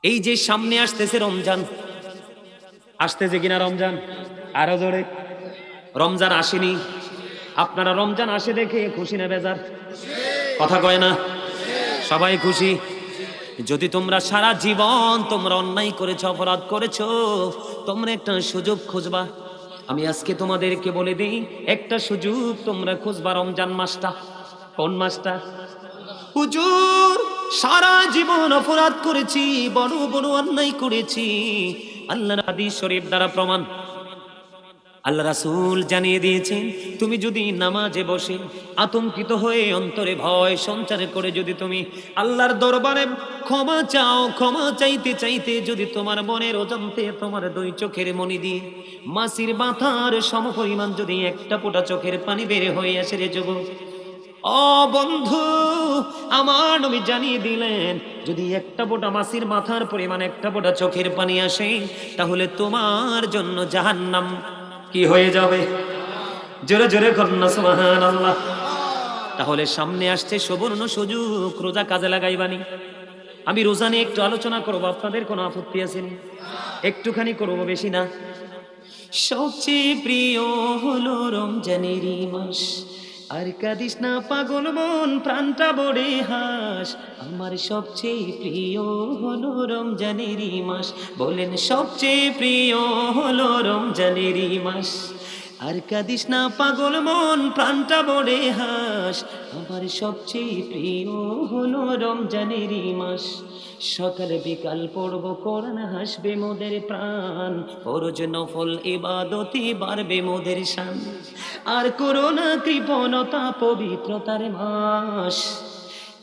এই যে সামনে আসতেছে রমজান, আসতেছে কিনা রমজান? আরো জোরে। রমজান আসেনি, আপনারা রমজান আসে দেখে খুশি না বেজার? কথা কয় না? সবাই খুশি। যদি তোমরা সারা জীবন তোমরা অন্যায় করেছো, অপরাধ করেছো, তোমরা একটা সুযোগ খুঁজবা। আমি আজকে তোমাদেরকে বলে দিই, একটা সুযোগ তোমরা খুঁজবা রমজান মাসটা। কোন মাসটা? হুজুর, সারা জীবন অপরাধ করেছি, বড় বড় অন্যায় করেছি। আল্লাহর হাদিস শরীফ দ্বারা প্রমাণ। আল্লাহ রাসূল জানিয়ে দিয়েছেন, তুমি যদি নামাজে বসে আতঙ্কিত হয়ে অন্তরে ভয় সঞ্চার করে যদি তুমি আল্লাহর দরবারে ক্ষমা চাও, ক্ষমা চাইতে চাইতে যদি তোমার মনের অজান্তে তোমার দুই চোখের মনি দিয়ে মাছির মাথার সমপরিমাণ যদি একটা ফোঁটা চোখের পানি বের হয়ে আসে রে যুবক, ও বন্ধু, আমার নবী জানিয়ে দিলেন, যদি একটা ফোঁটা মাছির মাথার পরিমাণ একটা ফোঁটা চোখের পানি আসে, তাহলে তোমার জন্য জাহান্নাম কি হয়ে যাবে? জোরে জোরে কন্যা সুবহানাল্লাহ। তাহলে সামনে আসছে সুবর্ণ সুযোগ, রোজা কাজে লাগাইবানি। আমি রোজা নিয়ে একটু আলোচনা করবো, আপনাদের কোনো আপত্তি আছে নি? একটুখানি করবো, বেশি না। সবচেয়ে প্রিয় হলো রমজানেরই মাস, আর কাঁদিস না পাগল মন, প্রাণটা বড়ে হাস। আমার সবচেয়ে প্রিয় হলো রমজানেরই মাস, বলেন সবচেয়ে প্রিয় হলো রমজানেরই মাস। আর কাঁদিস না পাগল মন, প্রাণটা বড়ে হাস। আমার সবচেয়ে প্রিয় হলো রমজানেরই মাস। সকালে বিকাল পড়ব কোরআন, হাসবে মোদের প্রাণ, ফরজ নফল ইবাদতে বাড়বে মোদের শান। আর করোনা কৃপণতা পবিত্রতার মাস,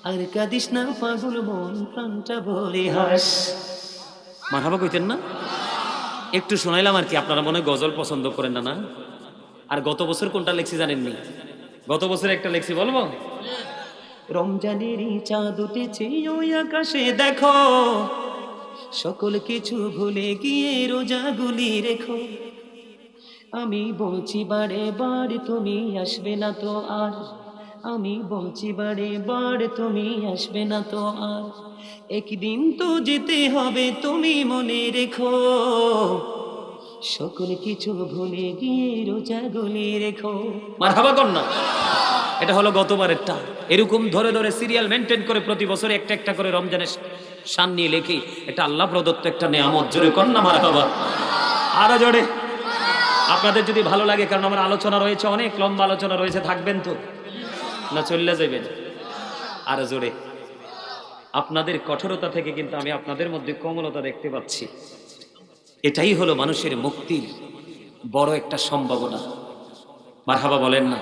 আর কাঁদিস না পাগল মন, প্রাণটা ভরে হাস। মারহাবা কইতেন না? একটু শোনাইলাম আর কি, আপনারা মনে হয় গজল পছন্দ করেন না, না? আর গত বছর কোনটা লেখছি জানেননি? গত বছর একটা লেখছি, বলবো? রমজানেরই চাঁদ উঠেছে ওই আকাশে দেখো, সকল কিছু ভুলে গিয়ে রোজাগুলি রেখো। আমি বলছি বারে বারে তুমি আসবে না তো আর, আমি বলছি বারে বারে তুমি আসবে না তো আর। একদিন তো যেতে হবে তুমি মনে রেখো, সকল কিছু ভুলে গিয়ে রোজাগুলি রেখো। মারহাবা কন্যা। এটা হলো গতবারেরটা। এরকম ধরে ধরে সিরিয়াল মেনটেন করে প্রতি বছর একটা একটা করে রমজানের শান নিয়ে লেখি। এটা আল্লাহ প্রদত্ত একটা নেয়ামত। জোরে কন্যা মারহাবা। আরো জোরে। আপনাদের যদি ভালো লাগে, কারণ আমার আলোচনা রয়েছে, অনেক লম্বা আলোচনা রয়েছে, থাকবেন তো না চলে যাবেন? আরো জোরে। আপনাদের কঠোরতা থেকে কিন্তু আমি আপনাদের মধ্যে কোমলতা দেখতে পাচ্ছি। এটাই হলো মানুষের মুক্তির বড় একটা সম্ভাবনা। মারহাবা বলেন না?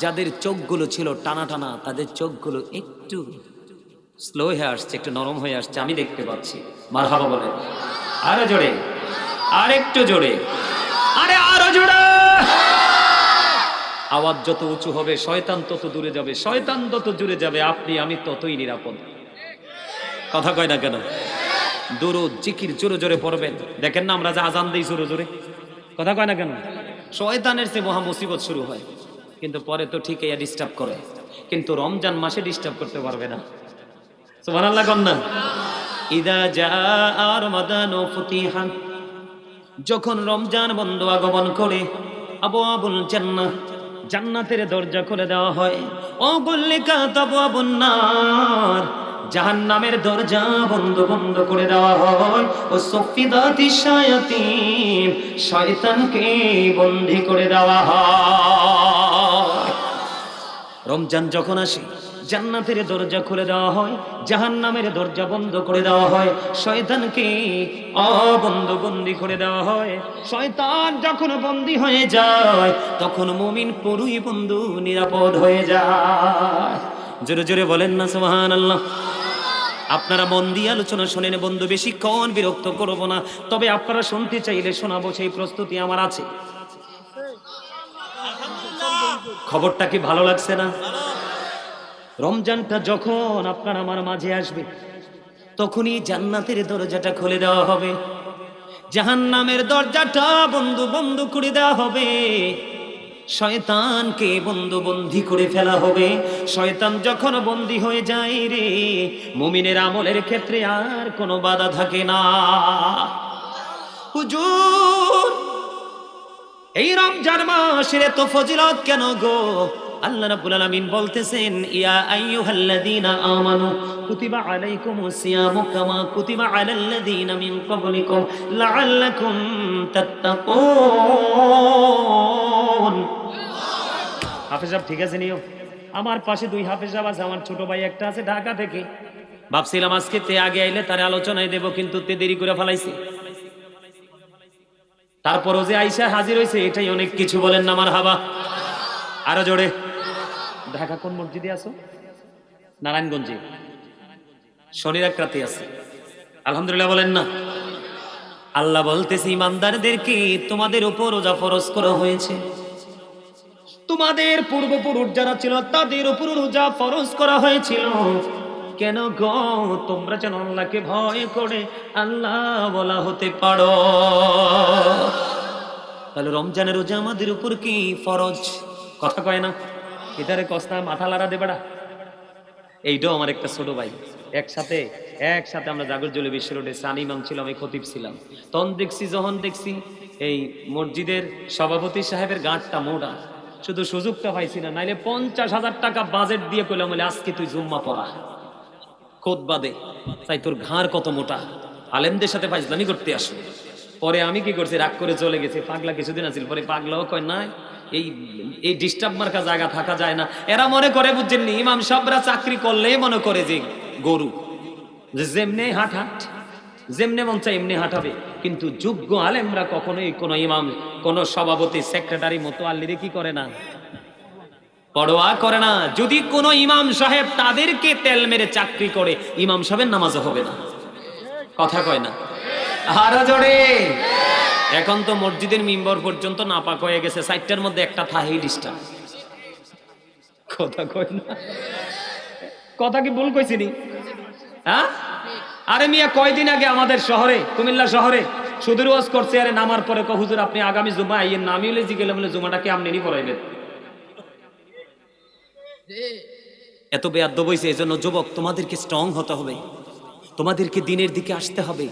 যাদের চোখগুলো ছিল টানা টানা, তাদের চোখগুলো একটু স্লো হয়ে আসছে, একটু নরম হয়ে আসছে, আমি দেখতে পাচ্ছি। মারহাবা বলেন। আরো জোরে, আর একটু জোরে, আরে আরো জোরে। আওয়াজ যত উঁচু হবে শয়তান তত দূরে যাবে, শয়তান তত দূরে যাবে, আপনি আমি ততই নিরাপদ। কথা কয় না কেন? দুরূদ জিকির জোরে জোরে পড়বেন। দেখেন না আমরা যে আজান দেই জোরে জোরে, কথা কয় না কেন? শয়তানের চেয়ে মহা মুসিবত শুরু হয়, কিন্তু পরে তো ঠিক ডিস্টার্ব করে, কিন্তু রমজান মাসে ডিস্টার্ব করতে পারবে না। সুবহানাল্লাহ কন্যা। ইদা জাআ রমাদানু ফুতিহা, যখন রমজান বন্ধু আগমন করে, আবওয়াবুল জান্নাহ, জান্নাতের দরজা খুলে দেওয়া হয়। ও গুল্লিকাত আবওয়াবুন নার, জাহান্নামের দরজা বন্ধ বন্ধ করে দেওয়া হয়। ও সুফিদাতিশ শায়াতিন, শয়তানকে বন্দী করে দেওয়া হয়। রমজান যখন আসে, জান্নাতের দরজা খুলে দেওয়া হয়, জাহান্নামের দরজা বন্ধ করে দেওয়া হয়, শয়তানকে বন্দি করে দেওয়া হয়। শয়তান যখন বন্দী হয়ে যায়, তখন মুমিন পুরোই বন্ধু নিরাপদ হয়ে যায়। জোরে জোরে বলেন না সুবহানাল্লাহ। আপনারা মন দিয়ে আলোচনা শোনেন বন্ধু, বেশিক্ষণ বিরক্ত করব না, তবে আপনারা শুনতে চাইলে শোনাবো, সেই প্রস্তুতি আমার আছে। খবরটা কি ভালো লাগছে না? রমজানটা যখন আপনার আমার মাঝে আসবে, তখনই জান্নাতের দরজাটা খুলে দেওয়া হবে, জাহান্নামের দরজাটা বন্ধ বন্ধ করে দেওয়া হবে। শয়তানকে বন্দি করে ফেলা হবে। শয়তান যখন বন্দী হয়ে যায় রে, মুমিনের আমলের ক্ষেত্রে আর কোনো বাধা থাকে না। হুজুর, এই রমজান মাসের এত ফজিলত কেন গো? আল্লাহ রাব্বুল আলামিন বলতেছেন, ইয়া আইয়ুহাল্লাযীনা আমানু কুতিবা আলাইকুমুস সিয়ামু কামা কুতিবা আলাল্লাযীনা মিন ক্বাবলিকুম লাআল্লাকুম তাত্তাকুন। হাফেজ সাহেব ঠিক আছে নিও? আমার পাশে দুই হাফেজ সাহেব আছে, আমার ছোট ভাই একটা আছে ঢাকা থেকে। ভাবছিলাম আজকে তে আগে আইলে তারে আলোচনায় দেব, কিন্তু তে দেরি করে ফেলাইছে। তারপরও যে আইসা হাজির হয়েছে এটাই অনেক কিছু। বলেন না মারহাবা। আরো জোরে। ঢাকা কোন মসজিদে আছো? নারায়ণগঞ্জে। শনির এক রাতে আছে। আলহামদুলিল্লাহ বলেন না। আল্লাহ বলতেছে, ইমানদারদেরকে তোমাদের উপর রোজা ফরজ করা হয়েছে। তোমাদের পূর্বপুরুষ যারা ছিল তাদের উপর রোজা ফরজ করা হয়েছিল। কেন গো? তোমরা যেন আল্লাহকে ভয় করে আল্লাহ বলা হতে পারো। তাহলে রমজানের রোজা আমাদের উপর কি ফরজ? কথা কয় না? এটারে কস্তা মাথা লাড়া দে বেড়া। এইটাও আমার একটা ছোট ভাই। একসাথে আমরা জাগরজলি বিশ্ব রোডে সানি ইমাম ছিল, আমি খতিব ছিলাম। তখন যখন দেখছি এই মসজিদের সভাপতি সাহেবের গাঁটটা মোটা, শুধু সুযোগটা পাইছি না, নাইলে 50,000 টাকা বাজেট দিয়ে কইলাম বলে আজকে তুই জুম্মা পড়া, খুতবা দে। তাই তোর ঘাড় কত মোটা, আলেমদের সাথে ফাইজলামি করতে আসো। পরে আমি কি করছি, রাগ করে চলে গেছি। পাগলা কিছুদিন আছিল, পরে পাগলাও কয় না এই ডিস্টার্ব মার্কা জায়গা থাকা যায় না। এরা মনে করে, বুঝছেননি, ইমাম সাহেবরা চাকরি করলেই মনে করে যে গরু, যে যেমনে হাঁট যেমনে মন চায় এমনি হাঁটাবে। কিন্তু যোগ্য আলেমরা কখনোই কোন ইমাম, কোন সভাপতি, সেক্রেটারি, মোতোয়াল্লিরে কি করে না, পরোয়া করে না। যদি কোন ইমাম সাহেব তাদেরকে তেল মেরে চাকরি করে, ইমাম সাহেবের নামাজও হবে না। কথা কয় না? আরো জোরে। এখন তো মসজিদের মিম্বর পর্যন্ত নাপাক হয়ে গেছে, 4টার মধ্যে একটা থাহেই ডিস্টার্ব। কথা কয় না? কথা কি ভুল কইছিনি? হ্যাঁ? আরে মিয়া, কয়দিন আগে আমাদের শহরে, কুমিল্লা শহরে সুদূর ওয়াজ করছে। আরে নামার পরে কয়, হুজুর আপনি আগামী জুমা আইয়েন না। আমি জি গেলাম, বলে জুমাটাকে আপনি পড়াইবেন। এত বেয়াদ্দব হইছে। এজন্য যুবক, তোমাদেরকে স্ট্রং হতে হবে, তোমাদেরকে দিনের দিকে আসতে হবে,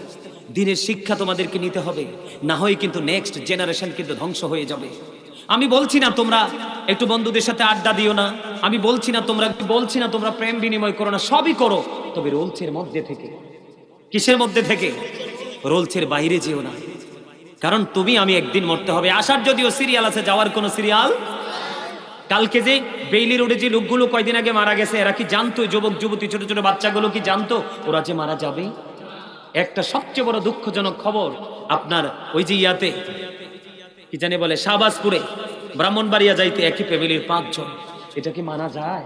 দিনের শিক্ষা তোমাদেরকে নিতে হবে। না হয় কিন্তু নেক্সট জেনারেশন কিন্তু ধ্বংস হয়ে যাবে। আমি বলছি না তোমরা একটু বন্ধুদের সাথে আড্ডা দিও না, আমি বলছি না তোমরা প্রেম বিনিময় করো না, সবই করো, তবে রোলসের মধ্যে থেকে। কিসের মধ্যে থেকে? রোলসের বাইরে যেও না। কারণ তুমি আমি একদিন মরতে হবে। আসার যদিও সিরিয়াল আছে, যাওয়ার কোনো সিরিয়াল। কালকে যে বেইলি রোডে যে লোকগুলো কয়দিন আগে মারা গেছে, এরা কি জানতো? যুবক যুবতী, ছোট ছোট বাচ্চাগুলো কি জানতো ওরা যে মারা যাবে? একটা সবচেয়ে বড় দুঃখজনক খবর, আপনার ওই যে ইয়াতে কি জানি বলে, শাহবাজপুরে ব্রাহ্মণবাড়িয়া যাইতে একই ফ্যামিলির 5 জন। এটা কি মানা যায়?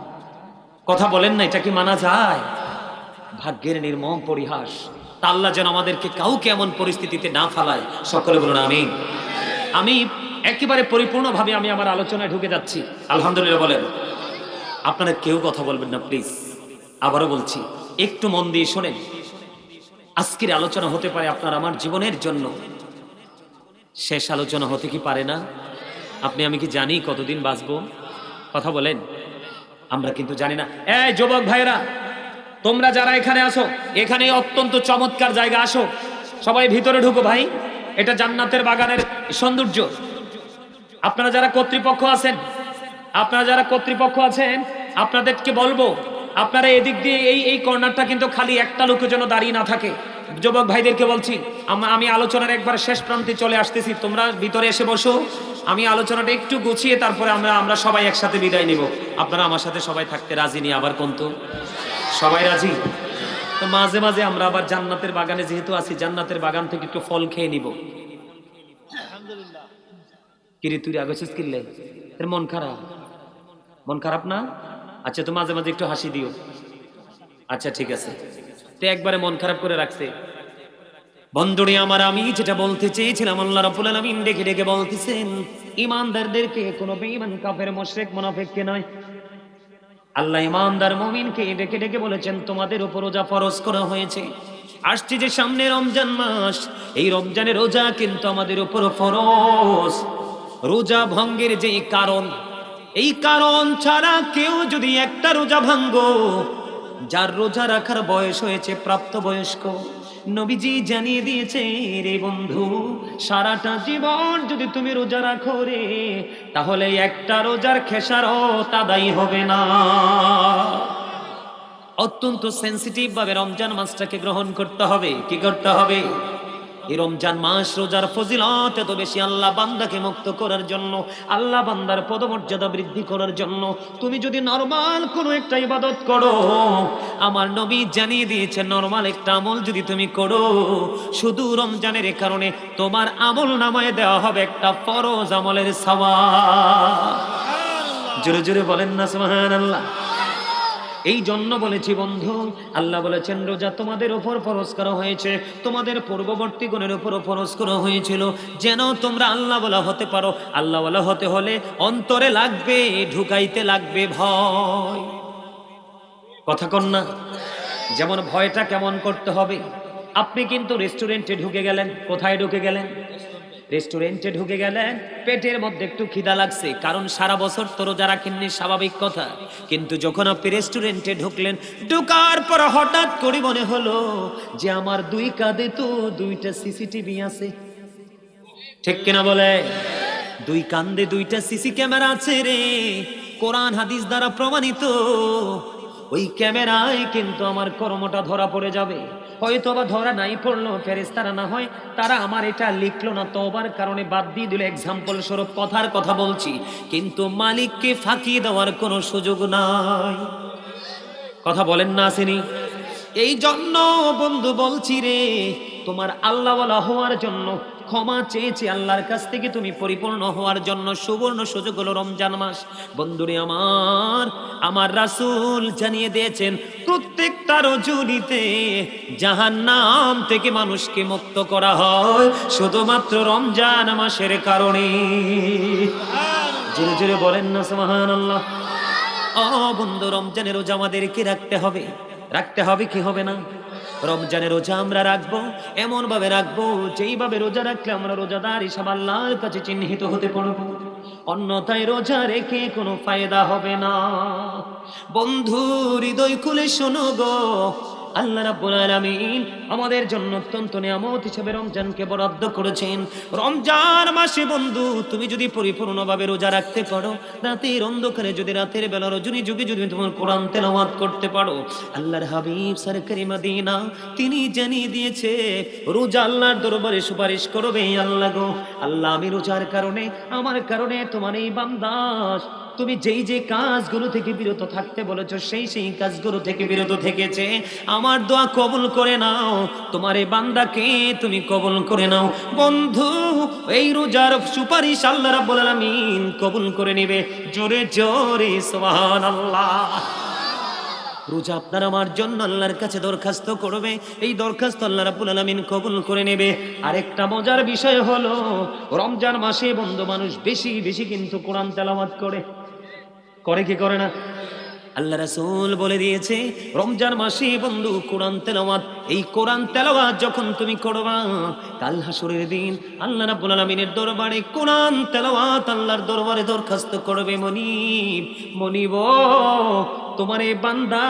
কথা বলেন না, এটা কি মানা যায়? ভাগ্যের নির্মম পরিহাস। তা আল্লাহ যেন আমাদেরকে কাউকে এমন পরিস্থিতিতে না ফালায়। সকলে বলুন আমিন। আমি একেবারে পরিপূর্ণভাবে আমি আমার আলোচনায় ঢুকে যাচ্ছি। আলহামদুলিল্লাহ বলেন। আপনারা কেউ কথা বলবেন না প্লিজ। আবারও বলছি, একটু মন দিয়ে শোনেন। আজকের আলোচনা হতে পারে আপনার আমার জীবনের জন্য শেষ আলোচনা, হতে কি পারে না? আপনি আমি কি জানি কতদিন বাঁচবো? কথা বলেন। আমরা কিন্তু জানি না। এই যুবক ভাইরা, তোমরা যারা এখানে আসো, এখানে অত্যন্ত চমৎকার জায়গা, আসো সবাই ভিতরে ঢুকো ভাই। এটা জান্নাতের বাগানের সৌন্দর্য। আপনারা যারা কর্তৃপক্ষ আছেন, আপনাদেরকে বলবো, আপনারা এদিক দিয়ে এই কর্নারটা কিন্তু খালি, একটা লোক যেন দাঁড়িয়ে না থাকে। যুবক ভাইদেরকে বলছি, আমি আলোচনার একবার শেষ প্রান্তে চলে আসতেছি, তোমরা ভিতরে এসে বসো। আমি আলোচনাটা একটু গুছিয়ে তারপরে আমরা সবাই একসাথে বিদায় নিব। আপনারা আমার সাথে সবাই থাকতে রাজি নি? আবার কোন তো সবাই রাজি? তো মাঝে মাঝে আমরা আবার জান্নাতের বাগানে যেহেতু আছি, জান্নাতের বাগান থেকে একটু ফল খেয়ে নিব। কিরে তুই আগছিস কিনলে? মন খারাপ না? আচ্ছা, তো মাঝে মাঝে একটু হাসি দিও। আচ্ছা ঠিক আছে। তো একবারে মন খারাপ করে রাখছে। বন্ধুরে আমার, আমি যেটা বলতে চেয়েছিলাম, আল্লাহ রাব্বুল আলামিন ডেকে ডেকে বলতেছেন, ইমানদারদেরকে, কোনো বেঈমান কাফের মুশরিক মুনাফিককে নয়। আল্লাহ ইমানদার মুমিনকে ডেকে ডেকে বলেছেন, তোমাদের উপর রোজা ফরজ করা হয়েছে। আসছে যে সামনে রমজান মাস, এই রমজানের রোজা কিন্তু আমাদের উপর ফরজ। রোজা ভঙ্গের যে কারণ, এই কারণ ছাড়া কেউ যদি একটা রোজা ভাঙ্গো, যার রোজা রাখার বয়স হয়েছে প্রাপ্তবয়স্ক, নবীজি জানিয়ে দিয়েছে রে বন্ধু, সারাটা জীবন যদি তুমি রোজা রাখো রে, তাহলে একটা রোজার খেসারত আদায় হবে না। অত্যন্ত সেন্সিটিভ ভাবে রমজান মাসটাকে গ্রহণ করতে হবে। কি করতে হবে? এই রমজান মাস রোজার ফজিলত এত বেশি, আল্লাহ বান্দাকে মুক্ত করার জন্য, আল্লাহ বান্দার পদমর্যাদা বৃদ্ধি করার জন্য। তুমি যদি নরমাল কোনো একটা ইবাদত করো, আমার নবী জানিয়ে দিয়েছে নরমাল একটা আমল যদি তুমি করো, শুধু রমজানের কারণে তোমার আমল নামায় দেওয়া হবে একটা ফরজ আমলের সওয়াব। জোরে জোরে বলেন না সুবহানাল্লাহ। এই জন্য বলেছি বন্ধু, আল্লাহ বলেছেন রোজা তোমাদের উপর ফরজ করা হয়েছে, তোমাদের পূর্ববর্তী গণের উপর ফরজ করা হয়েছিল, যেন তোমরা আল্লাহ বলা হতে পারো। আল্লাহ বলা হতে হলে অন্তরে লাগবে, ঢুকাইতে লাগবে ভয়। কথা কন না? যেমন ভয়টা কেমন করতে হবে? আপনি কিন্তু রেস্টুরেন্টে ঢুকে গেলেন। কোথায় ঢুকে গেলেন? রেস্টুরেন্টে ঢুকে গেলেন, পেটের মধ্যে একটু খিদা লাগছে, কারণ সারা বছর তো রোজা রাখেননি, স্বাভাবিক কথা। কিন্তু যখন আপনি রেস্টুরেন্টে ঢুকলেন, ঢুকার পর হঠাৎ করে মনে হলো যে আমার দুই কাঁধে তো দুইটা সিসিটিভি আছে। ঠিক কিনা বলে? দুই কাঁধে দুইটা সিসি ক্যামেরা আছে রে, কোরআন হাদিস দ্বারা প্রমাণিত। ওই ক্যামেরায় কিন্তু আমার কর্মটা ধরা পড়ে যাবে। হয়তো বা ধরা নাই পড়লো, ফেরেশতারা না হয় তারা আমার এটা লিখলো না, তওবার কারণে বাদ দিয়ে দিল, এক্সাম্পল স্বরূপ কথার কথা বলছি, কিন্তু মালিককে ফাঁকি দেওয়ার কোনো সুযোগ নাই। কথা বলেন না আসেনি? এই জন্য বন্ধু বলছি রে, তোমার আল্লাহওয়ালা হওয়ার জন্য, ক্ষমা চেয়েছি আল্লাহর কাছ থেকে তুমি পরিপূর্ণ হওয়ার জন্য সুবর্ণ সুযোগ হলো রমজান মাস। বন্ধুরে আমার রাসূল জানিয়ে দিয়েছেন প্রত্যেকটা রজনীতে জাহান্নাম থেকে মানুষকে মুক্ত করা হয় শুধুমাত্র রমজান মাসের কারণে। জোরে জোরে বলেন না সুবহানাল্লাহ। ও বন্ধু, রমজানের রোজা আমাদেরকে রাখতে হবে। রাখতে হবে কি হবে না? রমজানের রোজা আমরা রাখবো, এমন ভাবে রাখবো যেইভাবে রোজা রাখলে আমরা রোজাদার হিসাবে আল্লাহর কাছে চিহ্নিত হতে পারবো, অন্যথায় রোজা রেখে কোনো ফায়দা হবে না। বন্ধু হৃদয় খুলে শোনো গো, আল্লাহ রাব্বুল আলামিন আমাদের জন্য অত্যন্ত নিয়ামত হিসেবে রমজানকে বরাদ্দ করেছেন। রমজান মাসে বন্ধু তুমি যদি পরিপূর্ণভাবে রোজা রাখতে পারো, রাতের অন্ধকারে যদি রাতের বেলা রজনী যুগে যদি তোমার কোরআন তেলাওয়াত করতে পারো, আল্লাহর হাবিব সরকারি মদিনা তিনি জানিয়ে দিয়েছে রোজা আল্লাহর দরবারে সুপারিশ করবে, আল্লাহ গো আল্লাহ, আমি রোজার কারণে, আমার কারণে তোমার এই বান্দা তুমি যেই যে কাজগুলো থেকে বিরত থাকতে বলেছো সেই কাজগুলো থেকে বিরত থেকেছে, আমার দোয়া কবুল করে নাও, তোমার এই বান্দাকে তুমি কবুল করে নাও। বন্ধু এই রোজার সুপারিশ আল্লাহ রাব্বুল আলামিন কবুল করে নেবে। জোরে জোরে সুবহানাল্লাহ। রোজা আপনার আমার জন্য আল্লাহর কাছে দরখাস্ত করবে, এই দরখাস্ত আল্লাহ রাব্বুল আলামিন কবুল করে নেবে। আরেকটা মজার বিষয় হলো রমজান মাসে বন্ধু মানুষ বেশি বেশি কিন্তু কোরআন তেলাওয়াত করে কি করে না? আল্লাহ রাসূল বলে দিয়েছে রমজান মাসে বন্ধু কোরআন তেলাওয়াত, এই কোরআন তেলাওয়াত যখন তুমি করবা কাল হাসরের দিন আল্লাহ রাব্বুল আলামিনের দরবারে কোরআন তেলাওয়াত আল্লাহর দরবারে দরখাস্ত করবে, মনিব মনিব তোমার এই বান্দা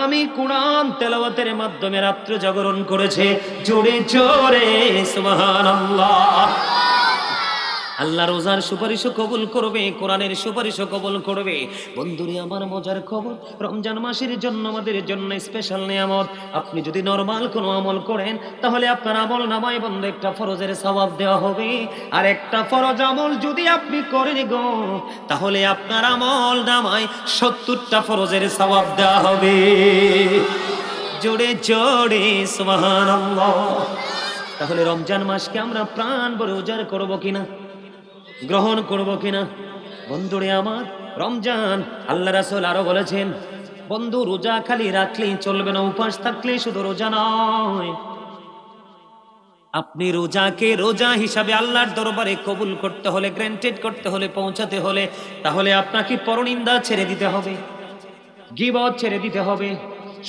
আমি কোরআন তেলাওয়াতের মাধ্যমে রাত্রি জাগরণ করেছে। জোরে জোরে সুবহানাল্লাহ। আল্লাহ রোজার সুপারিশও কবুল করবে, কোরআনের সুপারিশও কবুল করবে। বন্ধুরে আমার মজার খবর, রমজান মাসের জন্য আমাদের জন্য স্পেশাল নিয়ামত। আপনি যদি নরমাল কোনো আমল করেন তাহলে আপনার আমল নামায় বন্ধু একটা ফরজের সওয়াব দেওয়া হবে, আর একটা ফরজ আমল যদি আপনি করেন গো তাহলে আপনার আমল নামায় 70টা ফরজের সওয়াব দেওয়া হবে। জোরে জোরে সুবহানাল্লাহ। তাহলে রমজান মাসকে আমরা প্রাণ ভরে উজাড় করবো কিনা, গ্রহণ করবো কিনা? বন্ধুরে আমার রমজান আল্লাহ রাসূল আরো বলেছেন বন্ধু রোজা খালি রাখলেই চলবে না, উপবাস থাকলে শুধু রোজা নয়, আপনি রোজাকে রোজা হিসাবে আল্লাহর দরবারে কবুল করতে হলে, গ্র্যান্টেড করতে হলে, পৌঁছাতে হলে, তাহলে আপনাকে পরনিন্দা ছেড়ে দিতে হবে, গীবত ছেড়ে দিতে হবে,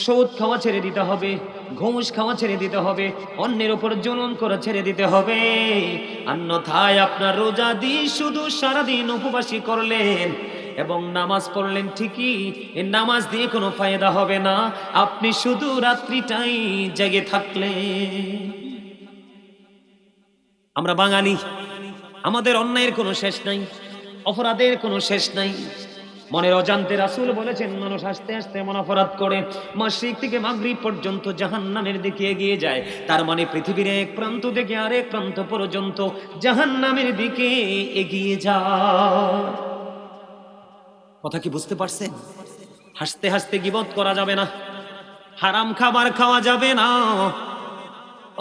সুদ খাওয়া ছেড়ে দিতে হবে, ঘুষ খাওয়া ছেড়ে দিতে হবে, অন্যের উপর জুলুম করে ছেড়ে দিতে হবে। অন্যথায় আপনার রোজা দিয়ে শুধু সারাদিন উপবাসী করলেন এবং নামাজ পড়লেন ঠিকই, এই নামাজ দিয়ে কোনো ফায়দা হবে না, আপনি শুধু রাত্রিটাই জেগে থাকলেন। আমরা বাঙালি, আমাদের অন্যায়ের কোনো শেষ নাই, অপরাধের কোনো শেষ নাই। মনের অজান্তে রাসূল বলেছেন, মানুষ আস্তে আস্তে এমন অপরাধ করে মাশরিক থেকে মাগরিব পর্যন্ত জাহান্নামের দিকে এগিয়ে যায়। তার মানে পৃথিবীর এক প্রান্ত থেকে আরেক প্রান্ত পর্যন্ত জাহান্নামের দিকে এগিয়ে যায়। কথা কি বুঝতে পারছেন? হাসতে হাসতে গীবত করা যাবে না, হারাম খাবার খাওয়া যাবে না।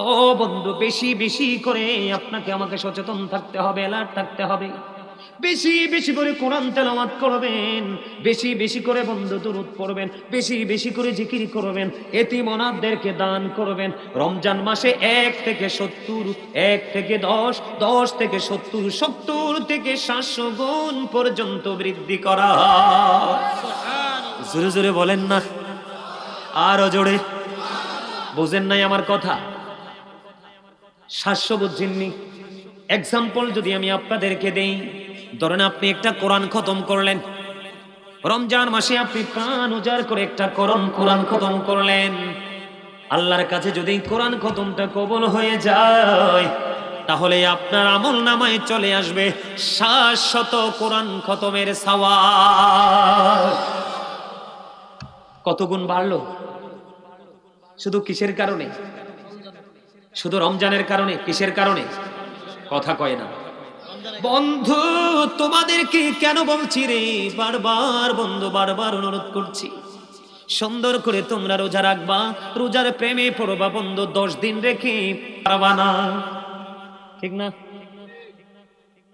ও বন্ধু, বেশি বেশি করে আপনাকে আমাকে সচেতন থাকতে হবে, অ্যালার্ট থাকতে হবে। বেশি বেশি করে কোরআন তেলাওয়াত করবেন, বেশি বেশি করে বন্ধু দুরূদ পড়বেন, বেশি বেশি করে জিকির করবেন, এতিম অনাথদেরকে দান করবেন। রমজান মাসে 1 থেকে 70, 1 থেকে 10, 10 থেকে 70, 70 থেকে 700 গুণ পর্যন্ত বৃদ্ধি করা হয়। জোরে জোরে বলেন না, আরো জোরে। বুঝেন নাই আমার কথা? 700 বুঝছেননি? এক্সাম্পল যদি আমি আপনাদেরকে দেই, ধরেন আপনি একটা কোরআন খতম করলেন রমজান মাসে, আপনি প্রাণ উজাড় করে একটা কোরআন খতম করলেন। আল্লাহর কাছে যদি কোরআন খতমটা কবুল হয়ে যায়, তাহলে আপনার আমল নামায় চলে আসবে 700 কোরআন খতমের সওয়াব। কত গুণ বাড়লো? শুধু কিসের কারণে? শুধু রমজানের কারণে? কিসের কারণে? কথা কয় না বন্ধু। তোমাদেরকে কেন বলছি রে বারবার বন্ধু, বারবার অনুরোধ করছি, সুন্দর করে তোমরা রোজা রাখবা, রোজার প্রেমে পড়বা বন্ধু। 10 দিন রেখে পারবা না, ঠিক না?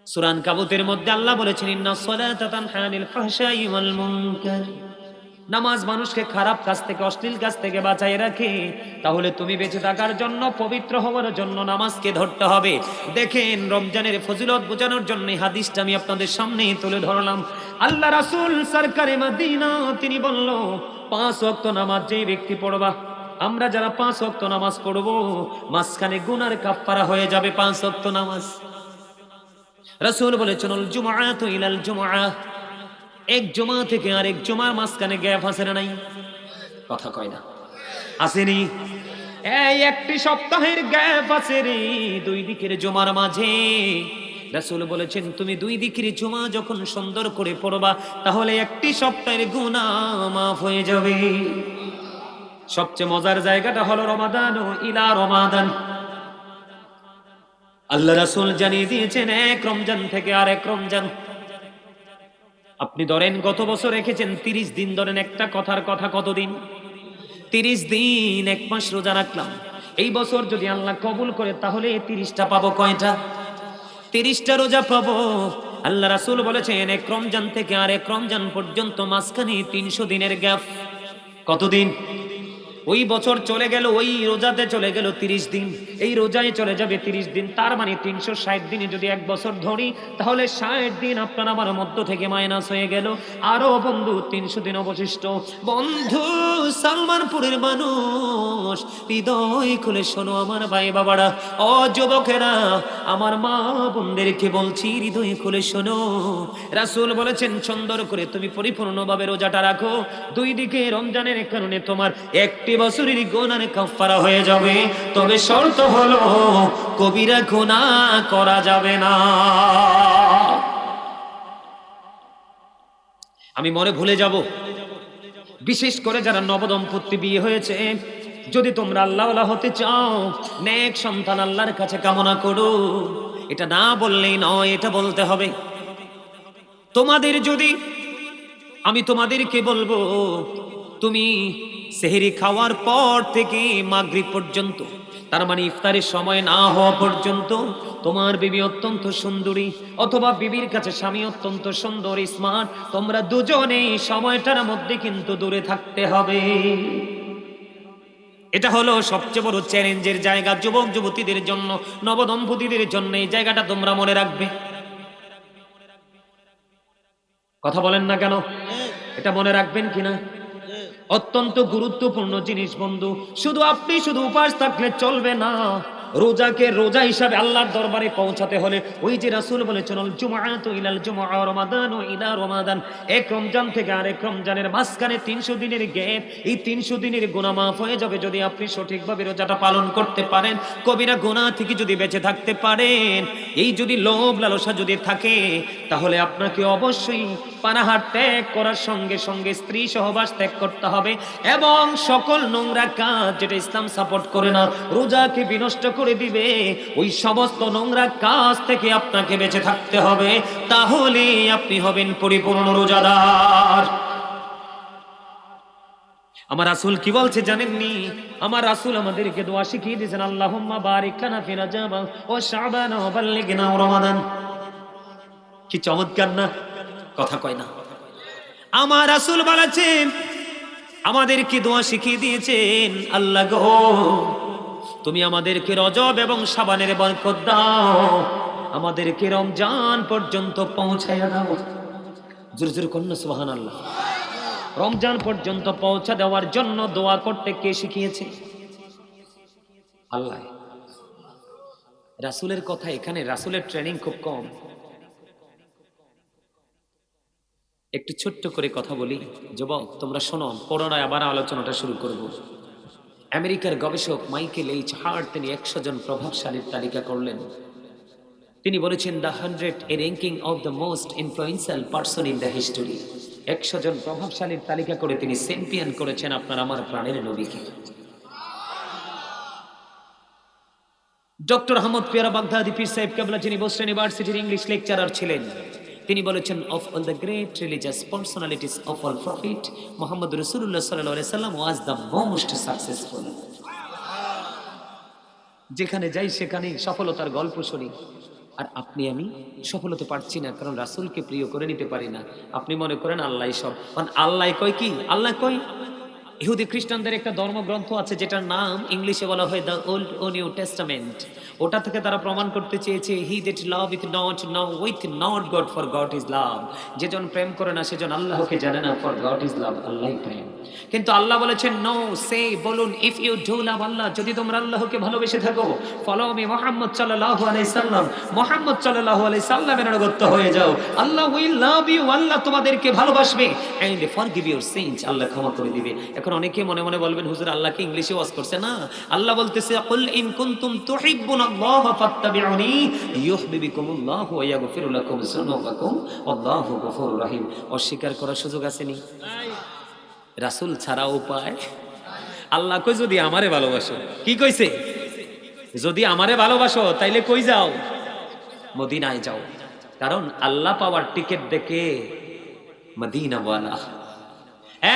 সূরা আনকাবুতের মধ্যে আল্লাহ বলেছেন, ইন্নাস সালাতা তানহা আনিল ফাহশাই ওয়াল মুনকার। নামাজ মানুষকে খারাপ কাজ থেকে, অশ্লীল কাজ থেকে বাঁচায় রাখে। তাহলে তুমি বেঁচে থাকার জন্য, পবিত্র হওয়ার জন্য নামাজকে ধরতে হবে। দেখেন, রমজানের ফজিলত বোঝানোর জন্য হাদিসটা আমি আপনাদের সামনে তুলে ধরলাম। আল্লাহ রাসূল সরকারে মদিনা তিনি বলল, 5 ওয়াক্ত নামাজ যে ব্যক্তি পড়বা, আমরা যারা 5 ওয়াক্ত নামাজ পড়বো, মাঝখানে গুনার কাফফারা হয়ে যাবে 5 ওয়াক্ত নামাজ। রাসূল বলেছেন, আল জুমআতু ইলাল জুমআহ, এক জমা থেকে আরেক জমার মাঝখানে গ্যাপ আছে না নাই? কথা কয় না, আসেনি? এই একটি সপ্তাহের গ্যাপ আছে রে 2 দিকের জমার মাঝে। রাসূল বলেছেন, তুমি 2 দিকের জমা যখন সুন্দর করে পড়বা, তাহলে একটি সপ্তাহের গুনাহ মাফ হয়ে যাবে। সবচেয়ে মজার জায়গাটা হলো রমাদান ও ইলা রমাদান। আল্লাহ রাসূল জানিয়ে দিয়েছেন, এক রমজান থেকে আরেক রমজান। আপনি ধরেন গত বছর রেখেছেন 30 দিন, ধরেন একটা কথার কথা কতদিন? 30 দিন, 1 মাস রোজা রাখলাম। এই বছর যদি আল্লাহ কবুল করে, তাহলে 30টা পাবো। কয়টা? 30টা রোজা পাবো। আল্লাহ রাসূল বলেছেন, এক রমজান থেকে আরেক রমজান পর্যন্ত মাঝখানে 300 দিনের গ্যাপ। কতদিন? ওই বছর চলে গেল, ওই রোজাতে চলে গেল 30 দিন, এই রোজায় চলে যাবে 30 দিন। তার মানে 360 দিনে যদি 1 বছর ধরি, তাহলে 60 দিন আপনার আমার মধ্য থেকে মাইনাস হয়ে গেল। আরো বন্ধু 300 দিন অবশিষ্ট। বন্ধু, সালমানপুরের মানুষ, হৃদয় খুলে শোনো আমার ভাই বাবারা, ও যুবকেরা, আমার মা বোনদেরকে বলছি, হৃদয় খুলে শোনো। রাসূল বলেছেন, সুন্দর করে তুমি পরিপূর্ণভাবে রোজাটা রাখো। 2 দিকে রমজানের কারণে তোমার একটি বছরের গুনার কাফফারা হয়ে যাবে। তবে শর্ত হলো, কবিরা গুনাহ করা যাবে না। আমি মনে ভুলে যাব, বিশেষ করে যারা নবদম্পতি বিয়ে হয়েছে, যদি তোমরা আল্লাহওয়ালা হতে চাও, নেক সন্তান আল্লাহর কাছে কামনা করো। এটা না বললেই নয়, এটা বলতে হবে। তোমাদের যদি, আমি তোমাদেরকে বলবো, তুমি সেহরি খাওয়ার পর থেকে মাগরিব পর্যন্ত, তার মানে ইফতারের সময় না হওয়া পর্যন্ত, তোমার বিবি অত্যন্ত সুন্দরী, অথবা বিবির কাছে স্বামী অত্যন্ত সুন্দর, স্মার্ট, তোমরা দুজনেই সময়টার মধ্যে কিন্তু দূরে থাকতে হবে। এটা হলো সবচেয়ে বড় চ্যালেঞ্জের জায়গা যুবক যুবতীদের জন্য, নবদম্পতিদের জন্য। এই জায়গাটা তোমরা মনে রাখবে। কথা বলেন না কেন? এটা মনে রাখবেন কিনা? অত্যন্ত গুরুত্বপূর্ণ জিনিস বন্ধু। শুধু উপাস থাকলে চলবে না, রোজাকে রোজা হিসাবে আল্লাহর দরবারে পৌঁছাতে হলে ওই যে রাসূল বলেছেন আল জুমআতু ইলাল জুমআ রমাদানু ইলা রমাদান, এক রমজান থেকে আরেক রমজানের মাঝখানে 300 দিনের গ্যাপ, এই 300 দিনের গুনাহ মাফ হয়ে যাবে যদি আপনি সঠিকভাবে রোজাটা পালন করতে পারেন, কবিরা গুনাহ থেকে যদি বেঁচে থাকতে পারেন। এই যদি লোভ লালসা যদি থাকে তাহলে আপনাকে অবশ্যই পানাহার ত্যাগ করার সঙ্গে সঙ্গে স্ত্রী সহবাস ত্যাগ করতে হবে এবং সকল নোংরা কাজ যেটা ইসলাম সাপোর্ট করে না, রোজাকে বিনষ্ট করে দিবে, ওই সমস্ত নোংরা কাজ থেকে আপনাকে বেঁচে থাকতে হবে, তাহলে আপনি হবেন পরিপূর্ণ রোজাদার। আমার রাসূল কি বলছে জানেননি? আমার রাসূল আমাদেরকে দোয়া শিখিয়ে দিয়েছেন, আল্লাহুম্মা বারিক লানা ফি রাজাব ওয়া শাবান ওয়া বাল্লিগনা রমাদান। কি চমৎকার না, কথা কয় না। আমার রাসূল বলেছেন, আমাদেরকে দোয়া শিখিয়ে দিয়েছেন, আল্লাহ গো তুমি আমাদেরকে রজব এবং শাবানের বরকত দাও, আমাদেরকে রমজান পর্যন্ত পৌঁছায়া দাও। জোরে জোরে কন্যা সুবহানাল্লাহ। রমজান পর্যন্ত পৌঁছা দেওয়ার জন্য দোয়া করতে কে শিখিয়েছে? আল্লাহ। রাসূলের কথা এখানে, রাসূলের ট্রেনিং খুব কম। একটু ছোট্ট করে কথা বলি, যুবক তোমরা শোনো, পুনরায় আবার আলোচনাটা শুরু করব। আমেরিকার গবেষক মাইকেল এইচ হার্ট তিনি 100 জন প্রভাবশালীর তালিকা করলেন। তিনি বলেছেন the 100 A ranking of the most influential person in the history. 100 জন প্রভাবশালীর তালিকা করে তিনি চ্যাম্পিয়ন করেছেন আপনার আমার প্রাণের নবীকে। ডক্টর আহমদ পিয়ারা বাগদাদি পীর সাহেব কেবলা, যিনি বোস্টন ইউনিভার্সিটির ইংলিশ লেকচারার ছিলেন, তিনি বলেছেন of all the great religious personalities of all prophet Muhammad রাসূলুল্লাহ সাল্লাল্লাহু আলাইহি সাল্লাম ওয়াজ দ্য মোস্ট সাকসেসফুল। যেখানে যাই সেখানে সফলতার গল্প শুনি, আর আপনি আমি সফল হতে পারছি না, কারণ রাসূলকে প্রিয় করে নিতে পারি না। আপনি মনে করেন আল্লাহ সব, মানে আল্লাহ কয় কি? আল্লাহ কয়, ইহুদি খ্রিস্টানদের একটা ধর্মগ্রন্থ আছে যেটার নাম ইংলিশে বলা হয় দ্য ওল্ড ও নিউ টেস্টামেন্ট। ওটা থেকে তারা প্রমাণ করতে চেয়েছে he that love with not now with not God for God is love. যেজন প্রেম করে না সেজন আল্লাহকে জানে না, ফর গড ইজ লাভ, আল্লাহই প্রেম। কিন্তু আল্লাহ বলেছেন নো সে, বলুন ইফ ইউ ডু লাভ আল্লাহ, যদি তোমরা আল্লাহকে ভালোবেসে থাকো, ফলো মি মুহাম্মদ সাল্লাল্লাহু আলাইহি সাল্লাম, মুহাম্মদ সাল্লাল্লাহু আলাইহি সাল্লামের অনুগত হয়ে যাও, আল্লাহ উইল লাভ ইউ, আল্লাহ তোমাদেরকে ভালোবাসবে, এন্ড ফরগিভ ইউর সিনস, আল্লাহ ক্ষমা করে দিবে। এখন অনেকে মনে মনে বলবেন হুজুর আল্লাহকে ইংলিশে ওয়াজ করছে না, আল্লাহ বলতেছে কুল ইন কুনতুম তুহিব্বুনাল্লাহ ফাত্তাবিউনি ইউহিব্বুকুমুল্লাহ ওয়া ইয়াগফির লাকুম যুনুবাকুম আল্লাহু গফুরুর রহিম। অস্বীকার করার সুযোগ আসেনি? রাসূল ছাড়া উপায়? আল্লাহ কই যদি আমারে ভালোবাসো, কি কইছে? যদি আমারে ভালোবাসো তাইলে কই যাও? মদিনায় যাও, কারণ আল্লাহ পাওয়ার টিকিট দেখে মদিনা ওয়ালা।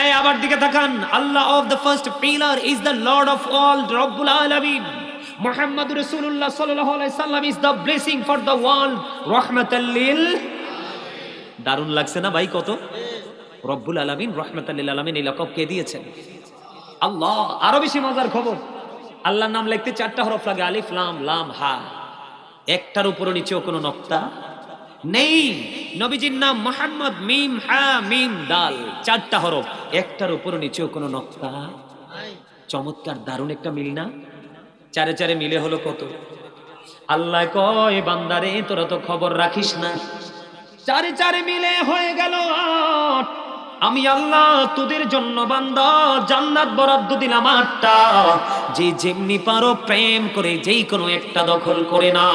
এই আবার দিকে তাকান, Allah of the first pillar is the lord of all, রব্বুল আলামিন। মুহাম্মদুর রাসূলুল্লাহ সাল্লাল্লাহু আলাইহি সাল্লাম is the blessing for the world, রাহমাতাল লিল। দারুণ লাগছে না ভাই? কত রব্বুল আলামিন, রাহমাতাল লিল আলামিন, এই লকব কে দিয়েছেন? আল্লাহ। আরো বেশি মজার খবর, আল্লাহর নাম লিখতে 4টা হরফ লাগে, আলিফ লাম লাম হা, একটার উপরও নিচেও কোনো নক্তা নেই। নবীজির নাম মুহাম্মদ, মিম হা মিম দাল, 4টা হরফ, একটার উপরও নিচেও কোনো নক্তা। চমৎকার, দারুণ একটা মিল না? চারে চারে মিলে হলো কত? আল্লাহ কয় বান্দারে তোরা তো খবর রাখিস না, চারে চারে মিলে হয়ে গেল 8। আমি আল্লাহ তোদের জন্য বান্দা জান্নাত বরাদ্দ দিলাম 8টা, যে যেমনি পারো প্রেম করে যেই কোনো একটা দখল করে না।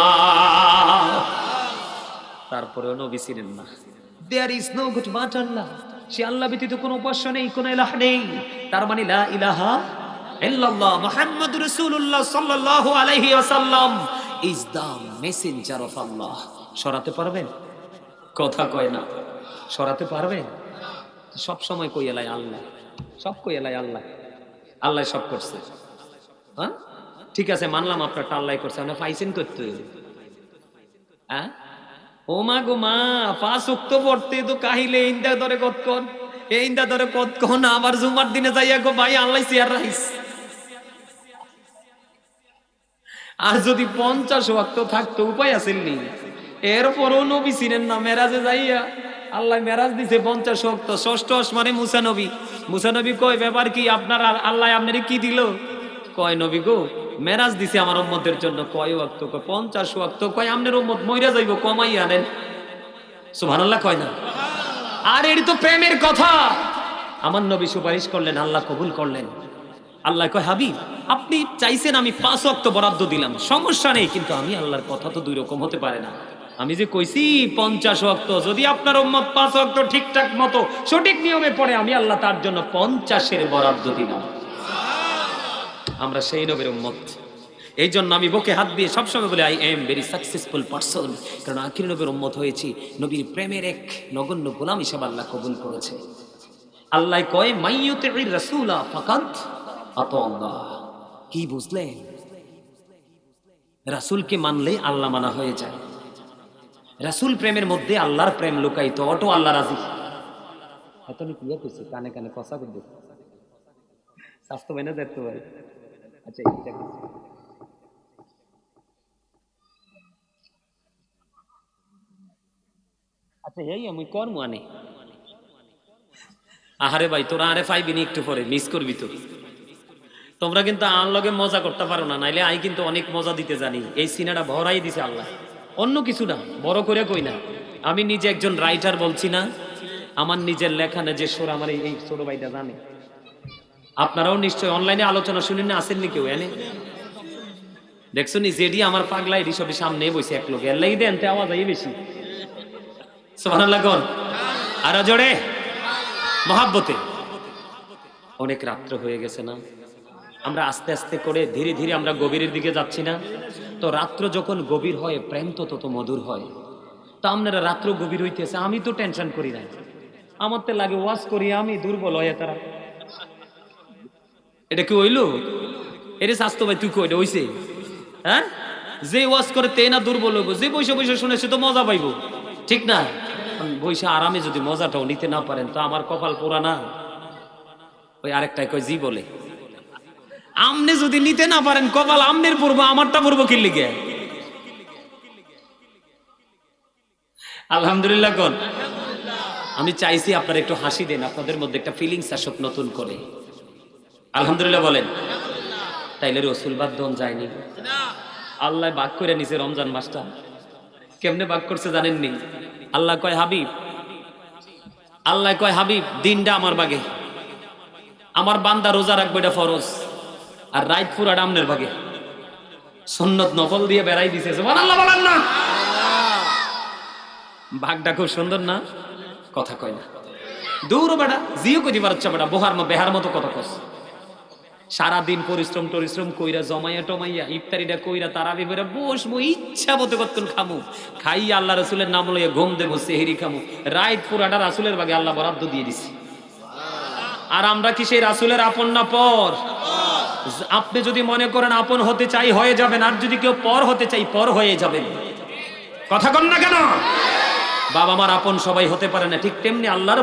তারপরেও নবী ছিলেন না। There is no God but Allah, সে আল্লাহ ব্যতীত কোনো উপাস্য নেই, কোনো ইলাহ নেই। তার মানে লা ইলাহা ইল্লাল্লাহ মুহাম্মাদুর রাসূলুল্লাহ সাল্লাল্লাহু আলাইহি ওয়াসাল্লাম ইজ দ্য মেসেঞ্জার অফ আল্লাহ। সরাতে পারবেন? কথা কয় না। সরাতে পারবেন? সব সময় কই এলাই আল্লাহ, সব কই এলাই আল্লাহ, আল্লাহ সব করছে। হ্যাঁ ঠিক আছে, মানলাম আপনারটা আল্লাহ করছে, আপনি পাইছেন করতে। হ্যাঁ ও মা গো মা, 5 ওয়াক্ত পড়তে তো কাহিলে ইন্দা ধরে কতক্ষণ, এই ইন্দা ধরে কতক্ষণ, আবার জুমার দিনে যাইয়া গো ভাই আল্লাহ চেয়ার রাইস। আর যদি 50 ওয়াক্ত থাকতো উপায় আসেননি, এরপরও নবী ছিলেন না। মেরাজে যাইয়া আল্লাহ মেরাজ দিছে 50 ওয়াক্ত, 6ষ্ঠ আসমানে মুসা নবী। মুসা নবী কয় ব্যাপার কি, আপনার আল্লাহ আপনারে কি দিল? কয় নবী গো মেরাজ দিছে আমার উম্মতের জন্য। কয় ওয়াক্ত? কয় 50 ওয়াক্ত। কয় আপনার উম্মত মইরা যাইব, কমাই আনেন। সুবহানাল্লাহ কয় না? আর এটি তো প্রেমের কথা। আমার নবী সুপারিশ করলেন, আল্লাহ কবুল করলেন। আল্লাহ কয় হাবিব আপনি চাইছেন আমি 5 ওয়াক্ত বরাদ্দ দিলাম, সমস্যা নেই, কিন্তু আমি আল্লাহর কথা তো দুই রকম হতে পারে না। আমি যে কইছি 50 ওয়াক্ত, যদি আপনার উম্মত 5 ওয়াক্ত ঠিকঠাক মতো সঠিক নিয়মে পড়ে, আমি আল্লাহ তার জন্য 50-এর বরাদ্দ দিলাম। আমরা সেই নবীর উম্মত। এই জন্য আমি বুকে হাত দিয়ে সবসময় বলি I am very successful person, কারণ আখির নবীর উম্মত হয়েছি, নবীর প্রেমের এক নগণ্য গোলাম হিসেবে আল্লাহ কবুল করেছে। আল্লাহ কয় মাইয়ুতির রাসূলা ফাকাত আতাল্লাহ। কি বুঝলেন? রাসূলকে মানলে আল্লাহ মানা হয়ে যায়। রাসূল প্রেমের মধ্যে আল্লাহর প্রেম লুকায়িত, অটো আল্লাহ রাজি। এত আমি ক্লিয়ার করছি, কানে কানে কথা বলতে স্বাস্থ্য মেনে যেতে পারে। আচ্ছা আচ্ছা এই আমি কর্ম আনে। আহারে ভাই তোরা আরে পাইবি নি, একটু পরে মিস করবি তো। তোমরা কিন্তু আমার লগে মজা করতে পারো না, নাইলে আই কিন্তু অনেক মজা দিতে জানি। এই সিনেমাটা ভরাই দিছে আল্লাহ, অন্য কিছু না, বড় করে কই না। আমি নিজে একজন রাইটার, বলছি না আমার নিজের লেখা না যে সুর আমার এই ছোট ভাইটা জানে। আপনারাও নিশ্চয় অনলাইনে আলোচনা শুনেন না, আসেননি কেউ এনে? দেখছো নি যেডি আমার পাগলা এডি সবই সামনে বসে এক লোক, এর লাগি দেন আওয়াজ আই বেশি। সুবহানাল্লাহ কোন আর জোরে মহাব্বতে। অনেক রাত্র হয়ে গেছে না, আমরা আস্তে আস্তে করে ধীরে ধীরে আমরা গভীরের দিকে যাচ্ছি না? তো রাত্র যখন গভীর হয় প্রেম তো তত মধুর হয়। তা আপনারা রাত্র গভীর হইতেছে, আমি তো টেনশন করি না, আমার তো লাগে ওয়াজ করি আমি দুর্বল হয়ে তারা। এটা কি হইল? এটা স্বাস্থ্য ভাই তুই কই হইছে? হ্যাঁ, যে ওয়াজ করে তে না দুর্বল হইব, যে বসে বসে শুনে সে তো মজা পাইব, ঠিক না? বসে আরামে যদি মজাটাও নিতে না পারেন তো আমার কপাল পোড়া না। ওই আরেকটাই কয় জি বলে, আমনে যদি নিতে না পারেন কপাল আমনের পড়বো, আমারটা পড়বো কি লিগে? আলহামদুলিল্লাহ কোন। আমি চাইছি আপনারা একটু হাসি দেন, আপনাদের মধ্যে একটা ফিলিংস আসুক নতুন করে। আলহামদুলিল্লাহ বলেন। তাইলে রসুল বাদ দন যায়নি, আল্লাহ ভাগ করে নিছে রমজান মাসটা। কেমনে ভাগ করছে জানেননি? আল্লাহ কয় হাবিব, আল্লাহ কয় হাবিব দিনটা আমার বাগে, আমার বান্দা রোজা রাখবে এটা ফরজ, আর রাইত পুরা ডামনের ভাগে। সুন্নত নফল দিয়ে বেড়াই দিছে। সুবহানাল্লাহ বলেন না? ভাগটা খুব সুন্দর না? কথা কয় না, দূর বেটা জিও কই দিবার হচ্ছে বেটা, বহার বেহার মতো কথা কস। সারাদিন পরিশ্রম টরিশ্রম কইরা জমাইয়া টমাইয়া ইফতারিটা কইরা তারাবি বেরা বসবো, ইচ্ছা মতো কতক্ষণ খামু, খাই আল্লাহ রসুলের নাম লইয়া ঘুম দেবো, সেহেরি খামু, রাইত পুরাটা রাসুলের বাগে আল্লাহ বরাদ্দ দিয়ে দিছি। আর আমরা কি সেই রাসুলের আপন না পর? আপনি যদি মনে করেন আপন হতে চাই হয়ে যাবেন, আর যদি কেউ পর হতে চাই পর হয়ে যাবেন। কথা কন না কেন? বাবা মার আপন সবাই হতে পারে না, ঠিক তেমনি আল্লাহর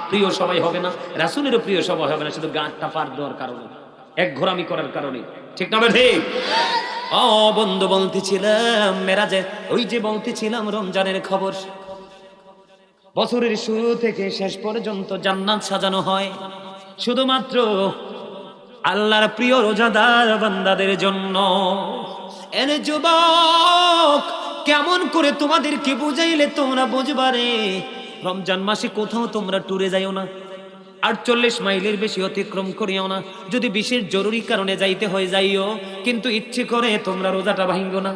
প্রিয় সবাই হবে না, রাসূলেরও প্রিয় সবাই হবে না, শুধু গাঁটটা পার দেওয়ার কারণে, এক ঘোরামি করার কারণে। ঠিক না ঠিক? ও বন্ধু বলতেছিলাম মেরাজে, ওই যে বলতেছিলাম রমজানের খবর। বছরের শুরু থেকে শেষ পর্যন্ত জান্নাত সাজানো হয় শুধুমাত্র আল্লাহর প্রিয় রোজাদার বান্দাদের জন্য। এনে যুবক, কেমন করে তোমাদেরকে বুঝাইলে তোমরা বুঝবারে? রমজান মাসে কোথাও তোমরা ট্যুরে যাইও না, 48 মাইলের বেশি অতিক্রম করিও না। যদি বিশেষ জরুরি কারণে যাইতে হয় যাইও, কিন্তু ইচ্ছে করে তোমরা রোজাটা ভাঙ্গো না।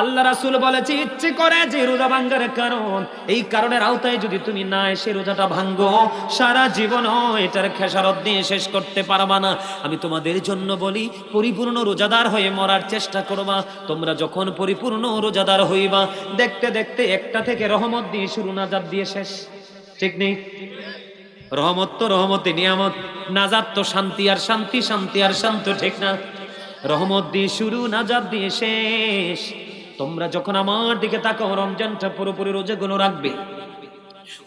আল্লাহ রাসূল বলেছে ইচ্ছে করে যে রোজা ভাঙ্গার কারণ, এই কারণের আওতায় যদি তুমি না এসে রোজাটা ভাঙ্গো, সারা জীবন এটার খেসারত দিয়ে শেষ করতে পারবা না। আমি তোমাদের জন্য বলি পরিপূর্ণ রোজাদার হয়ে মরার চেষ্টা করবা। তোমরা যখন পরিপূর্ণ রোজাদার হইবা, দেখতে দেখতে একটা থেকে রহমত দিয়ে শুরু, নাজাত দিয়ে শেষ। ঠিক নেই? রহমত তো রহমতে নিয়ামত, নাজাত তো শান্তি আর শান্তি, শান্তি আর শান্ত, ঠিক না? রহমত দিয়ে শুরু, নাজাত দিয়ে শেষ। তোমরা যখন আমার দিকে তাকাও, রমজানটা পুরোপুরি রোজাগুলো রাখবে,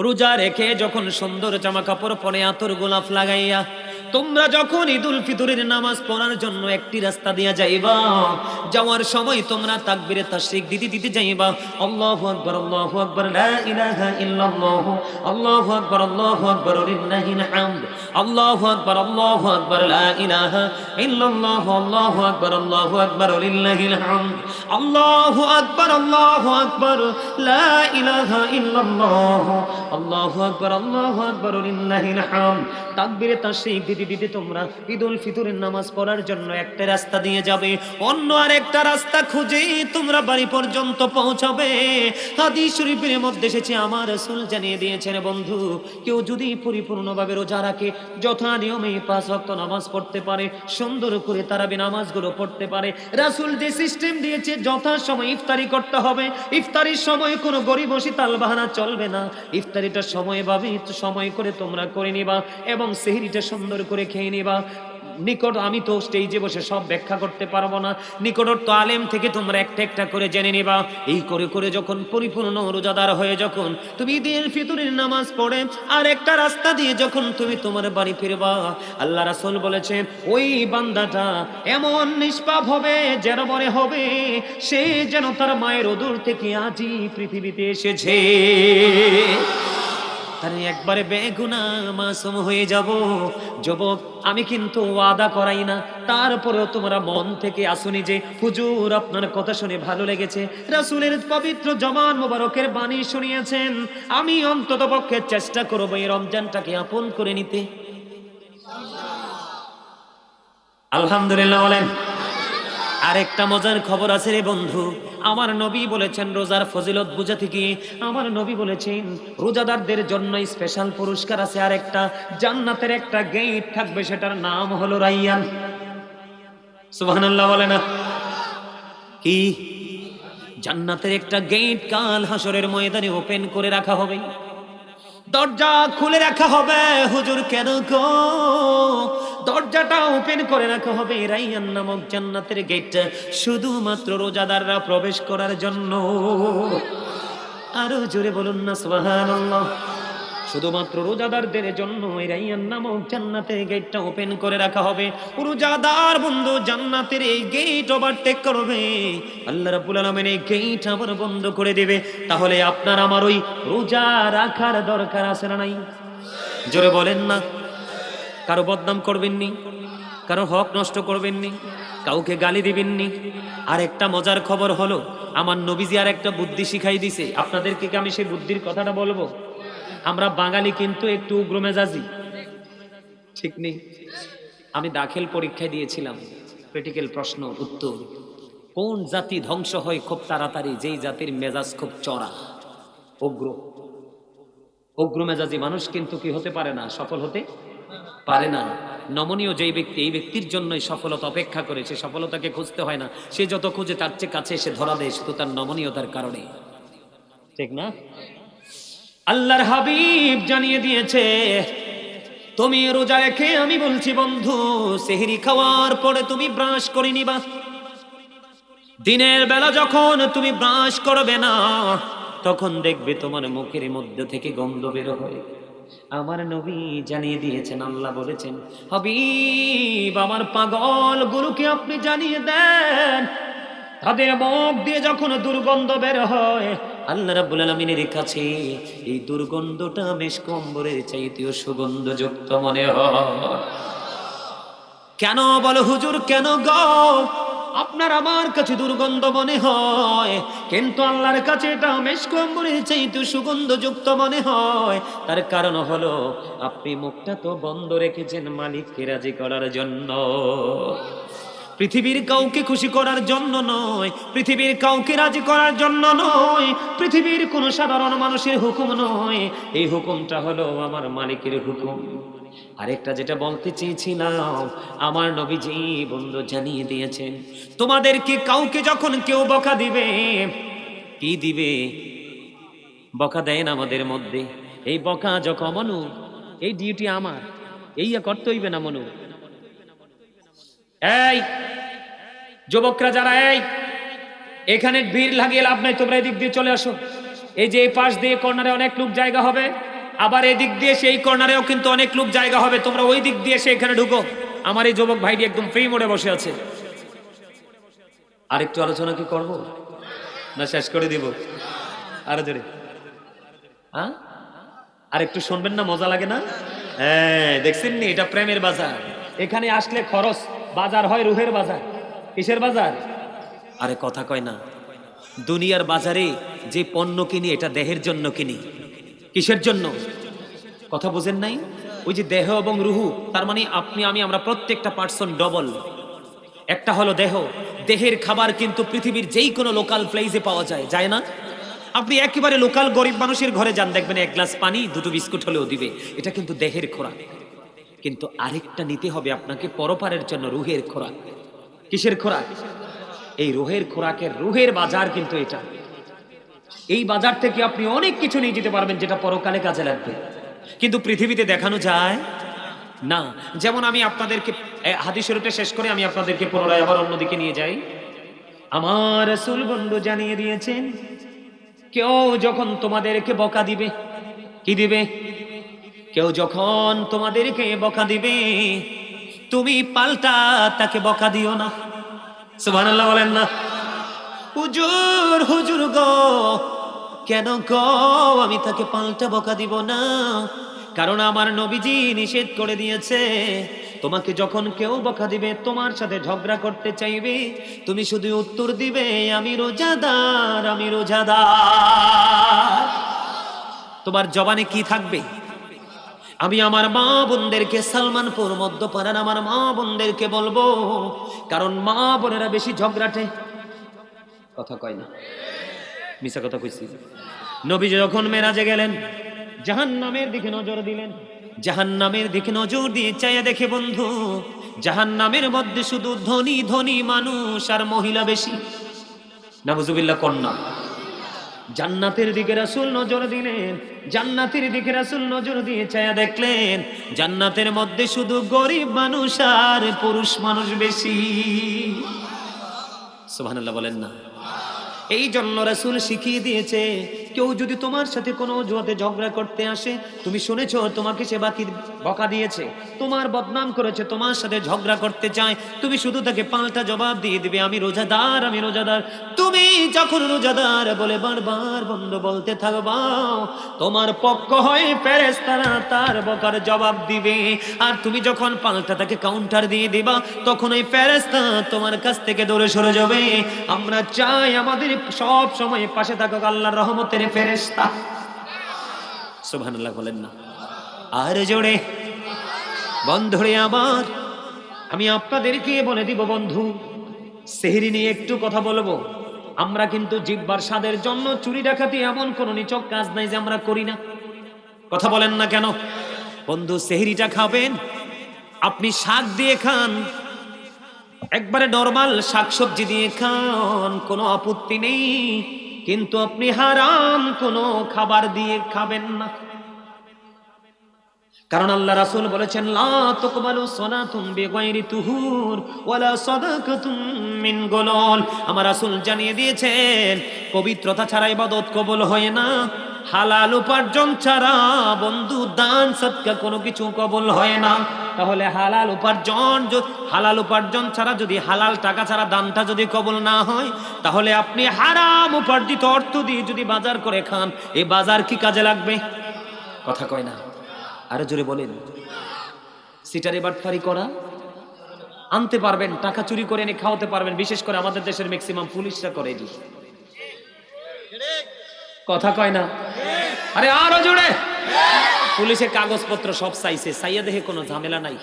রোজা রেখে যখন সুন্দর জামা কাপড় পরে আতর গোলাপ লাগাইয়া তোমরা যখন ঈদুল ফিতরের নামাজ পড়ার জন্য একটি রাস্তা দিয়া যাইবা, যাওয়ার সময় তোমরা তাকবীরে তাশরিক দিতে দিতে যাইবা, আল্লাহু আকবার আল্লাহু আকবার লা ইলাহা ইল্লাল্লাহ, আল্লাহু আকবার লিল্লাহিল হামদ, আল্লাহু আকবার লা ইলাহা ইল্লাল্লাহ, আল্লাহু আকবার লিল্লাহিল হামদ, আল্লাহু আকবার লা ইলাহা ইল্লাল্লাহ, আল্লাহু আকবার লিল্লাহিল হামদ। তাকবীরে তাশরিক দিতে দিতে তোমরা ঈদুল ফিতরের নামাজ পড়ার জন্য একটা রাস্তা দিয়ে যাবে, অন্য আরেকটা রাস্তা খুঁজে তোমরা বাড়ি পর্যন্ত পৌঁছাবে। হাদিস শরীফের মধ্যে এসেছে, আমার রাসূল জানিয়ে দিয়েছেন, বন্ধু কেউ যদি পরিপূর্ণভাবে রোজা রাখে, যথা নিয়মে 5 ওয়াক্ত নামাজ পড়তে পারে, সুন্দর করে তারাবি নামাজগুলো পড়তে পারে, রাসূল যে সিস্টেম দিয়েছে যথা সময় ইফতারি করতে হবে, ইফতারির সময় কোনো গরিবসি তালবাহানা চলবে না, ইফতারিটা সময় করে তোমরা করে নিবা এবং সেহরিটা সুন্দর করে খেয়ে নিবা। নিকট আমি তো স্টেজে বসে সব ব্যাখ্যা করতে পারবো না, নিকটস্থ আলেম থেকে তোমরা একটা একটা করে জেনে নিবা। এই করে করে যখন পরিপূর্ণ রোজাদার হয়ে যখন তুমি ঈদুল ফিতরের নামাজ পড়ে আর একটা রাস্তা দিয়ে যখন তুমি তোমার বাড়ি ফিরবা, আল্লাহ রাসূল বলেছেন ওই বান্দাটা এমন নিষ্পাপ হবে যেন মনে হবে সে যেন তার মায়ের উদর থেকে আজই পৃথিবীতে এসেছে। তাহলে একবারে বেগুনাহ মাসুম হয়ে যাব। যুবক, আমি কিন্তু ওয়াদা করাই না, তারপরেও তোমরা মন থেকে আসুনি যে হুজুর আপনার কথা শুনে ভালো লেগেছে, রাসূলের পবিত্র জবান মোবারকের বাণী শুনিয়েছেন, আমি অন্তত পক্ষে চেষ্টা করব এই রমজানটাকে আপন করে নিতে। আলহামদুলিল্লাহ বলেন। আরেকটা মজার খবর আছে রে বন্ধু, আমার নবী বলেছেন রোজার ফজিলত বুঝাতে গিয়ে আমার নবী বলেছেন রোজাদারদের জন্য স্পেশাল পুরস্কার আছে, আরেকটা জান্নাতের একটা গেট থাকবে, সেটার নাম হলো রাইয়ান। সুবহানাল্লাহ বলে না? কি জান্নাতের একটা গেট কাল হাসরের ময়দানে ওপেন করে রাখা হবে, দরজা খুলে রাখা হবে। হুজুর কেন গো? দরজাটা ওপেন করে রাখা হবে রাইয়ান নামক জান্নাতের গেটটা শুধুমাত্র রোজাদাররা প্রবেশ করার জন্য। আরো জোরে বলুন না সুবহানাল্লাহ। শুধুমাত্র রোজাদারদের জন্য এই রাইয়ান নামক জান্নাতের গেটটা ওপেন করে রাখা হবে। রোজাদার বন্ধু জান্নাতের এই গেট ওভারটেক করবে, আল্লাহ রাব্বুল আলামিন এই গেট আবার বন্ধ করে দিবে। তাহলে আপনার আমার ওই রোজা রাখার দরকার আছে না নাই? জোরে বলেন না। কারো বদনাম করবেননি, কারো হক নষ্ট করবেননি, কাউকে গালি দিবেননি। আর একটা মজার খবর হলো, আমার নবীজি আর একটা বুদ্ধি শিখাই দিছে আপনাদেরকে, আমি সেই বুদ্ধির কথাটা বলবো। আমরা বাঙালি কিন্তু একটু উগ্র মেজাজি, ঠিক নেই? আমি দাখিল পরীক্ষায় দিয়েছিলাম, ক্রিটিক্যাল প্রশ্ন উত্তর, কোন জাতি ধ্বংস হয় খুব তাড়াতাড়ি? যেই জাতির মেজাজ খুব চড়া, উগ্র। উগ্র মেজাজি মানুষ কিন্তু কি হতে পারে না, সফল হতে পারে না। নমনীয় যেই ব্যক্তি, এই ব্যক্তির জন্যই সফলতা অপেক্ষা করে, সে সফলতাকে খুঁজতে হয় না, সে যত খুঁজে তার চেয়ে কাছে এসে ধরা দেয় শুধু তার নমনীয়তার কারণে, ঠিক না? আল্লাহর হাবিব জানিয়ে দিয়েছে, তুমি রোজা রেখে, আমি বলছি বন্ধু, সেহরি খাওয়ার পরে তুমি ব্রাশ করে নিবা। দিনের বেলা যখন তুমি ব্রাশ করবে না, তখন দেখবে তোমার মুখের মধ্যে থেকে গন্ধ বের হয়। আমার নবী জানিয়ে দিয়েছেন, আল্লাহ বলেছেন, হাবিব আমার পাগল গুরুকে আপনি জানিয়ে দেন, তাদের মুখ দিয়ে যখন দুর্গন্ধ বের হয়, আল্লাহ রাব্বুল আলামিনের কাছে এই দুর্গন্ধটা মেশক অম্বরের চাইতেও সুগন্ধযুক্ত মনে হয়। কেন বলো হুজুর, কেন গো? আপনার আমার কাছে দুর্গন্ধ মনে হয়, কিন্তু আল্লাহর কাছে এটা মেশক অম্বরের চাইতেও সুগন্ধযুক্ত মনে হয়। তার কারণ হলো আপনি মুখটা তো বন্ধ রেখেছেন মালিককে রাজি করার জন্য, পৃথিবীর কাউকে খুশি করার জন্য নয়, পৃথিবীর কাউকে রাজি করার জন্য নয়, পৃথিবীর কোন সাধারণ মানুষের হুকুম নয়, এই হুকুমটা হলো আমার মালিকের হুকুম। আরেকটা যেটা বলতে চেয়েছিলাম, আমার নবীজি বন্ধু জানিয়ে দিয়েছেন, তোমাদেরকে কাউকে যখন কেউ বকা দিবে, কি দিবে? বকা দেন আমাদের মধ্যে, এই বকা যখন মনু, এই ডিউটি আমার, এই করতে হইবে না মনু। এই যুবকরা যারা এই এখানে ভিড় লাগিয়ে লাভ নাই, তোমরা এদিক দিয়ে চলে আসো। এই যে এই পাশ দিয়ে কর্নারে অনেক লোক জায়গা হবে, আবার এদিক দিয়ে সেই কর্নারেও কিন্তু অনেক লোক জায়গা হবে, তোমরা ওই দিক দিয়ে এখানে ঢুকো। আমার এই যুবক ভাইটি একদম ফ্রি মোডে বসে আছে। আরেকটু আলোচনা কি করব না শেষ করে দিব? আরো জোরে হ্যাঁ, আর একটু শুনবেন না? মজা লাগে না? হ্যাঁ, দেখছেন নি, এটা প্রেমের বাজার। এখানে আসলে খরচ, বাজার হয় রুহের বাজার। কিসের বাজার? আরে কথা কয় না। দুনিয়ার বাজারে যে পণ্য কিনি এটা দেহের জন্য কিনি। কিসের জন্য? কথা বুঝেন নাই? ওই যে দেহ এবং রুহু, তার মানে আপনি আমি আমরা প্রত্যেকটা পার্সন ডবল। একটা হলো দেহ, দেহের খাবার কিন্তু পৃথিবীর যেই কোনো লোকাল প্লেসে পাওয়া যায়, যায় না? আপনি একেবারে লোকাল গরিব মানুষের ঘরে যান, দেখবেন এক গ্লাস পানি দুটো বিস্কুট হলেও দিবে। এটা কিন্তু দেহের খোরাক। কিন্তু আরেকটা নিতে হবে আপনাকে পরপারের জন্য, রুহের খোরাক। কিসের খোরাক? এই রুহের খোরাকের, রুহের বাজার কিন্তু এটা। এই বাজার থেকে আপনি অনেক কিছু নিয়ে যেতে পারবেন যেটা পরকালে কাজে লাগবে, কিন্তু পৃথিবীতে দেখানো যায় না। যেমন আমি আপনাদেরকে হাদিস শরীফটা শেষ করে আমি আপনাদেরকে পুনরায় আবার অন্যদিকে নিয়ে যাই। আমার রাসূল বন্ধু জানিয়ে দিয়েছেন, কেউ যখন তোমাদেরকে বকা দিবে, কি দিবে? কেউ যখন তোমাদেরকে বকা দিবে, তুমি পাল্টা তাকে বকা দিও না। সুবহানাল্লাহ বলেন না? হুজুর, হুজুর গো, কেন গো আমি তাকে পাল্টা বকা দিব না? কারণ আমার নবীজি নিষেধ করে দিয়েছে, তোমাকে যখন কেউ বকা দিবে, তোমার সাথে ঝগড়া করতে চাইবে, তুমি শুধু উত্তর দিবে আমি রোজাদার, আমি রোজাদার। তোমার জবানে কি থাকবে? আমি আমার মা বোনদেরকে, সালমানপুর মধ্যপাড়ার আমার মা বোনদেরকে বলবো, কারণ মা বোনেরা বেশি ঝগড়াটে। কথা কয় না, মিছা কথা কইছি। নবীজি যখন মেরাজে গেলেন, জাহান্নামের দিকে নজর দিলেন, জাহান্নামের দিকে নজর দিয়ে চাইয়া দেখে বন্ধু, জাহান্নামের মধ্যে শুধু ধনী ধনী মানুষ আর মহিলা বেশি। নাউজুবিল্লাহ কন্যা। জান্নাতের দিকে রাসূল নজর দিলেন, জান্নাতের দিকে রাসূল নজর দিয়ে চাইয়া দেখলেন, জান্নাতের মধ্যে শুধু গরিব মানুষ আর পুরুষ মানুষ বেশি। সুবহানাল্লাহ বলেন না? এই জন্য রাসূল শিখিয়ে দিয়েছে, কেউ যদি তোমার সাথে কোনো অজুহাতে ঝগড়া করতে আসে, তুমি শুনেছো তোমাকে সে বকা দিয়েছে, তোমার বদনাম করেছে, তোমার সাথে ঝগড়া করতে চায়, তুমি শুধু তাকে পাল্টা জবাব দিয়ে দিবে আমি রোজাদার, আমি রোজাদার। তুমি যখন রোজাদার বলে বারবার বন্ধ বলতে থাকবা, তোমার পক্ষ হয়ে ফেরেশতারা তার বকার জবাব দিবে। আর তুমি যখন পাল্টা তাকে কাউন্টার দিয়ে দিবা, তখন ওই ফেরেশতা তোমার কাছ থেকে দূরে সরে যাবে। আমরা চাই আমাদের সব সময় পাশে থাকুক আল্লাহর রহমতের ফেরেশতা। সুবহানাল্লাহ বলেন না? আর জোরে বন্ধুরে আমার, আমি আপনাদেরকে বলে দিব বন্ধু, সেহরি নিয়ে একটু কথা বলবো। আমরা কিন্তু জিহ্বার স্বাদের জন্য চুরি ডাকাতি এমন কোন নিচক কাজ নাই যে আমরা করি না। কথা বলেন না কেন? বন্ধু, সেহরিটা খাবেন, আপনি শাক দিয়ে খান, একবারে নরমাল শাকসবজি দিয়ে খান, কোনো আপত্তি নেই, কিন্তু আপনি হারাম কোনো খাবার দিয়ে খাবেন না। কারণ আল্লাহ রাসূল বলেছেন, লা তুকবালু সালাতুম বিগাইরি তুহুর ওয়ালা সাদাকাতুম মিন গুলুল। আমার রাসূল জানিয়ে দিয়েছেন, পবিত্রতা ছাড়া ইবাদত কবুল হয় না। হালাল উপার্জন ছাড়া বন্ধু দান সদকা কোনো কিছু কবুল হয় না। তাহলে হালাল উপার্জন ছাড়া, যদি হালাল টাকা ছাড়া দানটা যদি কবুল না হয়, তাহলে আপনি হারাম উপার্জিত অর্থ দিয়ে যদি বাজার করে খান, এই বাজার কি কাজে লাগবে? কথা কয় না, আরো জোরে বলেন। সিটারি বাটফারি করা আনতে পারবেন, টাকা চুরি করে এনে খাওয়াতে পারবেন, বিশেষ করে আমাদের দেশের ম্যাক্সিমাম পুলিশরা করে এটি। কথা কয় না, আরে আরো জোরে। পুলিশের কাগজপত্র সব চাইছে, চাইয়া দেখে কোনো ঝামেলা নাই,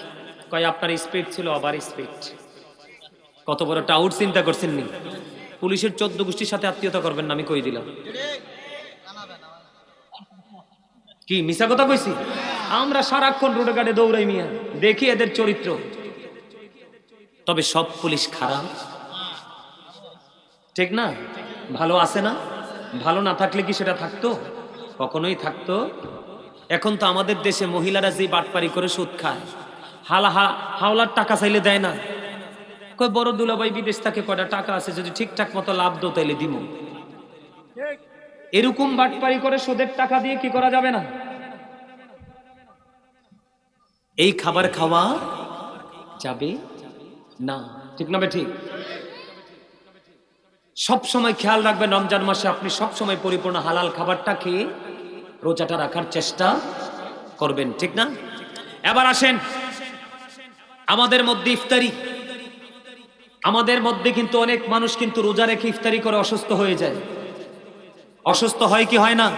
কয় আপনার স্পিড ছিল, আবার স্পিড। কত বড় টাউট চিন্তা করছেন নি? পুলিশের 14 গোষ্ঠীর সাথে আত্মীয়তা করবেন না, আমি কই দিলাম। কি মিছা কথা কইছি? আমরা সারাক্ষণ রোডে ঘাটে দৌড়াই মিয়া, দেখি এদের চরিত্র। তবে সব পুলিশ খারাপ ঠিক না? ভালো আছে না? ভালো না থাকলে কি সেটা থাকতো? কখনোই থাকতো। এখন তো আমাদের দেশে মহিলারা যে বাটপারি করে সুদ খায়, হাওলার টাকা চাইলে দেয় না, কয় বড় দুলাভাই বিদেশ থেকে কয়টা টাকা আছে, যদি ঠিকঠাক মতো লাভ দো তাইলে দিব। এরকম বাটপারি করে সুদের টাকা দিয়ে কি করা যাবে না? এই খাবার খাওয়া যাবে না, ঠিক না ঠিক? সব সময় খেয়াল রাখবেন রমজান মাসে আপনি সব সময় পরিপূর্ণ হালাল খাবারটা খেয়ে রোজাটা রাখার চেষ্টা করবেন, ঠিক না? এবার আসেন আমাদের মধ্যে ইফতারি, আমাদের মধ্যে কিন্তু অনেক মানুষ কিন্তু রোজা রেখে ইফতারি করে অসুস্থ হয়ে যায়। অসুস্থ হয় কি হয় না?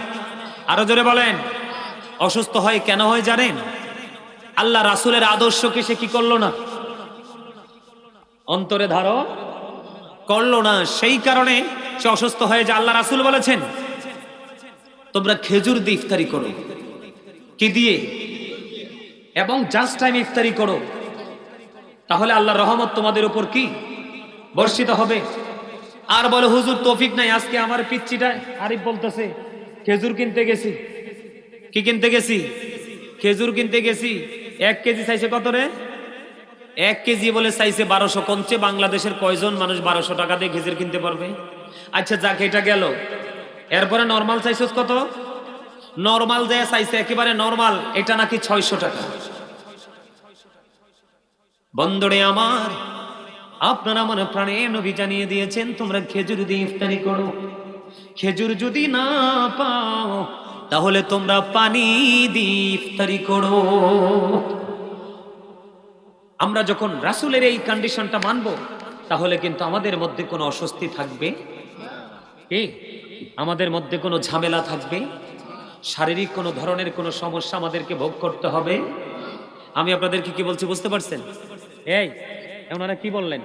আরো জোরে বলেন। অসুস্থ হয় কেন হয় জানেন? আল্লাহ রাসূলের আদর্শকে সে কি করলো না, অন্তরে ধারণ করলো না, সেই কারণে সে অসুস্থ হয়ে যায়। আল্লাহ রাসূল বলেছেন তোমরা খেজুর দিয়ে ইফতারি করো, কি দিয়ে? এবং জাস্ট টাইম ইফতারি করো, তাহলে আল্লাহর রহমত তোমাদের উপর কি বর্ষিত হবে। আর বলে হুজুর তৌফিক নাই, আজকে আমার পিচ্চিটা আরিফ বলতেছে খেজুর কিনতে গেছি। কি কিনতে গেছি? খেজুর কিনতে গেছি। 1 কেজি চাইছে কত রে? 1 কেজি বলে চাইছে 1200। কমছে বাংলাদেশের কয়জন মানুষ 1200 টাকা দিয়ে খেজুর কিনতে পারবে? আচ্ছা যাক, এটা গেল। এরপরে নরমাল চাইছস কত? নরমাল যে চাইছে একেবারে নরমাল, এটা নাকি 600 টাকা। বন্ধুরে আমার, আপনারা মনে প্রাণে নবী জানিয়ে দিয়েছেন তোমরা খেজুর দিয়ে ইফতারি করো। খেজুর যদি না পাও তাহলে তোমরা পানি দিয়ে ইফতারি করো। আমরা যখন রাসূলের এই কন্ডিশনটা মানব, তাহলে কিন্তু আমাদের মধ্যে কোনো অস্বস্তি থাকবে কি? আমাদের মধ্যে কোনো ঝামেলা থাকবে? শারীরিক কোনো ধরনের কোনো সমস্যা আমাদেরকে ভোগ করতে হবে? আমি আপনাদেরকে কি বলছি বুঝতে পারছেন? এই ওনারা কি বললেন?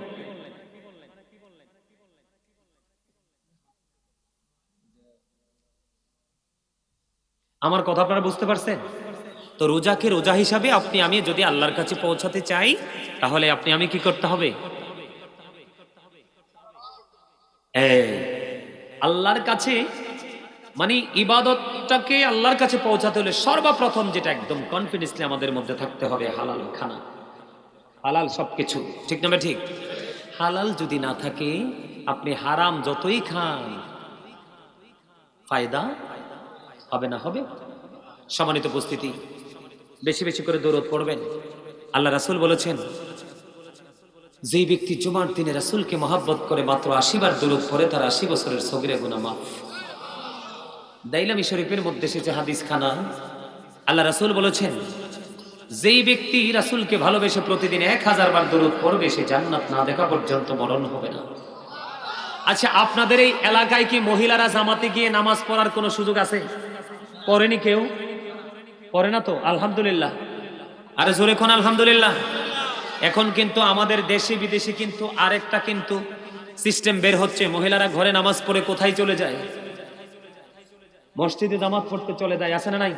আমার কথা আপনারা বুঝতে পারছেন তো? রোজাকে রোজা হিসাবে আপনি আমি যদি আল্লাহর কাছে পৌঁছাতে চাই, তাহলে আপনি আমি কি করতে হবে? আল্লাহর কাছে মানে ইবাদতটাকে আল্লাহর কাছে পৌঁছাতে হলে সর্বপ্রথম যেটা একদম কনফিডেন্সলি আমাদের মধ্যে থাকতে হবে, হালাল খানা, হালাল সবকিছু, ঠিক না ঠিক? হালাল যদি না থাকে আপনি হারাম যতই খান ফায়দা হবে না। হবে? সম্মানিত উপস্থিতি, বেশি বেশি করে দরুদ পড়বেন। আল্লাহ রাসূল বলেছেন যে ব্যক্তি জুমার দিনে রাসূলকে মহব্বত করে মাত্র 80 বার দরুদ পড়ে তার 80 বছরের সগীরা গুনাহ মাফ। দাইলামি শরীফের মধ্যে এসেছে হাদিস খানা। আল্লাহ রাসূল বলেছেন যেই ব্যক্তি রাসূলকে ভালোবেসে প্রতিদিন 1000 বার দরুদ পড়বে সে জান্নাত না দেখা পর্যন্ত মরণ হবে না। আচ্ছা, আপনাদের এই এলাকায় কি মহিলারা জামাতে গিয়ে নামাজ পড়ার কোনো সুযোগ আছে? পড়েনি কেউ? পড়ে না তো? আলহামদুলিল্লাহ। আরে জোরে কোন আলহামদুলিল্লাহ। এখন কিন্তু আমাদের দেশে বিদেশে কিন্তু আরেকটা কিন্তু সিস্টেম বের হচ্ছে, মহিলারা ঘরে নামাজ পড়ে কোথায় চলে যায়? মসজিদে জামাত পড়তে চলে যায়, আছে না নাই?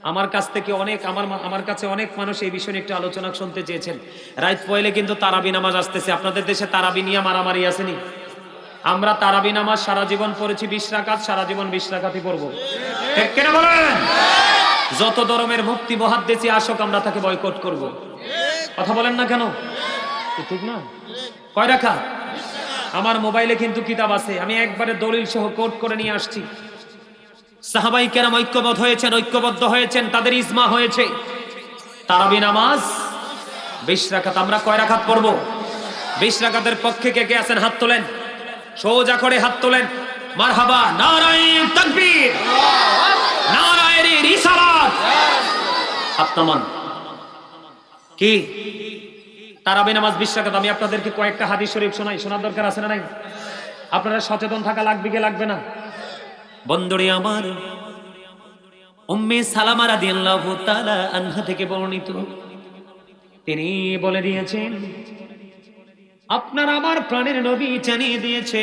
আমার কাছ থেকে অনেক আমার কাছে অনেক মানুষ এই বিষয়ে একটু আলোচনা শুনতে চেয়েছেন। রাত পয়লে কিন্তু তারাবি নামাজ আসতেছে। আপনাদের দেশে তারাবি নিয়ে মারামারি আসেনি? আমরা তারাবি নামাজ সারা জীবন পড়েছি 20 রাকাত, সারা জীবন 20 রাকাতই পড়বো, ঠিক কিনা বলেন? যত ধর্মের মুফতি মুহাদ্দিস আসুক আমরা তাকে বয়কট করব। কথা বলেন না কেন? ঠিক না? কয় রাকাত? আমার মোবাইলে কিন্তু কিতাব আছে, আমি একবারে দলিল সহ কোট করে নিয়ে আসছি। সাহাবাই কেরাম ঐক্যবদ্ধ হয়েছেন, তাদের ইজমা হয়েছে তারাবি নামাজ 20 রাকাত। আমরা কয় রাকাত পড়ব? 20 রাকাতের পক্ষে কে কে আছেন হাত তোলেন, সোজা করে হাত তোলেন। মারহাবা, নারায়ে তাকবীর, নারায়ে রিসালাত। হাত নামান। কি তারাবি নামাজ 20 রাকাত? আমি আপনাদেরকে কয়েকটা হাদিস শরীফ শোনাই, শোনার দরকার আছে না নাই? আপনারা সচেতন থাকা লাগবে কি লাগবে না? বন্ধুরে আমার, উম্মে সালামা রাদিয়াল্লাহু তাআলা আনহা থেকে বর্ণিত, তিনি বলে দিয়েছেন আপনার আমার প্রাণের নবী জানিয়ে দিয়েছে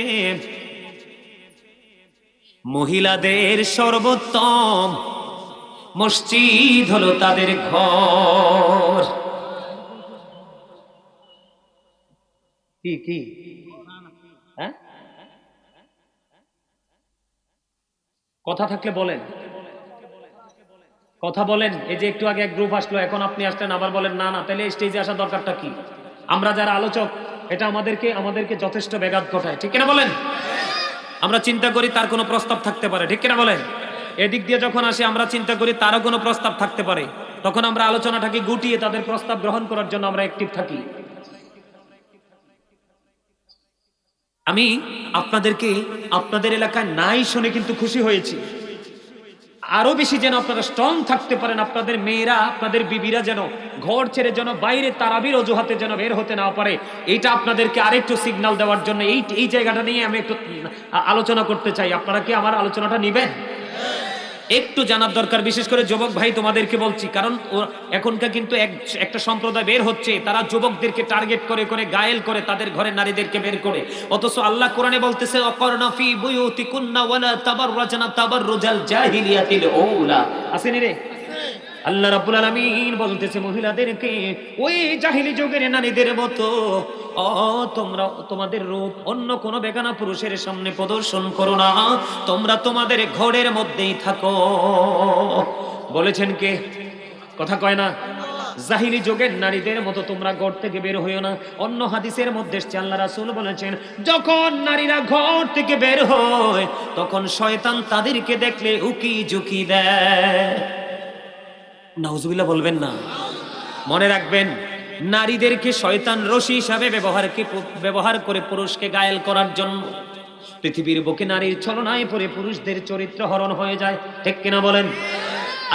মহিলাদের সর্বোত্তম মসজিদ হলো তাদের ঘর। কি কি? হ্যাঁ, কথা থাকলে বলেন, কথা বলেন। এই যে একটু আগে এক গ্রুপ আসলো, এখন আপনি আসলেন আবার বলেন না না, তাহলে স্টেজে আসার দরকারটা কি? আমরা যারা আলোচক এটা আমাদেরকে যথেষ্ট ব্যাঘাত ঘটায়, ঠিক কিনা বলেন? আমরা চিন্তা করি তার কোনো প্রস্তাব থাকতে পারে, ঠিক কিনা বলেন? এদিক দিয়ে যখন আসে আমরা চিন্তা করি তারও কোনো প্রস্তাব থাকতে পারে। তখন আমরা আলোচনাটাকে গুটিয়ে তাদের প্রস্তাব গ্রহণ করার জন্য আমরা অ্যাক্টিভ থাকি। আমি আপনাদেরকে আপনাদের এলাকায় নাই শুনে কিন্তু খুশি হয়েছি। আরো বেশি যেন আপনারা স্ট্রং থাকতে পারেন, আপনাদের মেয়েরা আপনাদের বিবিরা যেন ঘর ছেড়ে যেন বাইরে তারাবির অজুহাতে যেন বের হতে না পারে, এইটা আপনাদেরকে আরেকটু সিগন্যাল দেওয়ার জন্য এই জায়গাটা নিয়ে আমি একটু আলোচনা করতে চাই। আপনারা কি আমার আলোচনাটা নিবেন? একটু জানার দরকার, বিশেষ করে যুবক ভাই তোমাদেরকে বলছি, কারণ এখনকার কিন্তু একটা সম্প্রদায় বের হচ্ছে, তারা যুবকদেরকে টার্গেট করে করে গায়েল করে তাদের ঘরের নারীদেরকে বের করে, অথচ আল্লাহ কোরআনে বলতেছে অকরনা ফি বুয়ুতিকুন্না ওয়ালা তাবাররাজনা তাবাররুজাল জাহিলিয়াতিল ঔলা। আসেনি রে? আল্লাহ রাব্বুল আলামিন বলতেছে মহিলাদেরকে ওই জাহিলি যুগের নারীদের মতো তোমরা তোমাদের রূপ অন্য কোন বেগানা পুরুষের সামনে প্রদর্শন করো না, তোমরা তোমাদের ঘরের মধ্যেই থাকো। বলেছেন কে? কথা কয় না? জাহিলি যুগের নারীদের মতো তোমরা ঘর থেকে বের হইও না। অন্য হাদিসের মধ্যে আল্লাহ রাসূল বলেছেন যখন নারীরা ঘর থেকে বের হয় তখন শয়তান তাদেরকে দেখলে উকি ঝুঁকি দেয়। নাউজুবিল্লাহ বলবেন না? মনে রাখবেন, নারীদেরকে শয়তান রশি হিসাবে ব্যবহার করে পুরুষকে ঘায়েল করার জন্য। পৃথিবীর বুকে নারীর ছলনায় পড়ে পুরুষদের চরিত্র হরণ হয়ে যায়, ঠিক কিনা বলেন?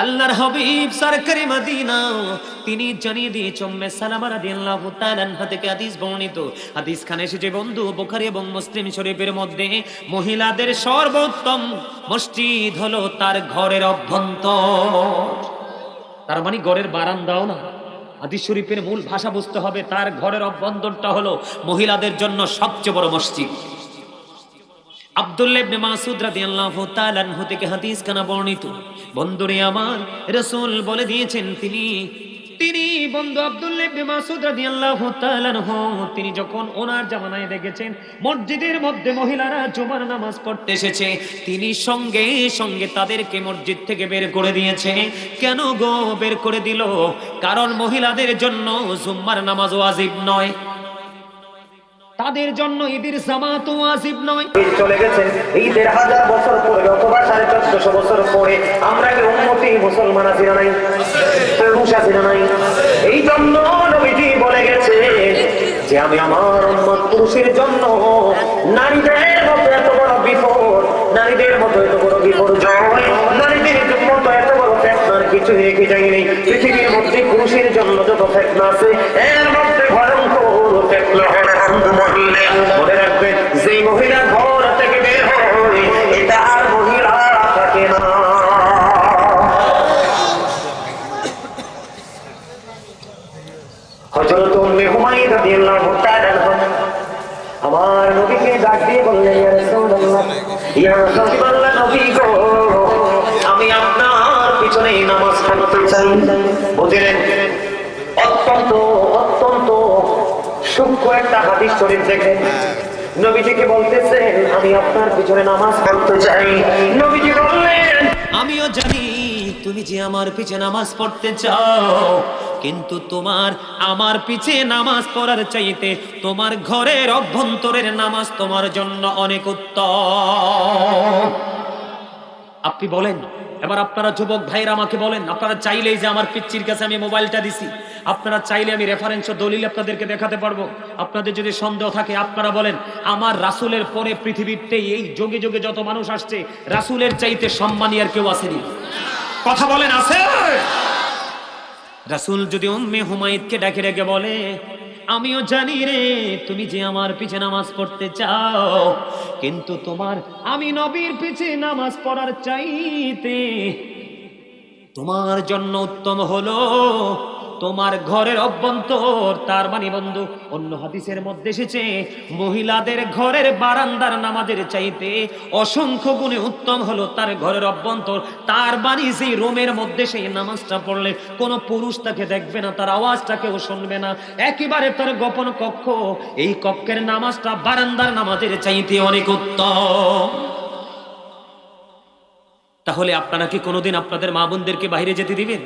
আল্লাহর হাবিব সরকারে মদিনা তিনি জানিয়ে দিয়েছেন উম্মে সালামা রাদিয়াল্লাহু তাআলা আনহা থেকে হাদিস বর্ণিত। হাদিস খানে এসেছে বন্ধু বুখারী এবং মুসলিম শরীফের মধ্যে, মহিলাদের সর্বোত্তম মসজিদ হলো তার ঘরের অভ্যন্তর। তার মানে ঘরের বারান্দাও না, হাদিস শরীফের মূল ভাষা বুঝতে হবে, তার ঘরের অভ্যন্তরটা হলো মহিলাদের জন্য সবচেয়ে বড় মসজিদ। আব্দুল্লাহ ইবনে মাসউদ রাদিয়াল্লাহু তাআলা আনহু থেকে হাদিস খানা বর্ণিত। বন্ধুরে আমার, রাসূল বলে দিয়েছেন তিনি বন্ধু আব্দুল্লাহ ইবনে মাসউদ রাদিয়াল্লাহু তাআলা আনহু তিনি যখন ওনার জামানায় দেখেছেন মসজিদের মধ্যে মহিলারা জুমার নামাজ পড়তে এসেছে, তিনি সঙ্গে সঙ্গে তাদেরকে মসজিদ থেকে বের করে দিয়েছে। কেন গো বের করে দিল? কারণ মহিলাদের জন্য জুম্মার নামাজ ওয়াজিব নয়, তাদের জন্য ঈদের জামাত ওয়াজিব নয়। চলে গেছে ঈদের 1000 বছর পরে অথবা 1450 বছর পরে আমরা কি উম্মতি মুসলমান আছি না নাই? পুরুষ আছি না নাই? এই জন্য নবীজি বলে গেছে যে আমি আমার উম্মত পুরুষের জন্য নারীদের মতো এত বড় বিপদ, নারীদের মতো এত বড় বিপর্যয়, নারীদের মতো এত বড় ফেতনার কিছু রেখে যায়নি। পৃথিবীর মধ্যে পুরুষের জন্য যত ফেতনা আছে এর মধ্যে ভয়ঙ্কর ফেতনা মনে রাখবেন, যে মহিলা ঘর থেকে বের হয় এটা আর মহিলা থাকে না। হযরত উম্মে হুমায়রা রাদিয়াল্লাহু তাআলা আমার নবীকে ডাক দিয়ে বললেন ইয়া রাসূলুল্লাহ, ইয়া হাবিবাল্লাহ, নবী গো আমি আপনার পিছনে নামাজ পড়তে চাই। বুঝলেন? অত্যন্ত অত্যন্ত সূক্ষ্ম একটা হাদিস শরীফ দেখেন, নবীজিকে বলতেছেন আমি আপনার পিছনে নামাজ পড়তে চাই। নবীজি বললেন আমিও জানি তুমি যে আমার পিছে নামাজ পড়তে চাও, কিন্তু তোমার আমার পিছে নামাজ পড়ার চাইতে তোমার ঘরের অভ্যন্তরের নামাজ তোমার জন্য অনেক উত্তম। আপনি বলেন, এবার আপনারা যুবক ভাইরা আমাকে বলেন, আপনারা চাইলেই যে আমার পিচ্চির কাছে আমি মোবাইলটা দিছি, আপনারা চাইলে আমি রেফারেন্স ও দলিল আপনাদেরকে দেখাতে পারবো। আপনাদের যদি সন্দেহ থাকে আপনারা বলেন, আমার রাসূলের পরে পৃথিবীতে এই যুগে যুগে যত মানুষ আসছে রাসূলের চাইতে সম্মানী আর কেউ আসেনি? কথা বলেন, আছে? রাসূল যদি উম্মে হুমায়রাকে ডাকে ডেকে বলে আমিও জানি রে তুমি যে আমার পিছে নামাজ পড়তে চাও, কিন্তু তোমার আমি নবীর পিছে নামাজ পড়ার চাইতে তোমার জন্য উত্তম হলো তোমার ঘরের অভ্যন্তর। তার মানে বন্ধু অন্য হাদিসের মধ্যে এসেছে মহিলাদের ঘরের বারান্দার নামাজের চাইতে অসংখ্য গুণে উত্তম হলো তার ঘরের অভ্যন্তর। তার মানে সেই রুমের মধ্যে সেই নামাজটা পড়লে কোনো পুরুষ তাকে দেখবে না, তার আওয়াজটা কেউ শুনবে না, একেবারে তার গোপন কক্ষ, এই কক্ষের নামাজটা বারান্দার নামাজের চাইতে অনেক উত্তম। তাহলে আপনারা কি কোনোদিন আপনাদের মা বোনদেরকে বাইরে যেতে দিবেন?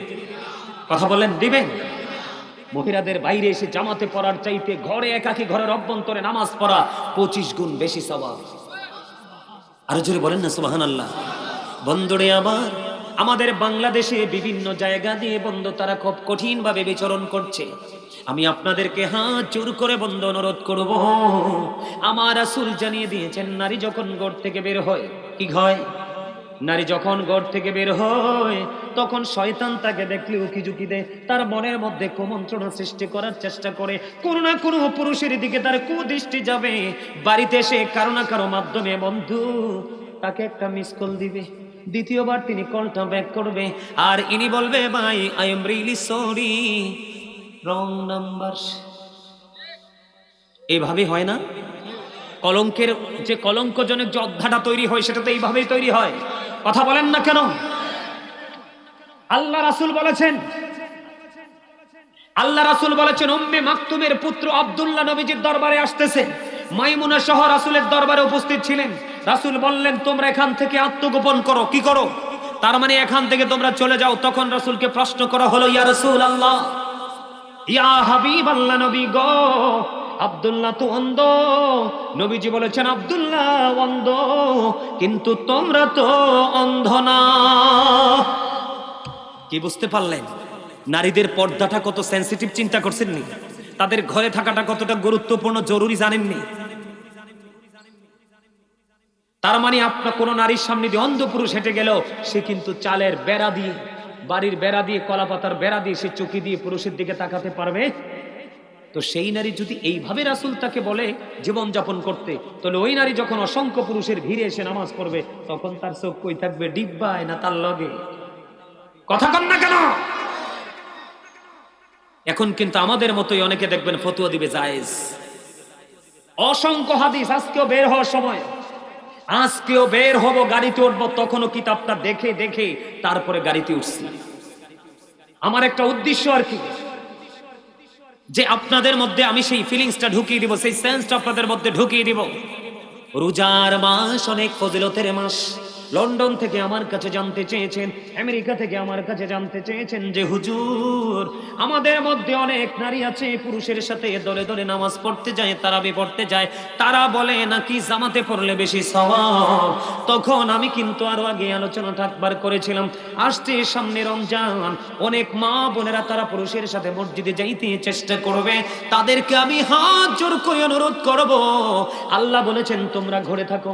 কথা বলেন, দিবেন? মহিলাদের বাইরে এসে জামাতে পড়ার চাইতে ঘরে একাকী ঘরের অভ্যন্তরে নামাজ পড়া 25 গুণ বেশি সওয়াব। আরো জোরে বলেন না সুবহানাল্লাহ। বন্ধুরে আমার, আমাদের বাংলাদেশে বিভিন্ন জায়গা দিয়ে বন্ধু তারা খুব কঠিনভাবে বিচরণ করছে। আমি আপনাদেরকে হাত জোর করে বন্ধু অনুরোধ করব, আমার রাসূল জানিয়ে দিয়েছেন নারী যখন ঘর থেকে বের হয়, কি হয়? নারী যখন ঘর থেকে বের হয় তখন শয়তান তাকে দেখলে উকিঝুঁকি দেয়, তার মনের মধ্যে কুমন্ত্রণা সৃষ্টি করার চেষ্টা করে। কোনো না কোনো পুরুষের দিকে তার কুদৃষ্টি যাবে। বাড়িতে এসে কারো না কারো মাধ্যমে বন্ধু তাকে একটা মিস কল দিবে, দ্বিতীয়বার তিনি কলটা ব্যাক করবে, আর ইনি বলবে ভাই I am really sorry, wrong number. এইভাবে হয় না? কলঙ্কের যে কলঙ্কজনক যে অধ্যায়টা তৈরি হয় সেটা তো এইভাবেই তৈরি হয়। কথা বলেন না কেন? আল্লাহ রাসূল বলেছেন, আল্লাহ রাসূল বলেছেন উম্মে মাকতুমের পুত্র আব্দুল্লাহ নবীজির দরবারে আসতেছে। মাইমুনা সহ রাসূলের দরবারে উপস্থিত ছিলেন। রাসূল বললেন তোমরা এখান থেকে আত্মগোপন করো। কি করো? তার মানে এখান থেকে তোমরা চলে যাও। তখন রাসূলকে প্রশ্ন করা হলো, ইয়া রাসূলুল্লাহ, ইয়া হাবিবাল্লাহ, নবী গো, আব্দুল্লাহ তো অন্ধ। নবীজি বলেছেন আব্দুল্লাহ অন্ধ, কিন্তু তোমরা তো অন্ধ না। কি বুঝতে পারলেন? নারীদের পর্দাটা কত সেনসিটিভ চিন্তা করছেননি? তাদের ঘরে থাকাটা কতটা গুরুত্বপূর্ণ জরুরি জানেননি? তার মানে আপনার কোন নারীর সামনে দিয়ে অন্ধ পুরুষ হেঁটে গেল, সে কিন্তু চালের বেড়া দিয়ে, বাড়ির বেড়া দিয়ে, কলা পাতার বেড়া দিয়ে সে চোখে দিয়ে পুরুষের দিকে তাকাতে পারবে? তো সেই নারী যদি এইভাবে রাসূল তাকে বলে জীবন যাপন করতে, তাহলে ওই নারী যখন অসংখ্য পুরুষের ভিড়ে এসে নামাজ পড়বে তখন তার চোখ কই থাকবে? ডিব্বায় না তার লগে? কথা কন না কেন? এখন কিন্তু আমাদের মতোই অনেকে দেখবেন ফতোয়া দিবে জায়েজ। অসংখ্য হাদিস আজকেও বের হওয়ার সময়, আজকেও বের হব, গাড়িতে উঠবো, তখনও কিতাবটা দেখে দেখে তারপরে গাড়িতে উঠছি। আমার একটা উদ্দেশ্য আর কি, যে আপনাদের মধ্যে আমি সেই ফিলিংসটা ঢুকিয়ে দিব, সেই সেন্সটা আপনাদের মধ্যে ঢুকিয়ে দিব। রোজার মাস অনেক ফজিলতের মাস। লন্ডন থেকে আমার কাছে জানতে চেয়েছেন, আমেরিকা থেকে আমার কাছে জানতে চেয়েছেন যে হুজুর আমাদের মধ্যে অনেক নারী আছে পুরুষের সাথে দলে দলে নামাজ পড়তে যায়, তারাবি পড়তে যায়, তারা বলে নাকি জামাতে পড়লে বেশি সওয়াব। তখন আমি কিন্তু আরো আগে আলোচনাটা একবার করেছিলাম, আসছে সামনে রমজান, অনেক মা বোনেরা তারা পুরুষের সাথে মসজিদে যাইতে চেষ্টা করবে, তাদেরকে আমি হাত জোর করে অনুরোধ করব, আল্লাহ বলেছেন তোমরা ঘরে থাকো।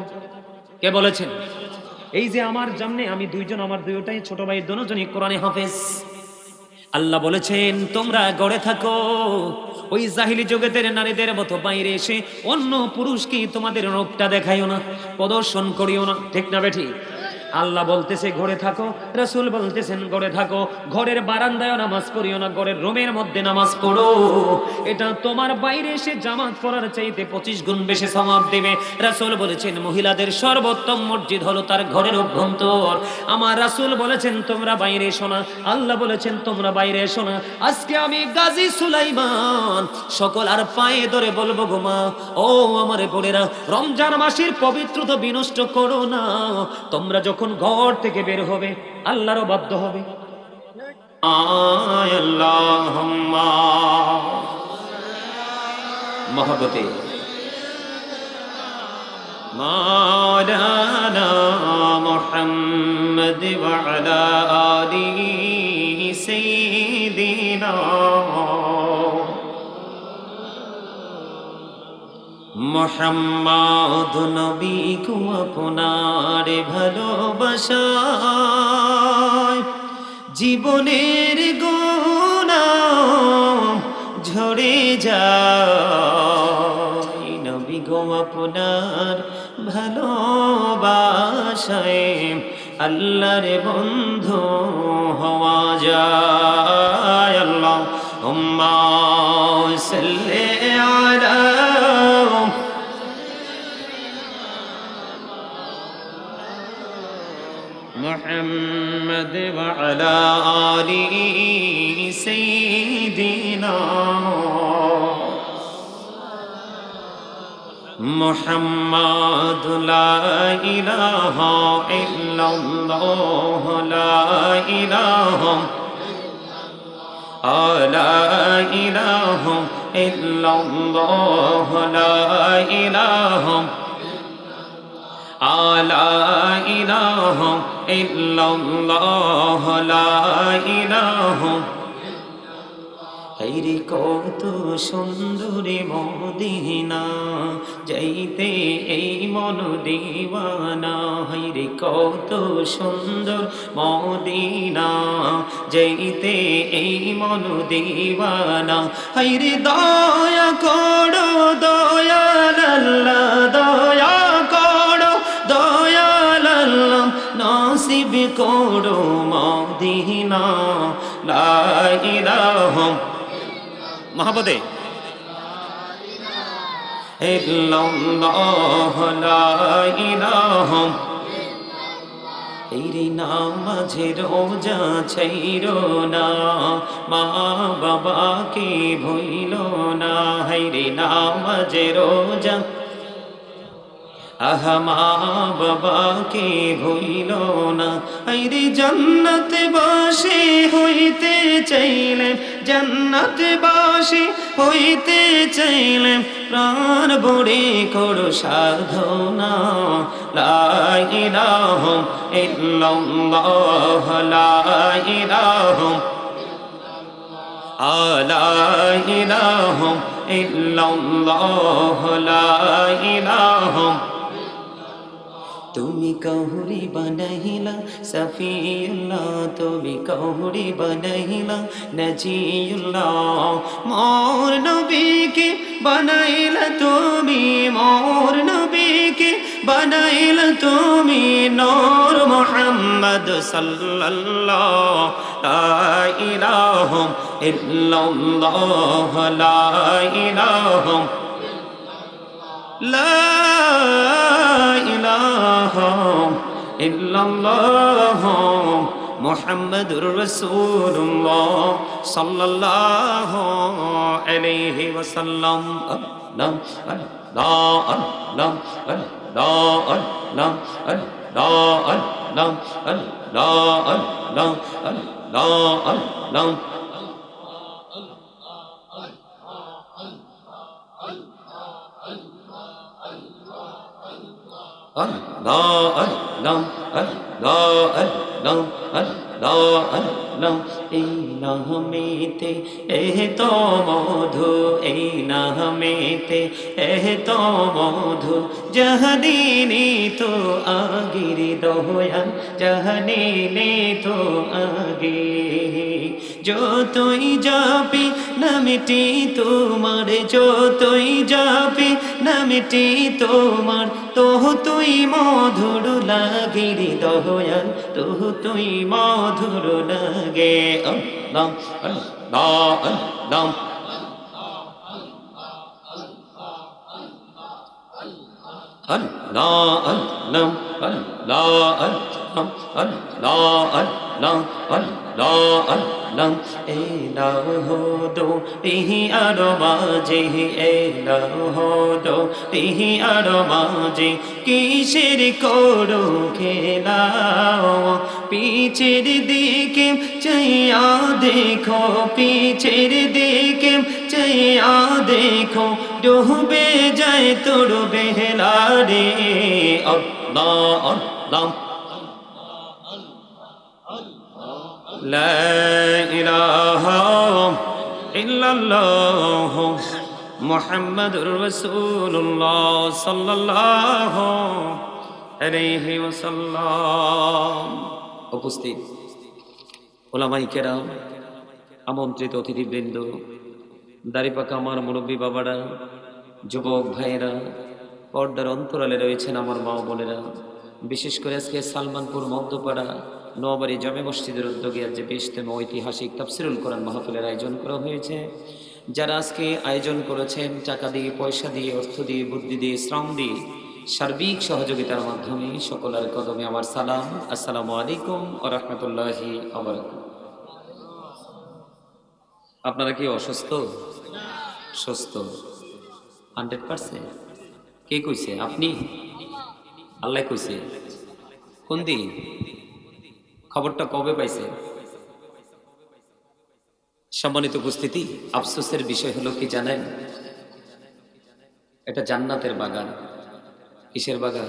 কে বলেছেন? এই যে আমার সামনে আমি দুইজন, আমার দুইটাই ছোট ভাই, দুজনই কোরআনে হাফেজ। আল্লাহ বলেছেন তোমরা গড়ে থাকো, ওই জাহিলি জগতের নারীদের মতো বাইরে এসে অন্য পুরুষকে তোমাদের রূপটা দেখাইও না, প্রদর্শন করিও না। ঠিক না বেঠি? আল্লাহ বলতেছে ঘরে থাকো, রাসূল বলতেছেন ঘরে থাকো। ঘরের বারান্দায় নামাজ পড়িও না, ঘরের রুমের মধ্যে নামাজ পড়ো। এটা তোমার বাইরে এসে জামাত পড়ার চাইতে 25 গুণ বেশি সওয়াব দেবে। রাসূল বলেছেন মহিলাদের সর্বোত্তম মসজিদ হলো তার ঘরের অভ্যন্তর। আমার রাসূল বলেছেন তোমরা বাইরে এসো না, আল্লাহ বলেছেন তোমরা বাইরে এসো না। আজকে আমি গাজী সুলাইমান সকল আর পায়ে ধরে বলবো গো মা, ও আমার বোনেরা, রমজান মাসের পবিত্রতা বিনষ্ট করো না। তোমরা যখন ঘর থেকে বের হবে আল্লাহরও বাধ্য হবে। আল্লাহুম্মা মহব্বতে মাওলানা মুহাম্মদ ওয়া আলা আলিহি সাইয়্যিদিনা মুহাম্মদ নবী কো আপনার ভালোবাসায় জীবনের গুনাহ ঝরে যায়, নবী গো আপনার ভালোবাসায় আল্লাহর বন্ধু হওয়া যায়। আল্লাহুম্মা সাল্লি আলা মুহাম্মদ ওয়া আলা আলিহি সাইয়্যিদিনা মুহাম্মদ। লা ইলাহা ইল্লাল্লাহ, লা ইলাহা লা ইলাহা ইল্লাল্লাহ, লা ইলাহা আলা ইলাহা ইল্লাল্লাহ লা ইলাহা হায়রে কত সুন্দর মদিনা যাইতে এই মন দিওয়ানা হায়রে কত সুন্দর মদিনা যাইতে এই মন দিওয়ানা হায়রে দয়া করো দয়াল আল্লাহ দয়া করো দয়াল আল্লাহ নসিব করো মদিনা লা ইলাহা মহাপদে ইল্লাল্লাহ লা ইলাহা তেরি নামাজে রোজা ছাইরো না মা বাবাকে ভুইলো না হায়রে নামাজে রোজা আহা মা বাবাকে ভুইলো না হায়রে জান্নাতে বাসী হইতে চাইলে জান্নাতে বাসী হইতে চাইলে প্রাণ ভরে করো সাধনা লা ইলাহা ইল্লাল্লাহ লা ইলাহা লা ইলাহা ইল্লাল্লাহ লা ইলাহা তুমি কহুরি বনাইলা সফিউল্লাহ তুমি কহুরি বনাইলা নজিউল্লাহ মোর নবীকে বনাইলা তুমি মোর নবীকে বনাইলা তুমি নূর মুহাম্মদ সাল্লাল্লাহ লা ইলাহা ইল্লাল্লাহ লা ইলাহা লা ইলাহা ইল্লাল্লাহ মুহাম্মাদুর রাসূলুল্লাহ সাল্লাল্লাহু আলাইহি ওয়াসাল্লাম আল্লাহ আল্লাহ আল্লাহ আল্লাহ আল্লাহ আল্লাহ আল্লাহ আল্লাহ আল্লাহ আল্লাহ Allah Allah Allah Allah Allah Allah এই নামেতে তো মধু এই নামেতে তো মধু জাহাদিনী তো আগির দয়াল জাহানিলে তো আগে যতই যাবি নামটি তোমার যতই যাবি নামটি তোমার তো তুই মধুর লাগে রে দয়াল তো তুই মধুর লাগে আল্লাহ আল্লাহ আল্লাহ Allah Allah Allah Allah Allah Allah Allah Allah Elahu do ihi aromaje Elahu do ihi aromaje কিসের করো খেলাও পিছের দিকে চাইয়া দেখো পিছের দিকে চাইয়া দেখো ডুবে যায় তোর বেহলা রে আল্লাহ আল্লাহ লা ইলাহা ইল্লাল্লাহ মুহাম্মাদুর রাসূলুল্লাহ সাল্লাল্লাহু আলাইহি ওয়াসাল্লাম। উপস্থিত ওলামায়ে কেরাম, আমন্ত্রিত অতিথিবৃন্দ, দাড়িপাকা আমার মুরব্বী বাবারা, যুবক ভাইয়েরা, পর্দার অন্তরালে রয়েছেন আমার মা বোনেরা, বিশেষ করে আজকে সালমানপুর মধ্যপাড়া নোয়াবাড়ি জামে মসজিদের উদ্যোগে আজ যে 20তম ঐতিহাসিক তাফসিরুল কোরআন মাহফিলের আয়োজন করা হয়েছে, যারা আজকে আয়োজন করেছেন টাকা দিয়ে, পয়সা দিয়ে, অর্থ দিয়ে, বুদ্ধি দিয়ে, শ্রম দিয়ে, সার্বিক সহযোগিতার মাধ্যমে সকলের কদমে আমার সালাম। আসসালামু আলাইকুম ওয়া রাহমাতুল্লাহি ওয়া বারাকাতুহু। আপনারা কি অসুস্থ? সুস্থ 100%? কে কইছে? আপনি? আল্লাহ কইছে? কোন দিন? খবরটা কবে পাইছে? সম্মানিত উপস্থিতি, আফসোসের বিষয় হলো কি জানেন, এটা জান্নাতের বাগান। কিসের বাগান?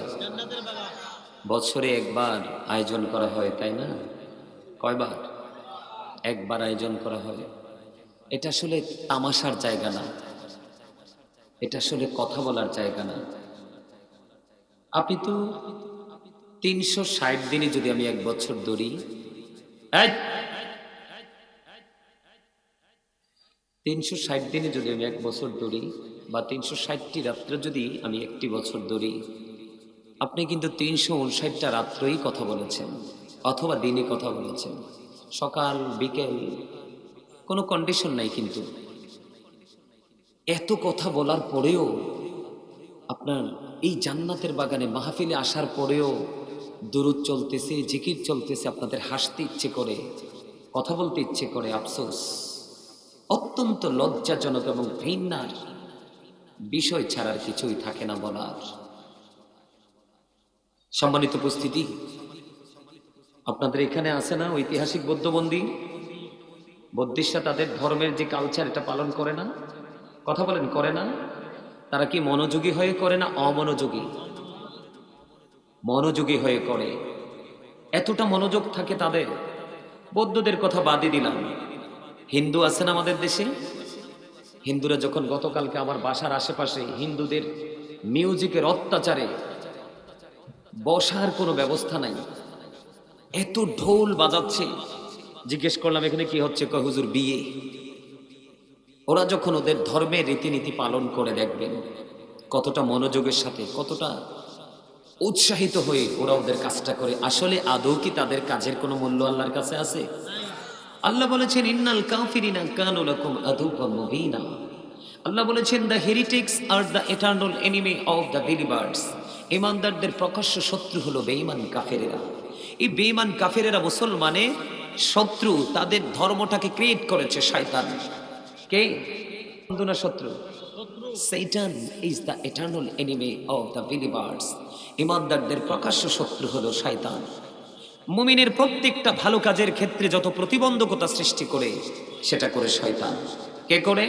বছরে একবার আয়োজন করা হয়, তাই না? কয়বার? একবার আয়োজন করা হয়। এটা আসলে তামাশার জায়গা না, এটা আসলে কথা বলার জায়গা না। আপনি তো 360 দিনে যদি আমি এক বছর ধরি, 360 দিনে যদি আমি এক বছর ধরি, বা 360টি রাত্র যদি আমি একটি বছর ধরি, আপনি কিন্তু 359টা রাত্রই কথা বলেছেন, অথবা দিনে কথা বলেছেন, সকাল বিকেল, কোনো কন্ডিশন নাই। কিন্তু এত কথা বলার পরেও আপনার এই জান্নাতের বাগানে মাহফিলে আসার পরেও দুরূদ চলতেছে, জিকির চলতেছে, আপনাদের হাসতে ইচ্ছে করে, কথা বলতে ইচ্ছে করে। আফসোস, অত্যন্ত লজ্জাজনক এবং ঘৃণার বিষয় ছাড়ার কিছুই থাকে না বলার। সম্মানিত উপস্থিতি, আপনাদের এখানে আছে না ঐতিহাসিক বৌদ্ধবন্দী? বৌদ্ধিস্টরা তাদের ধর্মের যে কালচার, এটা পালন করে না? কথা বলেন, করে না? তারা কি মনোযোগী হয়ে করে না অমনোযোগী? মনোযোগী হয়ে করে। এতটা মনোযোগ থাকে তাদের। বৌদ্ধদের কথা বাদই দিলাম, হিন্দু আছেন আমাদের দেশে। হিন্দুরা যখন, গতকালকে আমার বাসার আশেপাশে হিন্দুদের মিউজিকের অত্যাচারে বসার কোনো ব্যবস্থা নাই, এত ঢোল বাজাচ্ছে। জিজ্ঞেস করলাম এখানে কি হচ্ছে? কয় হুজুর বিয়ে। ওরা যখন ওদের ধর্মের রীতিনীতি পালন করে, দেখবেন কতটা মনোযোগের সাথে, কতটা উৎসাহিত হয়ে ওরা ওদের কাজটা করে। আসলে আদৌ কি তাদের কাজের কোনো মূল্য আল্লাহর কাছে আছে? আল্লাহ বলেছেন ইন্নাল কাফিরিনা কানু লাকুম আদুওয়াম মুবিনা। আল্লাহ বলেছেন the heretics are the eternal enemy of the believers. ঈমানদারদের প্রকাশ্য শত্রু হলো বেঈমান কাফেরেরা। এই বেঈমান কাফেরেরা মুসলমানের শত্রু, তাদের ধর্মটাকে ক্রিয়েট করেছে শয়তান। কে বন্ধু না শত্রু? Satan is the eternal enemy of the believers. ঈমানদারদের প্রকাশ্য শত্রু হলো শয়তান। মুমিনের প্রত্যেকটা ভালো কাজের ক্ষেত্রে যত প্রতিবন্ধকতা সৃষ্টি করে, সেটা করে শয়তান। কে করে?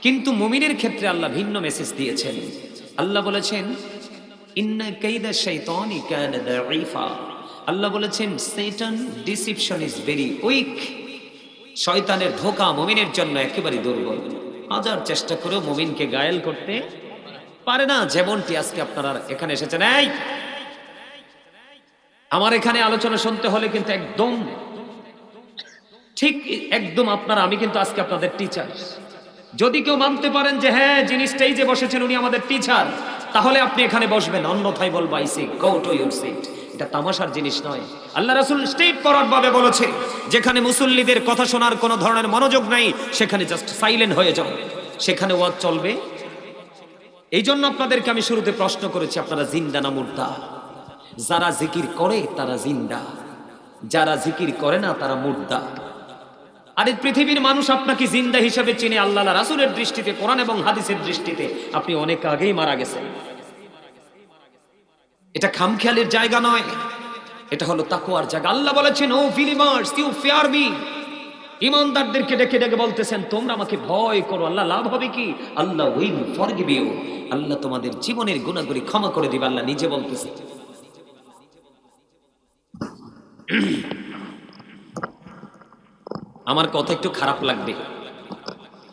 কিন্তু মুমিনের ক্ষেত্রে আল্লাহ ভিন্ন মেসেজ দিয়েছেন। আল্লাহ বলেছেন ইন্না কাইদা শাইতানি কানা দাঈফা। আল্লাহ বলেছেন শয়তান ডিসিপশন ইজ ভেরি উইক। শয়তানের ধোঁকা মুমিনের জন্য একেবারে দুর্বল। হাজার চেষ্টা করেও মুমিনকে গায়েল করতে পারে না। যেমনটি আজকে আপনারা এখানে এসেছেন, এই আমার এখানে আলোচনা শুনতে হলে কিন্তু একদম ঠিক, একদম আপনারা, আমি কিন্তু আজকে আপনাদের টিচার। যদি কেউ মানতে পারেন যে হ্যাঁ জিনিসটাই যে বসেছেন উনি আমাদের টিচার, তাহলে আপনি এখানে বসবেন, অন্যথায় বলবো I say go to your seat. এটা তামাশার জিনিস নয়। আল্লাহ রাসূল স্ট্রেট ফরওয়ার্ড ভাবে বলেছে, যেখানে মুসল্লিদের কথা শোনার কোনো ধরনের মনোযোগ নাই, সেখানে জাস্ট সাইলেন্ট হয়ে যাও, সেখানে ওয়াজ চলবে। এই জন্য আপনাদেরকে আমি শুরুতে প্রশ্ন করেছি, আপনারা জিন্দা না মুর্দা? যারা জিকির করে তারা জিন্দা, যারা জিকির করে না তারা মুর্দা। আর এই পৃথিবীর মানুষ আপনাকে জিন্দা হিসেবে চিনে আল্লাহ রাসূলের দৃষ্টিতে, কোরআন এবং হাদিসের দৃষ্টিতে আপনি অনেক আগেই মারা গেছেন। এটা খামখেয়ালির জায়গা নয়, এটা হলো তাকওয়ার জায়গা। আল্লাহ বলেছেন O believers you fear me. ঈমানদারদেরকে ডেকে ডেকে বলতেছেন তোমরা আমাকে ভয় করো। আল্লাহ লাভ হবে কি? আল্লাহ উইল ফরগিভ ইউ। আল্লাহ তোমাদের জীবনের গুনাহগুলি ক্ষমা করে দিবে। আল্লাহ নিজে বলতেছে। আমার কথা একটু খারাপ লাগবে,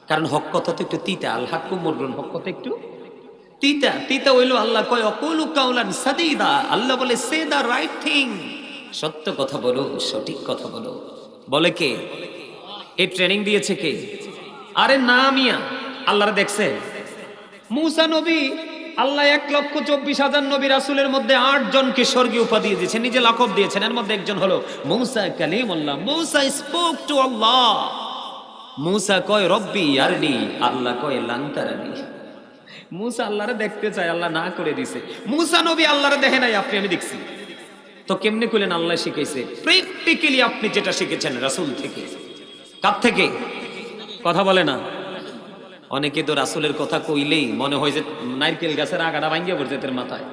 কারণ হক কথা তো একটু তিতা। আল হাক্কু মুররুন, হক কথা একটু তিতা। তিতা হইলো আল্লাহ কয় অকুলু কাউলান সাদীদা। আল্লাহ বলে সে দা রাইট থিং, সত্য কথা বলো, সঠিক কথা বলো। বলে কে? এই ট্রেনিং দিয়েছে কে? আরে না মিয়া, আল্লাহরে দেখছে মুসা নবী, আল্লাহ 1,24,000 নবী রাসূলের মধ্যে 8 জনকে স্বর্গীয় উপাধি দিয়েছেন, নিজে লাকব দিয়েছেন। এর মধ্যে একজন হলো মুসা কালিমুল্লাহ। মুসা স্পোক টু আল্লাহ। মুসা কয় রব্বি আরনি, আল্লাহ কয় লান তারানি। মুসা আল্লাহরে দেখতে চায়, আল্লাহ না করে দিছে। মুসা নবী আল্লাহরে দেখে নাই, আপনি আমি দেখছি। তো কেমনে কইলেন আল্লাহ শিখাইছে? প্র্যাকটিক্যালি আপনি যেটা শিখেছেন রাসূল থেকে। কার থেকে? কথা বলে না। অনেকে তো রাসূলের কথা কইলেই মনে হয় যে নারকেল গাছের আগাটা ভাঙ্গিয়া পড়ছে এদের মাথায়।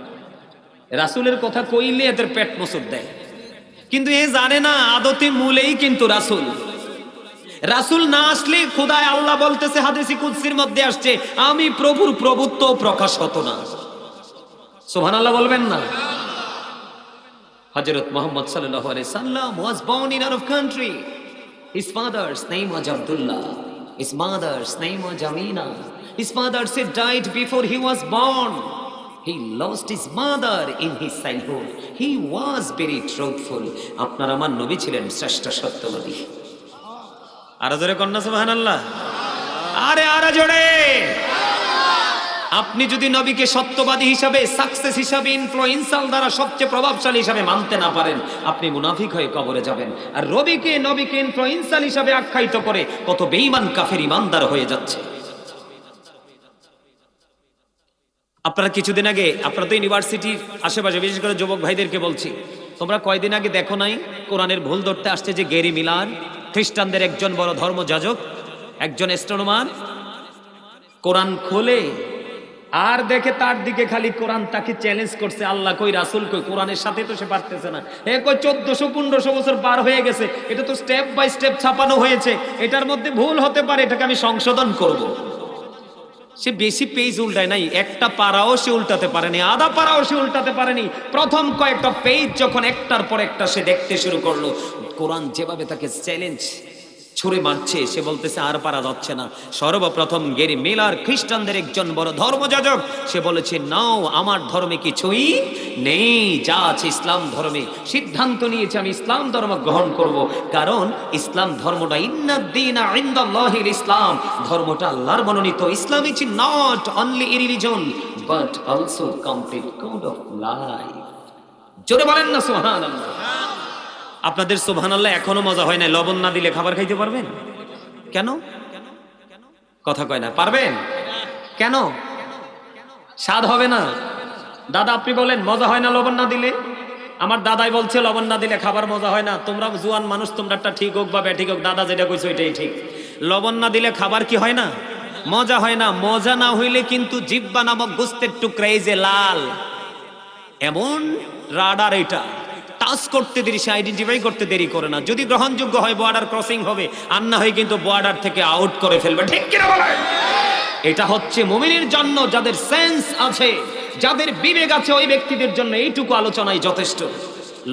রাসূলের কথা কইলে এদের পেট মোচড় দেয়, কিন্তু এ জানে না আদতে মূলেই কিন্তু রাসূল। রাসূল না আসলে খোদায় আল্লাহ বলতেছে, হাদিসে কুদসির মধ্যে আসছে, আমি প্রভুর প্রভুত্ব প্রকাশ হতো না। সুবহানাল্লাহ বলবেন না? Hazrat Muhammad sallallahu alaihi wasallam was born in Arab country. His father's name was Abdullah. His mother's name was Amina. His father said died before he was born. He lost his mother in his childhood. He was very truthful. আপনার আমার নবী ছিলেন শ্রেষ্ঠ সত্যবাদী। আর জোরে কন্যা সুবহানাল্লাহ। আরে আর জোরে। আপনি যদি নবীকে সত্যবাদী হিসাবে, সাকসেস হিসাবে, ইনফ্লুয়েন্সাল দ্বারা সবচেয়ে প্রভাবশালী হিসাবে মানতে না পারেন, আপনি মুনাফিক হয়ে কবরে যাবেন। আর নবীকে ইনফ্লুয়েন্সাল হিসাবে আখ্যায়িত করে কত বেঈমান কাফের ইমানদার হয়ে যাচ্ছে। আপনারা কিছুদিন আগে, আপনারা তো ইউনিভার্সিটির আশেপাশে, বিশেষ করে যুবক ভাইদেরকে বলছি, তোমরা কয়দিন আগে দেখো নাই কোরআনের ভুল ধরতে আসছে যে গেরি মিলার, খ্রিস্টানদের একজন বড় ধর্মযাজক, একজন অ্যাস্ট্রোনমার, কোরআন খোলে আর দেখে তার দিকে খালি কোরআন তাকে চ্যালেঞ্জ করছে, আল্লাহ কই, রাসূল কই, কোরআনের সাথে তো সে পারতেছে না। এ কই 1400-1500 বছর পার হয়ে গেছে, এটা তো স্টেপ বাই স্টেপ ছাপানো হয়েছে, এটার মধ্যে ভুল হতে পারে, এটাকে আমি সংশোধন করব। সে বেশি পেজ উল্টায় নাই, একটা পারাও সে উল্টাতে পারেনি, আধা পারাও সে উল্টাতে পারেনি। প্রথম কয়েকটা পেজ যখন একটার পর একটা সে দেখতে শুরু করলো, কোরআন যেভাবে তাকে চ্যালেঞ্জ ছুড়ে মারছে, সে বলতেছে আর পারা যাচ্ছে না। সর্বপ্রথম গেরি মিলার, খ্রিস্টানদের একজন বড় ধর্মযাজক, সে বলেছে নাও, আমার ধর্মে কিছুই নেই, যা আছে ইসলাম ধর্মে। সিদ্ধান্ত নিয়েছে আমি ইসলাম ধর্ম গ্রহণ করব, কারণ ইসলাম ধর্মটা ইন্নাদ-দীনা ইনদাল্লাহিল ইসলাম, ধর্মটা আল্লাহর মনোনীত। Islam is not only a religion but also complete code of life. জোরে বলেন না সুবহানাল্লাহ। আপনাদের সুবহানাল্লাহ এখনো মজা হয় না, লবণ না দিলে খাবার খাইতে পারবেন? কেন? কথা কয় না, পারবেন কেন? স্বাদ হবে না? দাদা আপনি বলেন মজা হয় না লবণ না দিলে? আমার দাদাই বলছে লবণ না দিলে খাবার মজা হয় না। তোমরা জুয়ান মানুষ, তোমরাটা ঠিক হোক বা ব্যাঠিক হোক, দাদা যেটা কইছো এটাই ঠিক। লবণ না দিলে খাবার কি হয় না? মজা হয় না। মজা না হইলে কিন্তু জিহ্বা নামক গোস্তের টুকরা এই যে লাল, এমন রাডার, এটা টাচ করতে দেরি, সে আইডেন্টিফাই করতে দেরি করে না। যদি গ্রহণযোগ্য হয় বর্ডার ক্রসিং হবে, আর না হয় কিন্তু বর্ডার থেকে আউট করে ফেলবে। ঠিক কিনা বলেন? এটা হচ্ছে মুমিনের জন্য, যাদের সেন্স আছে, যাদের বিবেক আছে, ওই ব্যক্তিদের জন্য এইটুকু আলোচনায় যথেষ্ট।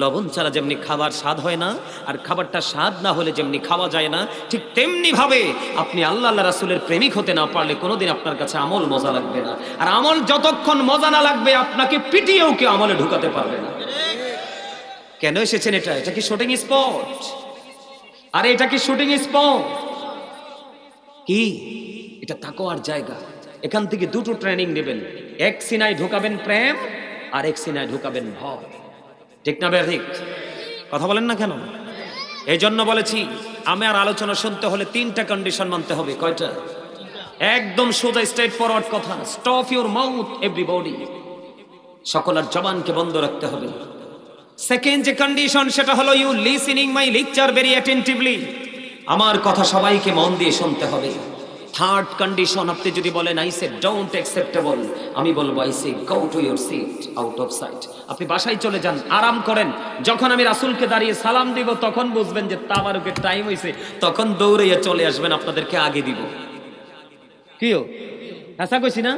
লবণ ছাড়া যেমনি খাবার স্বাদ হয় না, আর খাবারটা স্বাদ না হলে যেমনি খাওয়া যায় না, ঠিক তেমনি ভাবে আপনি আল্লাহ রাসূলের প্রেমিক হতে না পারলে কোনোদিন আপনার কাছে আমল মজা লাগবে না। আর আমল যতক্ষণ মজা না লাগবে, আপনাকে পিটিয়েও কেউ আমলে ঢুকাতে পারবে না। কেন এসেছেন? এটা কি শুটিং স্পট? আরে এটা কি শুটিং স্পট? কি এটা? তাকওয়ার জায়গা। এখান থেকে দুটো ট্রেনিং নেবেন, এক সিনায় ঢুকাবেন প্রেম, আর এক সিনায় ঢুকাবেন ভয়। ঠিক না ঠিক? কথা বলেন না কেন? এই জন্য বলেছি, আমার আলোচনা শুনতে হলে 3টা কন্ডিশন মানতে হবে। কয়টা? একদম সোজা স্ট্রেট ফরওয়ার্ড কথা। স্টপ ইউর মাউথ এভরিবডি, সকলের জবানকে বন্ধ রাখতে হবে। সেকেন্ড যে কন্ডিশন, সেটা হলো you listening my lecture very attentively, আমার কথা সবাইকে মন দিয়ে শুনতে হবে। থার্ড কন্ডিশন, আপনি যদি বলেন আই সে ডোন্ট অ্যাকসেপ্টেবল, আমি বলবো I say go to your seat out of sight. আপনি বাসায় চলে যান, আরাম করেন। যখন আমি রাসূলকে দাঁড়িয়ে সালাম দিব, তখন বুঝবেন যে তাবারুকের টাইম হইছে, তখন দৌড়াইয়া চলে আসবেন, আপনাদেরকে আগে দিব। কিও আশা কইছি না?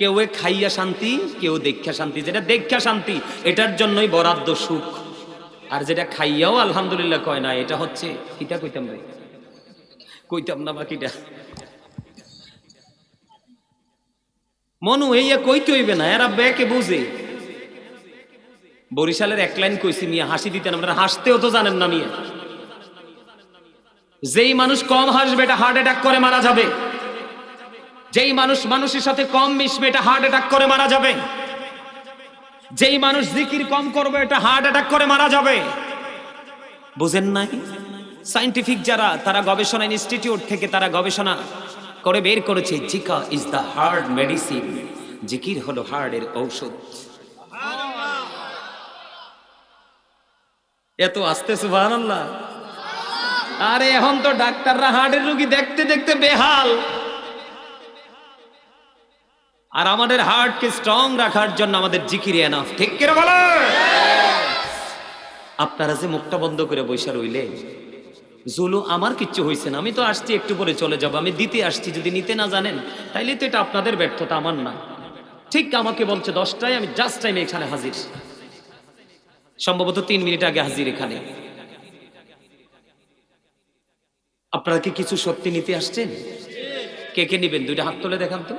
কেউ খাইয়া শান্তি, কেউ দেখা শান্তি। যেটা দেখা শান্তি, এটার জন্যই বরাদ্দ সুখ। আর যেটা খাইয়াও আলহামদুলিল্লাহ কয় না, এটা হচ্ছে কিটা কইতাম ভাই, কইতাম না বাকিটা। মনু হইয়া কইতে হইবে না, এরা বেকে বুঝে। বরিশালের এক লাইন কইছি, মিয়া হাসি দিতেন, আপনারা হাসতেও তো জানেন না মিয়া। যেই মানুষ কম হাসবে, এটা হার্ট অ্যাটাক করে মারা যাবে। যেই মানুষ মানুষের সাথে কম মিশবে, এটা হার্ট অ্যাটাক করে মারা যাবে। যেই মানুষ জিকির কম করবে, এটা হার্ট অ্যাটাক করে মারা যাবে। বুঝেন নাই? সায়েন্টিফিক যারা, তারা গবেষণা ইনস্টিটিউট থেকে তারা গবেষণা করে বের করেছে, Zika is the heart medicine, জিকির হলো হার্টের ঔষধ। এত আস্তে সুবহানাল্লাহ। আরে এখন তো ডাক্তাররা হার্টের রোগী দেখতে দেখতে বেহাল। আর আমাদের হার্টকে স্ট্রং রাখার জন্য আমাদের জিকিরে এনাফ। ঠিক করে বলো। আপনারা যে মুখটা বন্ধ করে বৈশা রইলেন, জুলু আমার কিচ্ছু হয়েছে না, আমি তো আসছি, একটু পরে চলে যাব, আমি দিতে আসছি। যদি নিতে না জানেন, তাইলে তো এটা আপনাদের ব্যর্থতা, আমার না। ঠিক আমাকে বলছে 10টায়, আমি জাস্ট টাইমে এখানে হাজির। সম্ভবত 3 মিনিট আগে হাজির এখানে। আপনারা কি কিছু সত্যি নিতে আসছেন? কে কে নিবেন? 2টা হাত তুলে দেখান তো।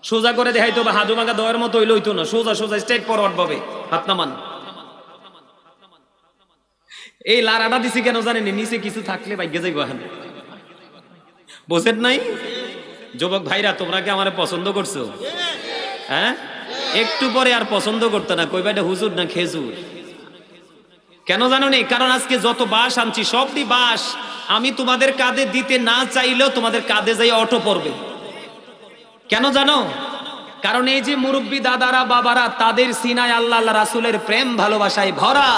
সোজা করে দেখাই তো, বা হাদু ভাঙা দেওয়ার মতো হইলে হইতো না, সোজা সোজা স্ট্রেট ফরওয়ার্ড ভাবে হাত নামান। এই লারাটা দিছি কেন জানেন? নিচে কিছু থাকলে ভাগ্যে যাইব। এখন বোঝেন নাই? যুবক ভাইরা, তোমরা কি আমারে পছন্দ করছো? হ্যাঁ, একটু পরে আর পছন্দ করতে না, কইবা এটা হুজুর না খেজুর। কেন জানো নি? কারণ আজকে যত বাস আনছি সবটি বাস আমি তোমাদের কাঁধে দিতে না চাইলেও তোমাদের কাঁধে যাই অটো পড়বে। কেন জানো? কারণ এই যে মুরব্বী দাদারা বাবারা, তাদের সিনায় আল্লাহ আল্লাহ রাসূলের প্রেম ভালোবাসায় ভরা,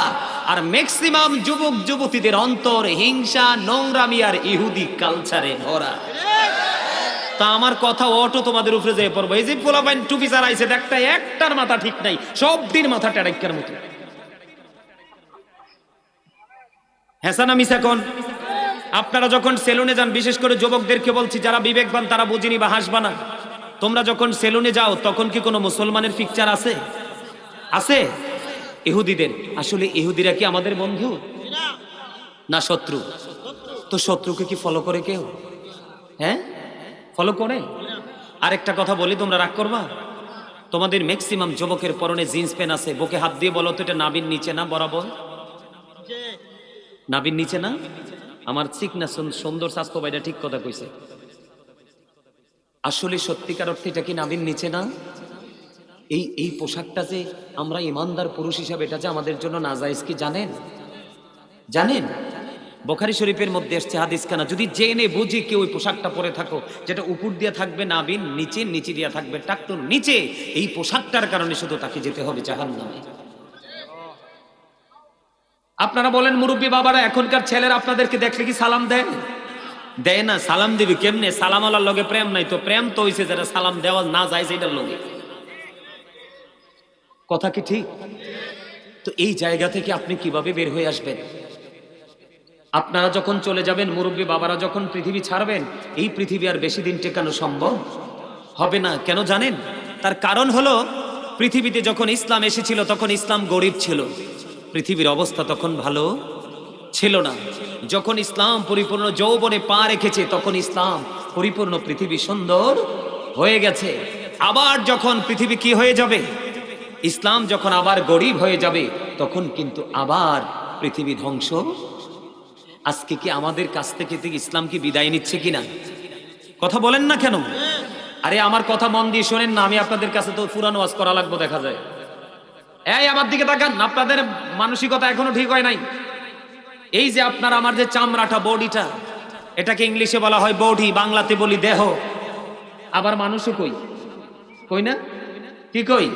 আর ম্যাক্সিমাম যুবক যুবতীদের অন্তর হিংসা নোংরামি আর ইহুদি কালচারে ভরা। তা আমার কথা অটো তোমাদের উপরে যেয়ে পড়বো। এই যে পোলাপাইন টুপি চালাইছে, দেখটা একটার মাথা ঠিক নাই, সব দিন মাথা টেরাইকার মতো। হ্যাঁ না মিছা কোন? আপনারা যখন সেলুনে যান, বিশেষ করে যুবকদেরকে বলছি, যারা বিবেকবান তারা বুঝিনি বা হাসবা না। তোমরা যখন সেলুনে যাও তখন কি কোনো মুসলমানের পিকচার আছে? আছে? ইহুদিদের। আসলে ইহুদিরা কি আমাদের বন্ধু না শত্রু? তো শত্রুকে কি ফলো করে কেউ? হ্যাঁ, ফলো করে। আরেকটা কথা বলি, তোমরা রাগ করবা? তোমাদের ম্যাক্সিমাম যুবকের পরনে জিন্স প্যান্ট আছে। বুকে হাত দিয়ে বলো তো, এটা নাভির নিচে না বরাবর? নাভির নিচে না? আমার চিকনা সুন্দর স্বাস্থ্য ভাইটা ঠিক কথা কইছে। আসলে সত্যিকার অর্থে এটা কি নাভির নিচে না? এই পোশাকটা যে আমরা ইমানদার পুরুষ হিসাবে, এটা যে আমাদের জন্য নাজায়েজ কি জানেন? জানেন? বুখারী শরীফের মধ্যে আসছে হাদিস খানা, যদি জেনে বুঝি কেউ ওই পোশাকটা পরে থাকো, যেটা উপর দিয়ে থাকবে নাভির নিচে, নিচে দিয়ে থাকবে টাকটুর নিচে, এই পোশাকটার কারণে শুধু তাকে যেতে হবে জাহান্নামে। আপনারা বলেন মুরব্বী বাবারা, এখনকার ছেলেরা আপনাদেরকে দেখলে কি সালাম দেয়? দেয় না। সালাম দিবি কেমনে? সালাম আলার লগে প্রেম নাই তো। প্রেম তো হইছে যেটা সালাম দেওয়া না যায় সেটার লগে। কথা কি ঠিক? তো এই জায়গা থেকে আপনি কিভাবে বের হয়ে আসবেন? আপনারা যখন চলে যাবেন, মুরব্বী বাবারা যখন পৃথিবী ছাড়বেন, এই পৃথিবী আর বেশি দিন টেকানো সম্ভব হবে না। কেন জানেন? তার কারণ হলো, পৃথিবীতে যখন ইসলাম এসেছিল তখন ইসলাম গরিব ছিল, পৃথিবীর অবস্থা তখন ভালো ছিল না। যখন ইসলাম পরিপূর্ণ যৌবনে পা রেখেছে তখন ইসলাম পরিপূর্ণ পৃথিবী সুন্দর হয়ে গেছে। আবার যখন পৃথিবী কি হয়ে যাবে, ইসলাম যখন আবার গরিব হয়ে যাবে, তখন কিন্তু আবার পৃথিবী ধ্বংস। আজকে কি আমাদের কাছ থেকে ইসলাম কি বিদায় নিচ্ছে কিনা? কথা বলেন না কেন? আরে আমার কথা মন দিয়ে শোনেন না, আমি আপনাদের কাছে তো পুরানো ওয়াজ করা লাগবে দেখা যায়। এই আমার দিকে তাকান, আপনাদের মানসিকতা এখনো ঠিক হয় নাই। এই যে আপনার আমার যে চামড়াটা, বডিটা, এটাকে ইংলিশে বলা হয় বডি, বাংলাতে বলি দেহ। আবার মানুষও কই, কই না? কি কই?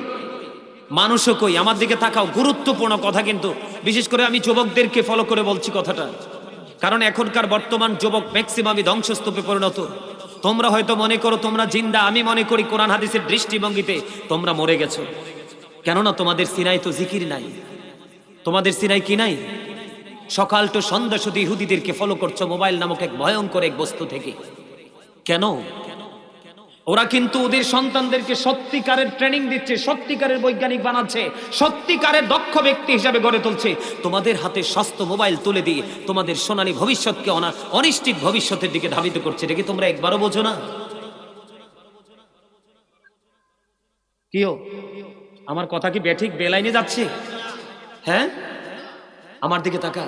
মানুষও কই। আমার দিকে তাকাও, গুরুত্বপূর্ণ কথা কিন্তু, বিশেষ করে আমি যুবকদেরকে ফলো করে বলছি কথাটা, কারণ এখনকার বর্তমান যুবক ম্যাক্সিমামই ধ্বংসস্তূপে পরিণত। তোমরা হয়তো মনে করো তোমরা জিন্দা, আমি মনে করি কোরআন হাদিসের দৃষ্টিভঙ্গিতে তোমরা মরে গেছো। কেননা তোমাদের সিনাই তো জিকির নাই। তোমাদের সিনাই কি নাই? সকাল তো সন্ধ্যা শুধু ইহুদিদেরকে ফলো করছো মোবাইল নামক এক ভয়ঙ্কর এক বস্তু থেকে। কেন? ওরা কিন্তু ওদের সন্তানদেরকে সত্যিকারের ট্রেনিং দিচ্ছে, সত্যিকারের বৈজ্ঞানিক বানাচ্ছে, সত্যিকারের দক্ষ ব্যক্তি হিসাবে গড়ে তুলছে। তোমাদের হাতে সস্ত মোবাইল তুলে দিয়ে তোমাদের সোনালী ভবিষ্যৎকে অনিশ্চিত ভবিষ্যতের দিকে ধাবিত করছে। এটা কি তোমরা একবারও বোঝো না? কিও আমার কথা কি বেঠিক বেলাইনে যাচ্ছে? হ্যাঁ, আমার দিকে তাকা।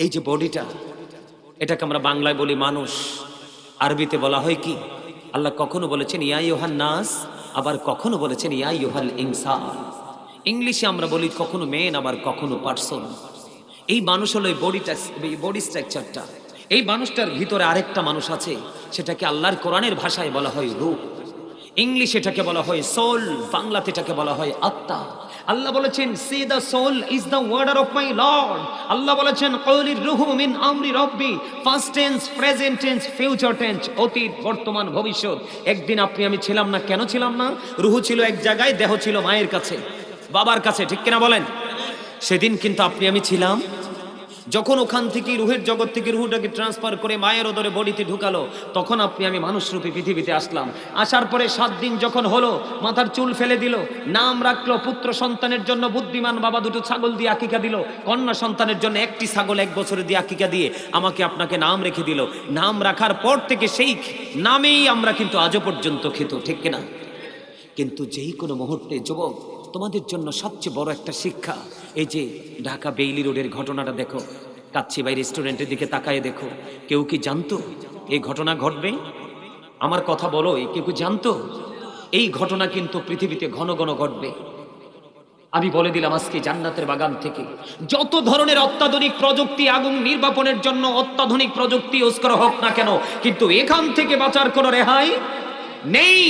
এই যে বডিটা, এটাকে আমরা বাংলায় বলি মানুষ, আরবিতে বলা হয় কি? আল্লাহ কখনো বলেছেন ইয়া ইউহান নাস, আবার কখনো বলেছেন ইয়া ইউহাল ইনসান। ইংলিশে আমরা বলি কখনো মেন, আবার কখনো পার্সন। এই মানুষ হলো এই বডিটা, বডি স্ট্রাকচারটা। এই মানুষটার ভিতরে আরেকটা মানুষ আছে, সেটাকে আল্লাহর কোরআনের ভাষায় বলা হয় রূহ। ইংলিশ এটাকে বলা হয় সোল, বাংলাতে এটাকে বলা হয় আত্মা। আল্লাহ বলেছেন say the soul is the warder of my lord. Allah বলেছেন কওলির রূহু মিন আমরি রব্বি, past tense, present tense, future tense, অতীত বর্তমান ভবিষ্যৎ। একদিন আপনি আমি ছিলাম না, কেন ছিলাম না? রূহু ছিল এক জায়গায়, দেহ ছিল মায়ের কাছে, বাবার কাছে, ঠিক কিনা বলেন? সেদিন কিন্তু আপনি আমি ছিলাম যখন ওখান থেকে রুহের জগৎ থেকে রুহটাকে ট্রান্সফার করে মায়ের ওদরে বডিতে ঢুকালো, তখন আমি মানুষ রূপে পৃথিবীতে আসলাম। আসার পরে 7 দিন যখন হলো, মাথার চুল ফেলে দিল, নাম রাখলো। পুত্র সন্তানের জন্য বুদ্ধিমান বাবা 2টো ছাগল দিয়ে আকিকা দিল, কন্যা সন্তানের জন্য 1টি ছাগল 1 বছরে দিয়ে আকিকা দিয়ে আমাকে আপনাকে নাম রেখে দিল। নাম রাখার পর থেকে সেই নামেই আমরা কিন্তু আজও পর্যন্ত খেত, ঠিক কিনা? কিন্তু যেই কোনো মুহূর্তে যুবক, তোমাদের জন্য সবচেয়ে বড় একটা শিক্ষা, এই যে ঢাকা বেইলি রোডের ঘটনাটা দেখো, কাচ্চিবাই রেস্টুরেন্টের দিকে তাকায় দেখো। কেউ কি জানতো এই ঘটনা ঘটবে? আমার কথা বলো, কেউ কি জানতো? এই ঘটনা কিন্তু পৃথিবীতে ঘন ঘন ঘটবে। আমি বলে দিলাম আজকে জান্নাতের বাগান থেকে যত ধরনের অত্যাধুনিক প্রযুক্তি আগুন নির্বাপনের জন্য অত্যাধুনিক প্রযুক্তি ইউজ করা হোক না কেন, কিন্তু এখান থেকে বাঁচার কোনো রেহাই নেই।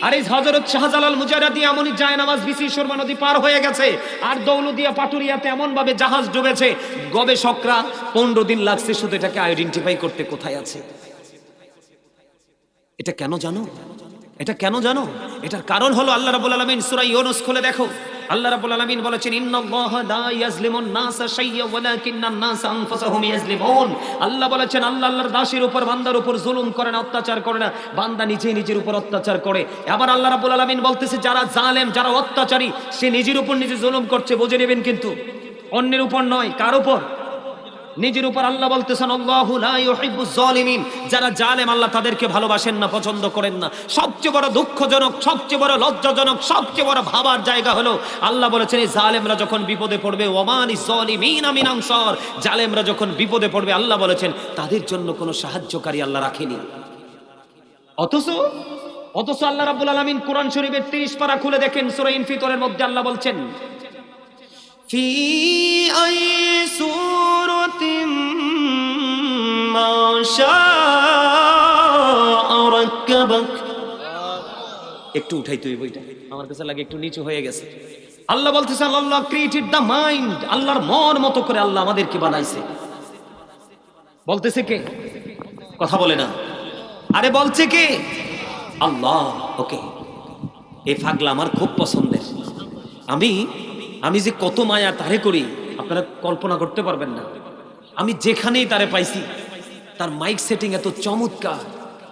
আর এই হযরত শাহজালাল মুজাহিদি এমনই জায়নামাজ বিসি সুরমা নদী পার হয়ে গেছে, আর দৌলদিয়া পাটুরিয়াতে এমন ভাবে জাহাজ ডুবেছে, গবেষকরা 15 দিন লাগছে শুধু এটাকে আইডেন্টিফাই করতে কোথায় আছে। এটা কেন জানো? এটা কেন জানো? এটার কারণ হলো আল্লাহ রাব্বুল আলামিন সূরা ইউনূস খুলে দেখো, আল্লাহ রাব্বুল আলামিন বলেছেন ইন্নাল্লাহা লা ইয়াজলিমুন নাসা শাইয়্যা ওয়ালাকিন্নান নাসা আনফুসাহুম ইয়াজলিমুন। আল্লাহ বলেছেন আল্লাহ আল্লাহর দাসের উপর বান্দার উপর জুলুম করে না, অত্যাচার করে না, বান্দা নিজে নিজের উপর অত্যাচার করে। আবার আল্লাহ রাব্বুল আলামিন বলতেছে যারা জালেম, যারা অত্যাচারী, সে নিজের উপর নিজে জুলুম করছে, বুঝে নেবেন, কিন্তু অন্যের উপর নয়। কার উপর? নিজের উপর। আল্লাহ বলতেছেন আল্লাহু লা ইউহিব্বুজ জালিমিন, যারা জালেম আল্লাহ তাদেরকে ভালোবাসেন না, পছন্দ করেন না। সবচেয়ে বড় দুঃখজনক, সবচেয়ে বড় লজ্জাজনক, সবচেয়ে বড় ভাবার জায়গা হলো আল্লাহ বলেছেন এই জালেমরা যখন বিপদে পড়বে, ওয়ামানিজ জালিমিনা মিন আনসার, জালেমরা যখন বিপদে পড়বে আল্লাহ বলেছেন তাদের জন্য কোনো সাহায্যকারী আল্লাহ রাখেনি। অথচ আল্লাহ রাব্বুল আলামিন কোরআন শরীফের 30 পারা খুলে দেখেন, সূরা ইনফিতরের মধ্যে আল্লাহ বলছেন ফি আই সূরাতিন মা শাআ রাক্কাবাক। একটু উঠাই তুই বইটা, আমার কাছে লাগে একটু নিচু হয়ে গেছে। আল্লাহ বলতেছেন আল্লাহ ক্রিয়েটেড দ্য মাইন্ড, আল্লাহর মন মতো করে আল্লাহ আমাদেরকে বানাইছে। বলতেছে কে? কথা বলে না, আরে বলছে কে? আল্লাহ। ওকে, এই পাগলা আমার খুব পছন্দের। আমি যে কত মায়া তারে করি আপনারা কল্পনা করতে পারবেন না। আমি যেখানেই তারে পাইছি, তার মাইক সেটিং এত চমৎকার,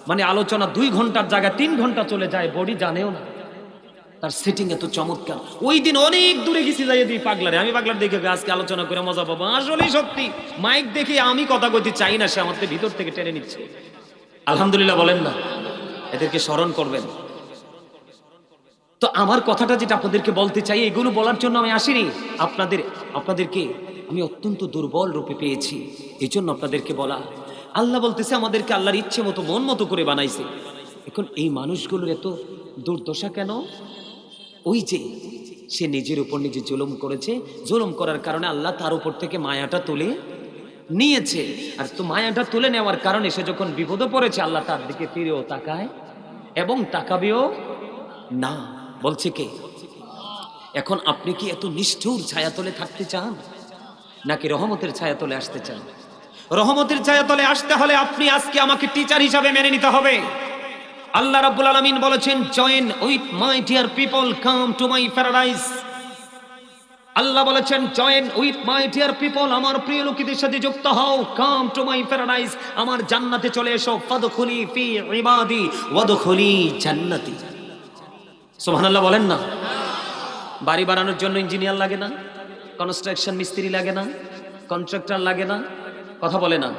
মানে আলোচনা 2 ঘন্টার জায়গায় 3 ঘন্টা চলে যায়, বডি জানেও না। তার সেটিং এত চমৎকার। ওই দিন অনেক দূরে গেছি যাইয়ে দিই পাগলারে, আমি পাগলার দেখে আজকে আলোচনা করে মজা পাবো। আসলেই সত্যি মাইক দেখে আমি কথা কইতে চাই না, সে আমাদের ভিতর থেকে টেনে নিচ্ছে। আলহামদুলিল্লাহ বলেন না? এদেরকে স্মরণ করবেন। তো আমার কথাটা যেটা আপনাদেরকে বলতে চাই, এগুলো বলার জন্য আমি আসিনি। আপনাদেরকে আমি অত্যন্ত দুর্বল রূপে পেয়েছি, এই জন্য আপনাদেরকে বলা। আল্লাহ বলতেছে আমাদেরকে আল্লাহর ইচ্ছে মতো মন মতো করে বানাইছে। এখন এই মানুষগুলোর এত দুর্দশা কেন? ওই যে সে নিজের উপর নিজে জুলুম করেছে, জুলুম করার কারণে আল্লাহ তার উপর থেকে মায়াটা তুলে নিয়েছে। আর তো মায়াটা তুলে নেওয়ার কারণে সে যখন বিপদে পড়েছে আল্লাহ তার দিকে ফিরেও তাকায় এবং তাকাবেও না। বলছে কে? এখন আপনি কি এত নিষ্ঠুর ছায়াতলে থাকতে চান, নাকি রহমতের ছায়াতলে আসতে চান? রহমতের ছায়াতলে আসতে হলে আপনি আজকে আমাকে টিচার হিসাবে মেনে নিতে হবে। আল্লাহ রাব্বুল আলামিন বলেছেন join with my dear people, come to my paradise. Allah বলেছেন join with my dear people, আমার প্রিয় লোকেদের সাথে যুক্ত হও, কাম টু মাই প্যারাডাইস, আমার জান্নাতে চলে এসো। ফাদখুলি ফি ইবাদি ওয়াদখুলি জান্নাতি। সুবহানাল্লাহ বলেন না? বাড়ি বানানোর জন্য ইঞ্জিনিয়ার লাগে না? কনস্ট্রাকশন মিস্ত্রি লাগে না? কন্ট্রাক্টর লাগে না? কথা বলে না?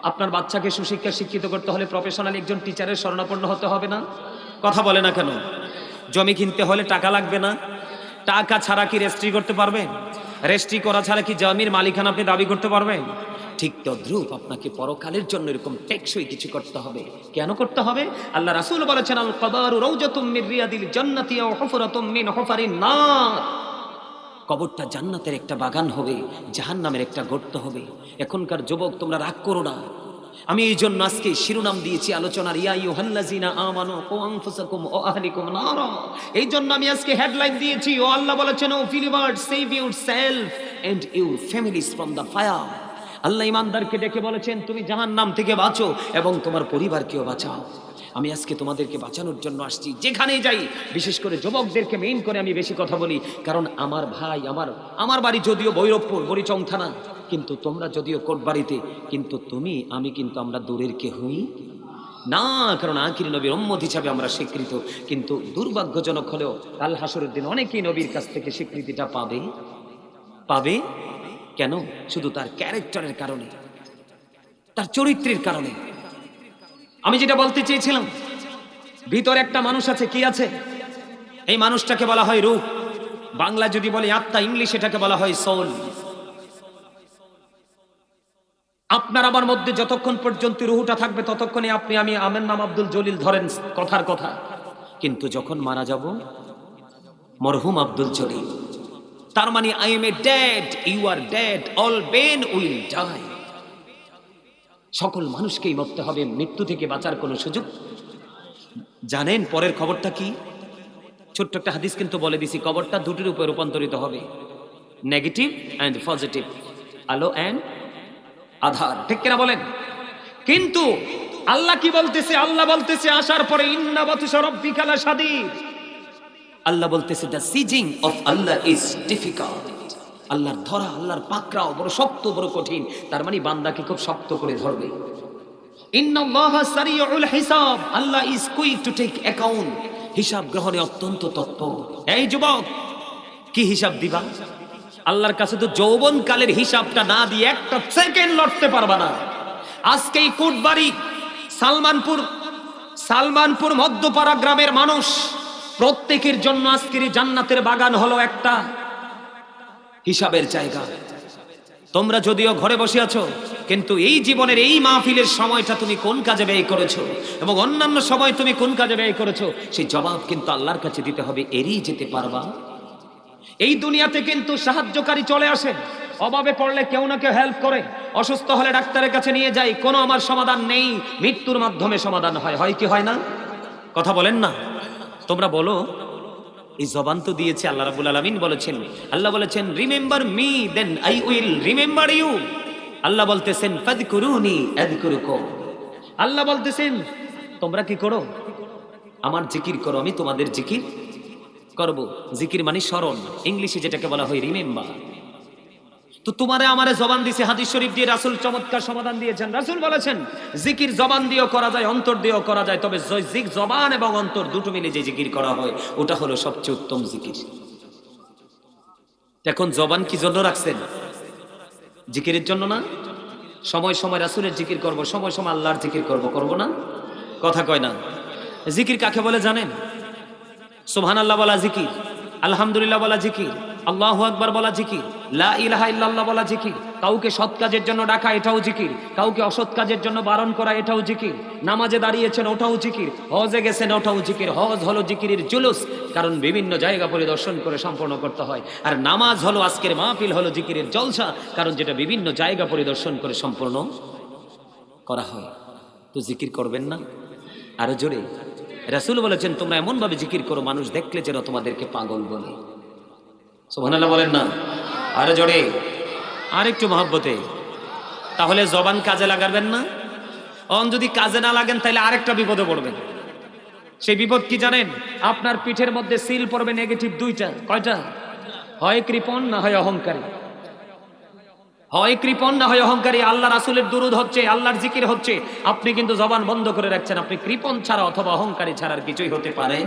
আপনার বাচ্চাকে সুশিক্ষা শিক্ষিত করতে হলে প্রফেশনাল একজন টিচারের শরণাপন্ন হতে হবে না? কথা বলে না কেন? জমি কিনতে হলে টাকা লাগবে না? টাকা ছাড়া কি রেজিস্ট্রি করতে পারবেন? রেজিস্ট্রি করা ছাড়া কি জমির মালিকানা আপনি দাবি করতে পারবেন? ঠিক তদ্রূপ আপনাকে পরকালের জন্য এরকম টেকসই কিছু করতে হবে। কেন করতে হবে? আল্লাহ রাসূল বলেছেন আল কবরু রাউজাতুম মির রিয়াদিল জান্নাতি আও হুফরাতুম মিন হুফারিন নার। কবরটা জান্নাতের একটা বাগান হবে, জাহান্নামের একটা গর্ত হবে। এখনকার যুবক তোমরা রাগ করো না, আমি এই জন্য আজকে শিরোনাম দিয়েছি আলোচনার ইয়া আইয়ুহাল্লাযিনা আমানু কু আনফুসাকুম ওয়া আহলিকুম নারা। এই জন্য আমি আজকে হেডলাইন দিয়েছি ও আল্লাহ বলেছেন O believers save yourself and your families from the fire. Allah ইমানদারকে ডেকে বলেছেন তুমি জাহান্নাম থেকে বাঁচো এবং তোমার পরিবারকেও বাঁচাও। আমি আজকে তোমাদেরকে বাঁচানোর জন্য আসছি। যেখানেই যাই, বিশেষ করে যুবকদেরকে মেইন করে আমি বেশি কথা বলি, কারণ আমার ভাই, আমার বাড়ি যদিও ভৈরবপুর, বরিচং থানা, কিন্তু তোমরা যদিও কোট বাড়িতে, কিন্তু তুমি আমি কিন্তু আমরা দূরের কেহই না, কারণ আখির নবীর উম্মত হিসাবে আমরা স্বীকৃত। কিন্তু দুর্ভাগ্যজনক হলেও কাল হাসরের দিন অনেকেই নবীর কাছ থেকে স্বীকৃতিটা পাবে। পাবে কেন? শুধু তার ক্যারেক্টারের কারণে, তার চরিত্রের কারণে। আমি যেটা বলতে চেয়েছিলাম, ভিতরে একটা মানুষ আছে, কি আছে? এই মানুষটাকে বলা হয় রূহ, বাংলা যদি বলে আত্মা, ইংলিশ এটাকে বলা হয় সোল। আপনার আমার মধ্যে যতক্ষণ পর্যন্ত রুহটা থাকবে ততক্ষণে আপনি আমি, আমার নাম আব্দুল জলিল ধরেন কথার কথা, কিন্তু যখন মারা যাব মরহুম আব্দুল জলিল, তার মানে I am a dead, you are dead, all men will die. সকল মানুষকেই মরতে হবে, মৃত্যু থেকে বাঁচার কোনো সুযোগ। জানেন পরের খবরটা কি? ছোট্ট একটা হাদিস কিন্তু বলে দিছি, কবরটা দুটির উপর রূপান্তরিত হবে, নেগেটিভ অ্যান্ড পজিটিভ, আলো অ্যান্ড আধার, ঠিক কিনা বলেন? কিন্তু আল্লাহ কি বলতেছে? আল্লাহ বলতেছে আসার পরে ইন্না বাতুশা রাব্বিকা লাশাদীদ। আল্লাহ বলতেছে the seizing of Allah is difficult. আল্লাহর ধরা, আল্লাহর পাকড়াও বড় শক্ত, বড় কঠিন। তার মানে বান্দাকে খুব শক্ত করে ধরবে। ইন্নাল্লাহা সারিউল হিসাব, Allah is quick to take account. হিসাব গ্রহণে অত্যন্ত তৎপর। এই যুবক, কি হিসাব দিবা? আল্লাহর কাছে তো যৌবন কালের হিসাবটা না দিয়ে একটা সেকেন্ড লড়তে পারবা না। আজকে এই কোটবাড়ি, সালমানপুর মধ্যপাড়া গ্রামের মানুষ প্রত্যেকের জন্য আজকের জান্নাতের বাগান হলো একটা হিসাবের জায়গা। তোমরা যদিও ঘরে বসে আছো, কিন্তু এই জীবনের এই মাহফিলের সময়টা তুমি কোন কাজে ব্যয় করেছো এবং অন্যান্য সময় তুমি কোন কাজে ব্যয় করেছো, সেই জবাব কিন্তু আল্লাহর কাছে দিতে হবে। এড়িয়ে যেতে পারবা? এই দুনিয়াতে কিন্তু সাহায্যকারী চলে আসে, অভাবে পড়লে কেউ না কেউ হেল্প করে, অসুস্থ হলে ডাক্তারের কাছে নিয়ে যাই, কোনো আমার সমাধান নেই, মৃত্যুর মাধ্যমে সমাধান হয়। হয় কি হয় না? কথা বলেন না, তোমরা বলো। এই জবান তো দিয়েছে আল্লাহ রাব্বুল আলামিন বলেছেন, আল্লাহ বলেছেন remember me then I will remember you. Allah বলতেছেন ফাযকুরুনি আযকুরুকুম। আল্লাহ বলতেছেন তোমরা কি করো? আমার জিকির করো, আমি তোমাদের জিকির করব। জিকির মানে স্মরণ, ইংলিশে যেটাকে বলা হয় রিমেম্বার। তো তোমারে আমারে জবান দিছে, হাদিস শরীফ দিয়ে রাসূল চমৎকার সমাধান দিয়েছেন। রাসূল বলেছেন জিকির জবান দিয়েও করা যায়, অন্তর দিয়েও করা যায়, তবে জবান এবং অন্তর দুটো মিলে যে জিকির করা হয় ওটা হলো সবচেয়ে উত্তম জিকির। এখন জবান কি জন্য রাখছেন? জিকিরের জন্য না? সময় সময় রাসূলের জিকির করব, সময় সময় আল্লাহর জিকির করব, করব না? কথা কয় না। জিকির কাকে বলে জানেন? সুবহানাল্লাহ বলা জিকির, আলহামদুলিল্লাহ বলা জিকির, আল্লাহু আকবার বলা জিকির, লা ইলাহা ইল্লাল্লাহ বলা জিকির। কাউকে সৎ কাজের জন্য ডাকা, এটাও জিকির। কাউকে অসৎ কাজের জন্য বারণ করা, এটাও জিকির। নামাজে দাঁড়িয়েছেন, ওটাও জিকির। হজে গেছেন, ওটাও জিকির। হজ হলো জিকিরের জুলুস, কারণ বিভিন্ন জায়গা পরিদর্শন করে সম্পন্ন করতে হয়। আর নামাজ হলো, আজকের মাহফিল হলো জিকিরের জলসা, কারণ যেটা বিভিন্ন জায়গা পরিদর্শন করে সম্পন্ন করা হয়। তো জিকির করবেন না? আরো জোরে। রাসূল বলেছেন তোমরা এমন ভাবে জিকির করো মানুষ দেখলে যেন তোমাদেরকে পাগল বলে। সুবহানাল্লাহ বলেন না? আরো জোরে, আর একটু মহব্বতে। তাহলে জবান কাজে লাগাবেন না? যদি কাজে না লাগেন তাহলে আরেকটা বিপদে পড়বেন। সেই বিপদ কি জানেন? আপনার পিঠের মধ্যে সিল পড়বে নেগেটিভ দুইটা। কয়টা? হয় কৃপণ না হয় অহংকারী। হয় কৃপণ না হয় অহংকারী। আল্লাহ রাসূলের দুরূদ হচ্ছে, আল্লাহর জিকির হচ্ছে, আপনি কিন্তু জবান বন্ধ করে রাখছেন। আপনি কৃপণ ছাড়া অথবা অহংকারী ছাড়া আর কিছুই হতে পারে।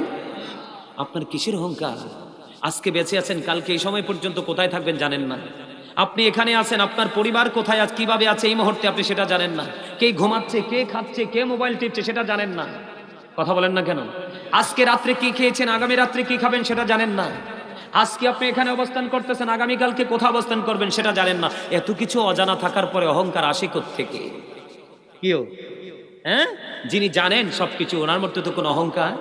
আপনার কিসের অহংকার? আজকে বেঁচে আছেন, কালকে এই সময় পর্যন্ত কোথায় থাকবেন জানেন না। আপনি এখানে আছেন, আপনার পরিবার কোথায় আছে, কিভাবে আছে এই মুহূর্তে আপনি সেটা জানেন না। কে ঘুমাচ্ছে, কে খাচ্ছে, কে মোবাইল টিপছে সেটা জানেন না। কথা বলেন না কেন? আজকে রাত্রে কি খেয়েছেন, আগামী রাত্রে কি খাবেন সেটা জানেন না। আজকে আপনি এখানে অবস্থান করতেছেন, আগামীকালকে কোথায় অবস্থান করবেন সেটা জানেন না। এত কিছু অজানা থাকার পরে অহংকার আসে কোত্থেকে? কিও হ্যাঁ, যিনি জানেন সবকিছু, ওনার মধ্যে তো কোনো অহংকার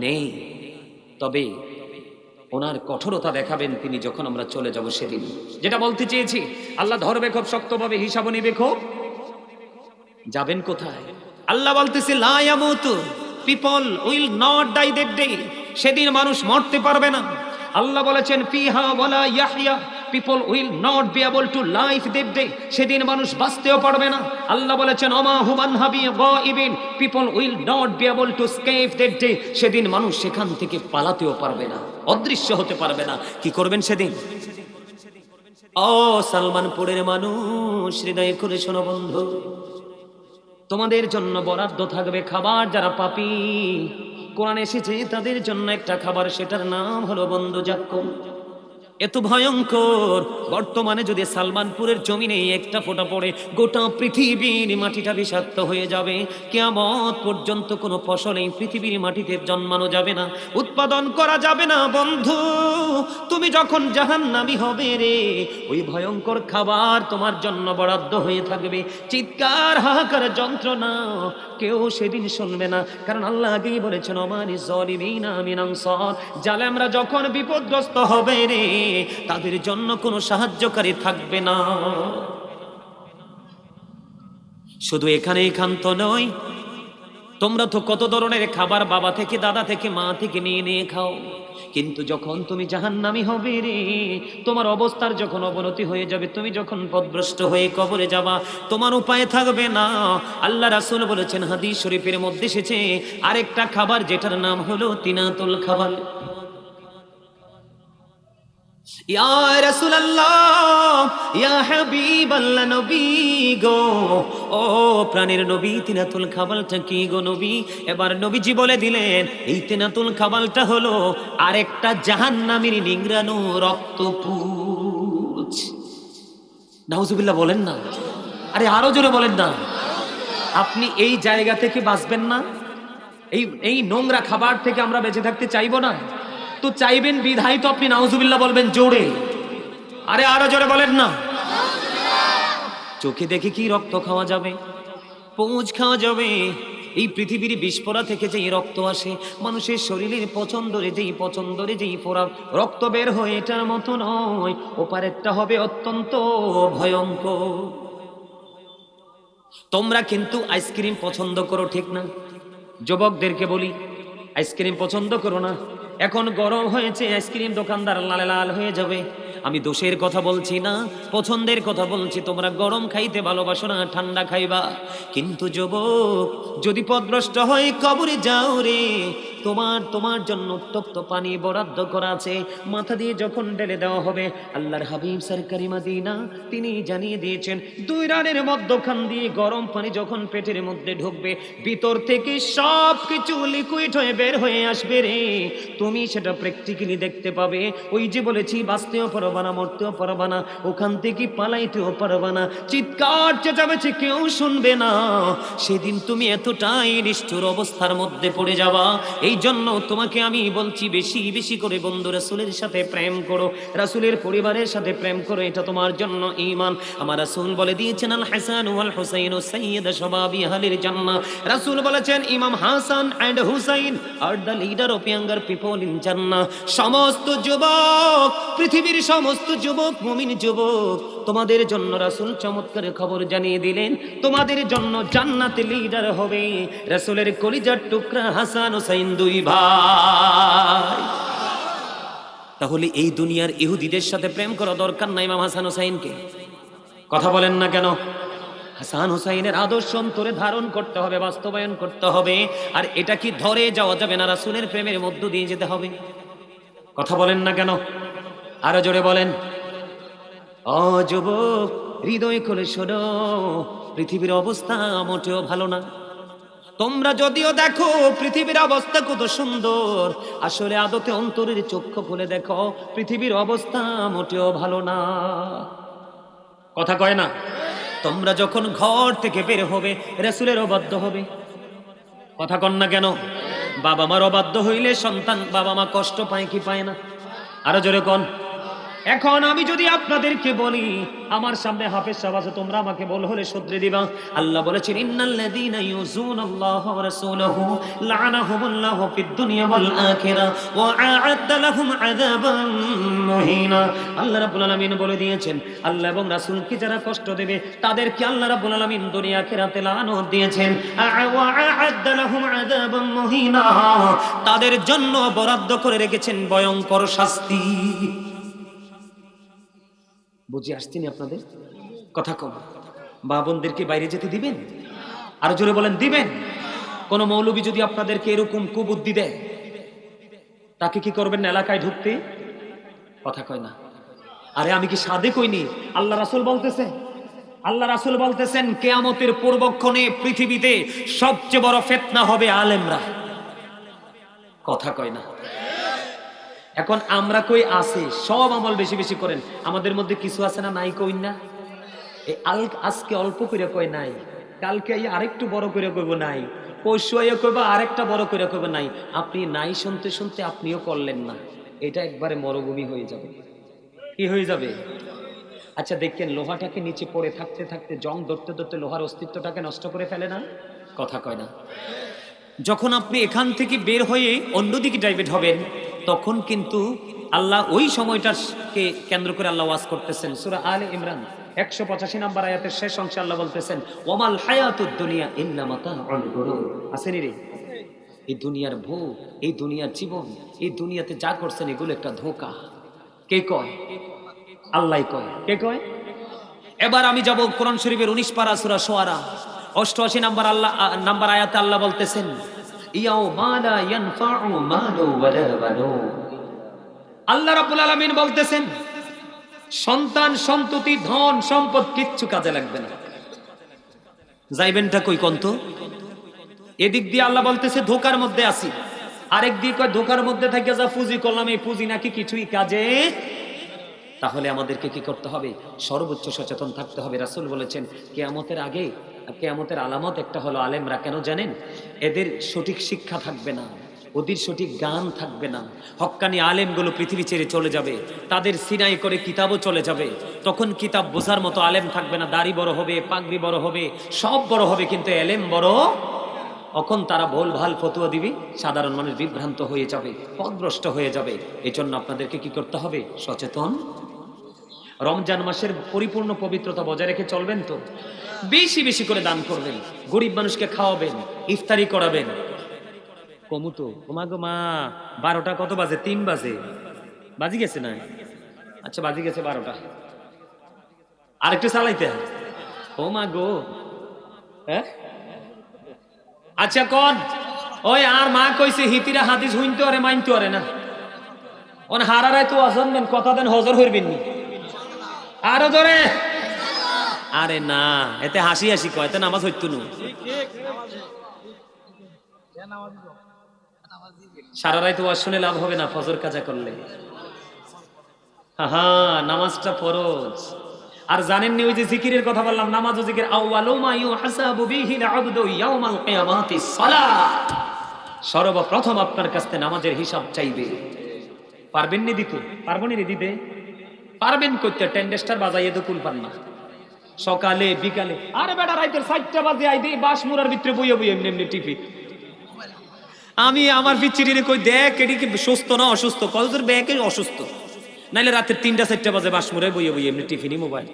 নেই। তবে ওনার কঠোরতা দেখাবেন তিনি যখন আমরা চলে যাব সেদিন। যেটা বলতে চেয়েছি, আল্লাহ ধরবে খুব শক্তভাবে, হিসাব নিবে খুব। যাবেন কোথায়? আল্লাহ বলতেছে লা ইয়ামুতু, people will not die that day. সেদিন মানুষ মরতে পারবে না। আল্লাহ বলেছেন ফিহা ওয়ালা ইয়াহইয়া, people will not be able to live that day. সেদিন মানুষ বাঁচতেও পারবে না। আল্লাহ বলেছেন ওমা হুমান হাবি গাইবিন, people will not be able to escape that day. সেদিন মানুষ সেখান থেকে পালাতেও পারবে না, অদৃশ্য হতে পারবে না। কি করবেন সেদিন? ও সালমানপুরের মানুষ, হৃদয় করে শোনো বন্ধু, তোমাদের জন্য বরাদ্দ থাকবে খাবার। যারা পাপী, কোরআন এসেছে তাদের জন্য একটা খাবার, সেটার নাম হলো বন্ধু জাক্কুম। এত ভয়ঙ্কর, বর্তমানে যদি সালমানপুরের জমিনে একটা ফোঁটা পড়ে গোটা পৃথিবীর মাটিটা বিষাক্ত হয়ে যাবে। কিয়ামত পর্যন্ত কোনো ফসল এই পৃথিবীর মাটিতে জন্মানো যাবে না, উৎপাদন করা যাবে না। বন্ধু, তুমি যখন জাহান্নামী হবে রে, ওই ভয়ঙ্কর খাবার তোমার জন্য বরাদ্দ হয়ে থাকবে। চিৎকার, হাহাকার, যন্ত্রণা কেউ সেদিন শুনবে না, কারণ আল্লাহ আগেই বলেছেন ওমানি যালিমিনা মিন আনসার। জালেমরা যখন বিপদগ্রস্ত হবে রে, তাদের জন্য কোনো সাহায্যকারী থাকবে না। শুধু এখানেই ক্ষান্ত নয়, তোমরা তো কত ধরনের খাবার বাবা থেকে, দাদা থেকে, মা থেকে নিয়ে নিয়ে খাও, কিন্তু যখন তুমি জাহান্নামী হবে রে, তোমার অবস্থার যখন অবনতি হয়ে যাবে, তুমি যখন পথভ্রষ্ট হয়ে কবরে যাবা, তোমার উপায় থাকবে না। আল্লাহ রাসূল বলেছেন, হাদিস শরীফের মধ্যে এসেছে, আরেকটা খাবার যেটার নাম হলো তিনাতুল খাবার। ইয়া রাসূলুল্লাহ, ইয়া হাবিবাল্লাহ, নবী গো, ও প্রাণের নবী, তিনাতুল খাবালটা কি গো নবী? এবার নবীজি বলে দিলেন, এই তিনাতুল খাবালটা হলো আরেকটা জাহান্নামীর নিংড়ানো রক্তপুঁজ। নাউজুবিল্লাহ বলেন না, আরে আরো জোরে বলেন না। আপনি এই জায়গা থেকে বাঁচবেন না, এই নোংরা খাবার থেকে আমরা বেঁচে থাকতে চাইবো না তো চাইবেন বিধায় তো আপনি নাউজুবিল্লাহ বলবেন জোরে, আরে আরো জোরে বলেন না। চোখে দেখে কি রক্ত খাওয়া যাবে? পুঁজ খাওয়া যাবে? এই পৃথিবীর বিস্ফোরা থেকে যেই রক্ত আসে, মানুষের শরীরের পছন্দরে যেই ফোড়া রক্ত বের হয়, এটার মতো নয়, ওপারেরটা হবে অত্যন্ত ভয়ঙ্কর। তোমরা কিন্তু আইসক্রিম পছন্দ করো, ঠিক না? যুবকদেরকে বলি, আইসক্রিম পছন্দ করো না। এখন গরম হয়েছে, আইসক্রিম দোকানদার লাল লাল হয়ে যাবে। আমি দোষের কথা বলছি না, পছন্দের কথা বলছি। তোমরা গরম খাইতে ভালোবাসো না, ঠান্ডা খাইবা। কিন্তু যুবক, যদি পথভ্রষ্ট হয়ে কবরে যাও রে, তোমার জন্য উত্তপ্ত পানি বরাদ্দ করা আছে। মাথা দিয়ে যখন ঢেলে দেওয়া হবে, আল্লাহর হাবিব সরকারি মদিনা তিনি জানিয়ে দিয়েছেন, 2 রানের মধ্যখান দিয়ে গরম পানি যখন পেটের মধ্যে ঢুকবে, ভিতর থেকে সব কিছু লিকুইড হয়ে বের হয়ে আসবে রে। তুমি সেটা প্র্যাকটিক্যালি দেখতে পাবে। ওই যে বলেছি, বাঁচতেও পারবা না, মরতেও পারবা না, ওখান থেকে পালাইতেও পারবা না, চিৎকার চেঁচামেচি কেউ শুনবে না। সেদিন তুমি এতটাই নিষ্ঠুর অবস্থার মধ্যে পড়ে যাবা। এই জন্য তোমাকে আমি বলছি, বেশি বেশি করে বন্ধু রাসূলের সাথে প্রেম করো, রাসূলের পরিবারের সাথে প্রেম করো, এটা তোমার জন্য ঈমান। আমার রাসূল বলে দিয়েছেন, আল হাসান ওয়াল হুসাইন সাইয়্যিদ শাবাবি আহলিল জান্নাহ। রাসূল বলেছেন, Imam Hasan and Husain are the leader of younger people in জান্নাহ। সমস্ত যুবক, পৃথিবীর সমস্ত যুবক, মুমিন যুবক, তোমাদের জন্য রাসূল চমৎকার খবর জানিয়ে দিলেন, তোমাদের জন্য জান্নাতে লিডার হবে রাসূলের কলিজার টুকরা হাসান হুসাইন, 2 ভাই। তাহলে এই দুনিয়ার ইহুদিদের সাথে প্রেম করা দরকার নাই ইমাম হাসান হুসাইনকে। কথা বলেন না কেন? হাসান হুসাইনের আদর্শ অন্তরে ধারণ করতে হবে, বাস্তবায়ন করতে হবে। আর এটা কি ধরে যাওয়া যাবে না, রাসূলের প্রেমের মধ্য দিয়ে যেতে হবে। কথা বলেন না কেন? আরো জোরে বলেন। ও যুবক, হৃদয় খুলে শোনো, পৃথিবীর অবস্থা মোটেও ভালো না। তোমরা যদিও দেখো পৃথিবীর অবস্থা কত সুন্দর, আসলে আদতে অন্তরের চক্ষু খুলে দেখো, পৃথিবীর অবস্থা মোটেও ভালো না। কথা কয় না? তোমরা যখন ঘর থেকে বের হবে, রাসূলের অবাধ্য হবে। কথা কন না কেন? বাবা মার অবাধ্য হইলে সন্তান, বাবা মা কষ্ট পায় কি পায় না? আরো জোরে কন। এখন আমি যদি আপনাদেরকে বলি, আমার সামনে হাফেজ সাহেব আছে, তোমরা আমাকে বল হলে শুধরে দিবা। আল্লাহ বলেছেন, ইন্নাল্লাযীনা ইউযুনাল্লাহা ওয়া রাসূলাহু লা'নাহুমুল্লাহু ফিদ দুনিয়া ওয়াল আখিরাহ ওয়া আ'আদ্দা লাহুম আযাবান মুহিনা। আল্লাহ রাব্বুল আলামিন বলে দিয়েছেন, আল্লাহ এবং রাসূলকে যারা কষ্ট দেবে তাদেরকে আল্লাহ রাব্বুল আলামিন দুনিয়া আখিরাতে লানত দিয়েছেন। ওয়া আ'আদ্দা লাহুম আযাবান মুহিনা, তাদের জন্য বরাদ্দ করে রেখেছেন ভয়ঙ্কর শাস্তি। বুঝে আসছেন আপনাদের কথা? কম মা বোনদেরকে বাইরে যেতে দিবেন? আরো জোরে বলেন, দিবেন? কোন মৌলবী যদি আপনাদেরকে এরকম কুবুদ্ধি দেয়, তাকে কি করবেন? এলাকায় ঢুকতে কথা কয় না, আরে আমি কি সাদে কইনি? আল্লাহ রাসূল বলতেছে, আল্লাহ রাসূল বলতেছেন কিয়ামতের পূর্বক্ষণে পৃথিবীতে সবচেয়ে বড় ফিতনা হবে আলেমরা। কথা কয় না। এখন আমরা কই আছি সব আমল বেশি বেশি করেন, আমাদের মধ্যে কিছু আছে না নাই কই না? এই আজকে অল্প করে কয় নাই, কালকে আরেকটু বড় করে কইব নাই, পরশু কইব আরেকটা বড় করে কইব নাই। আপনি নাই শুনতে শুনতে আপনিও করলেন না, এটা একবারে মরুভূমি হয়ে যাবে। কি হয়ে যাবে? আচ্ছা দেখেন, লোহাটাকে নিচে পড়ে থাকতে থাকতে জং ধরতে ধরতে লোহার অস্তিত্বটাকে নষ্ট করে ফেলে না? কথা কয় না। যখন আপনি এখান থেকে বের হয়ে অন্যদিকে ডাইভার্ট হবেন, তখন কিন্তু আল্লাহ ওই সময়টাকে কেন্দ্র করে আল্লাহ ওয়াজ করতেছেন। সূরা আলে ইমরান 185 নম্বর আয়াতের শেষ অংশে আল্লাহ বলতেছেন, ওয়ামাল হায়াতুদ দুনিয়া ইল্লা মাতাউল গুরুর। আসেনি রে? এই দুনিয়ার ভোগ, এই দুনিয়ার জীবন, এই দুনিয়াতে যা করছেন এগুলো একটা ধোঁকা। কে কয়? আল্লাহ কয়। কে কয়? এবার আমি যাব কোরআন শরীফের 19 পারা সূরা শুআরা 88 নাম্বার আয়াতে আল্লাহ বলতেছেন, ইয়াউমা লা ইয়ানফাউ মালু ওয়ালা বানুন। আল্লাহ রাব্বুল আলামিন বলতেছেন, সন্তান সন্ততি ধন সম্পদ কিচ্ছু কাজে লাগবে না। যাইবেনটা কই কোন? এদিক দিয়ে আল্লাহ বলতেছে ধোকার মধ্যে আছি, আরেক দিকে কয় ধোকার মধ্যে থেকে যা পুঁজি করলাম এই পুঁজি নাকি কিছুই কাজে। তাহলে আমাদেরকে কি করতে হবে? সর্বোচ্চ সচেতন থাকতে হবে। রাসূল বলেছেন কিয়ামতের আগে, কিয়ামতের আলামত একটা হলো আলেমরা। কেন জানেন? এদের সঠিক শিক্ষা থাকবে না, ওদের সঠিক জ্ঞান থাকবে না। হক্কানি আলেমগুলো পৃথিবী ছেড়ে চলে যাবে, তাদের সিনাই করে কিতাবও চলে যাবে। তখন কিতাব বোঝার মতো আলেম থাকবে না। দাড়ি বড় হবে, পাগড়ি বড় হবে, সব বড় হবে, কিন্তু এলেম বড়। তখন তারা ভুল ভাল ফতোয়া দিবে, সাধারণ মানুষ বিভ্রান্ত হয়ে যাবে, পথভ্রষ্ট হয়ে যাবে। এই জন্য আপনাদেরকে কি করতে হবে? সচেতন। রমজান মাসের পরিপূর্ণ পবিত্রতা বজায় রেখে চলবেন তো? বেশি বেশি করে দান করবেন, গরিব মানুষকে খাওয়াবেন, ইফতারি করাবেন। কমু তো ওমাগো মা, 12টা কত বাজে? 3 বাজে। বাজি গেছে না? আচ্ছা বাজি গেছে 12টা, আরেকটু চালাইতে। ও মা গো, হ্যাঁ আচ্ছা কোন ওই আর মা কইছে হিতিরা হাদিস হইনতে আরে মাইনতে আরে না। ওন হারারাই তো আসবেন, কথা দেন হজর হইবেন নি। আরো জোরে। আরে না, এতে হাসি হাসি কয়, এতে নামাজ হইতো না। সারা রাত ওয়াজ শুনে লাভ হবে না, ফজর কাজা করলে। হ্যাঁ, নামাজটা ফরজ। আর জানেননি ওই যে জিকিরের কথা বললাম, নামাজ ও জিকির, আউয়ালু মা ইউহাসাবু বিহিল আবদু ইয়াউমাল কিয়ামাতি সালাত। সর্বপ্রথম আপনার কাছে নামাজের হিসাব চাইবে। পারবেন নি দিতে? পারবো নি দিতে? পারবেন করতে? টেন্ডেস্টার বাজাইয়ে তো কুল পান না। সকালে বিকালে, আরে বেটা রাইতের 4টা বাজে আই দেই বাসমুরার ভিতরে বইয়ে বইয়ে এমনি এমনি টিভি। আমি আমার পিচিরিরে কই দেখ এডি কি সুস্থ না অসুস্থ? কতদূর ব্যাকে অসুস্থ, নাইলে রাতের 3টা 4টা বাজে বাসমুরায় বইয়ে বইয়ে এমনি টিফিনি মোবাইল।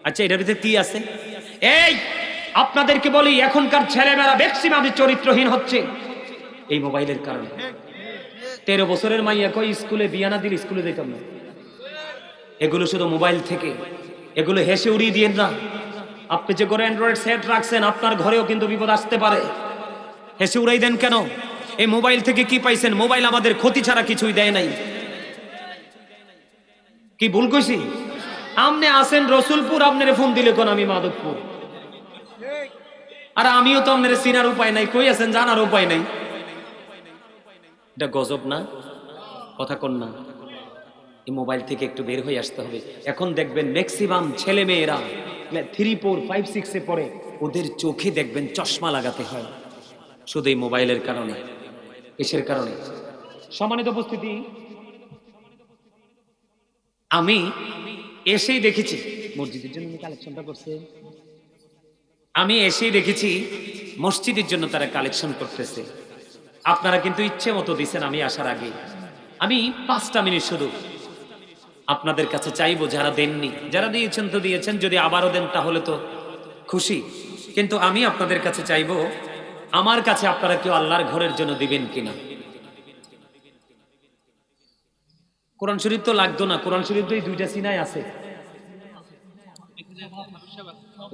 আচ্ছা এটার ভিতরে কি আছে? এই আপনাদেরকে বলি, এখনকার ছেলেমেয়েরা ম্যাক্সিমাম চরিত্রহীন হচ্ছে এই মোবাইলের কারণে। 13 বছরের মাইয়া কই স্কুলে বিয়া না দিলে স্কুলে যেতাম না। এগুলো শুধু মোবাইল থেকে, এগুলো হেসে উড়িয়ে দিয়েন না। আপনি যে করে অ্যান্ড্রয়েড সেট রাখছেন, আপনার ঘরেও কিন্তু বিপদ আসতে পারে। হেসে উড়াই দেন কেন? এই মোবাইল থেকে কি পাইছেন? মোবাইল আমাদের ক্ষতি ছাড়া কিছুই দেয় নাই। কি ভুল কইছি? আপনি আসেন রসুলপুর, আপনারে ফোন দিলে কোন আমি মাধবপুর। আর আমিও তো আপনার চিনার উপায় নাই, কই আছেন জানার উপায় নাই। এটা গজব না? কথা কন না। এই মোবাইল থেকে একটু বের হয়ে আসতে হবে। এখন দেখবেন ম্যাক্সিমাম ছেলে মেয়েরা 3, 4, 5, 6 পড়ে, ওদের চোখে দেখবেন চশমা লাগাতে হয় শুধু এই মোবাইলের কারণে। কিসের কারণে? সম্মানিত উপস্থিতি, আমি এসেই দেখেছি মসজিদের জন্য কালেকশনটা করছে। আমি এসেই দেখেছি মসজিদের জন্য তারা কালেকশন করতেছে। আপনারা কিন্তু ইচ্ছে মতো দিচ্ছেন। আমি আসার আগে আমি 5টা মিনিট শুধু আপনাদের কাছে চাইবো, যারা দেননি, যারা দিয়েছেন তো দিয়েছেন, যদি আবারও দেন তাহলে তো খুশি। কিন্তু আমি আপনাদের কাছে চাইবো, আমার কাছে আপনারা কেউ আল্লাহর ঘরের জন্য দিবেন কিনা? কোরআন শরীফ তো লাগতো না, কোরআন শরীফ তো এই 2টা সিনায় আছে।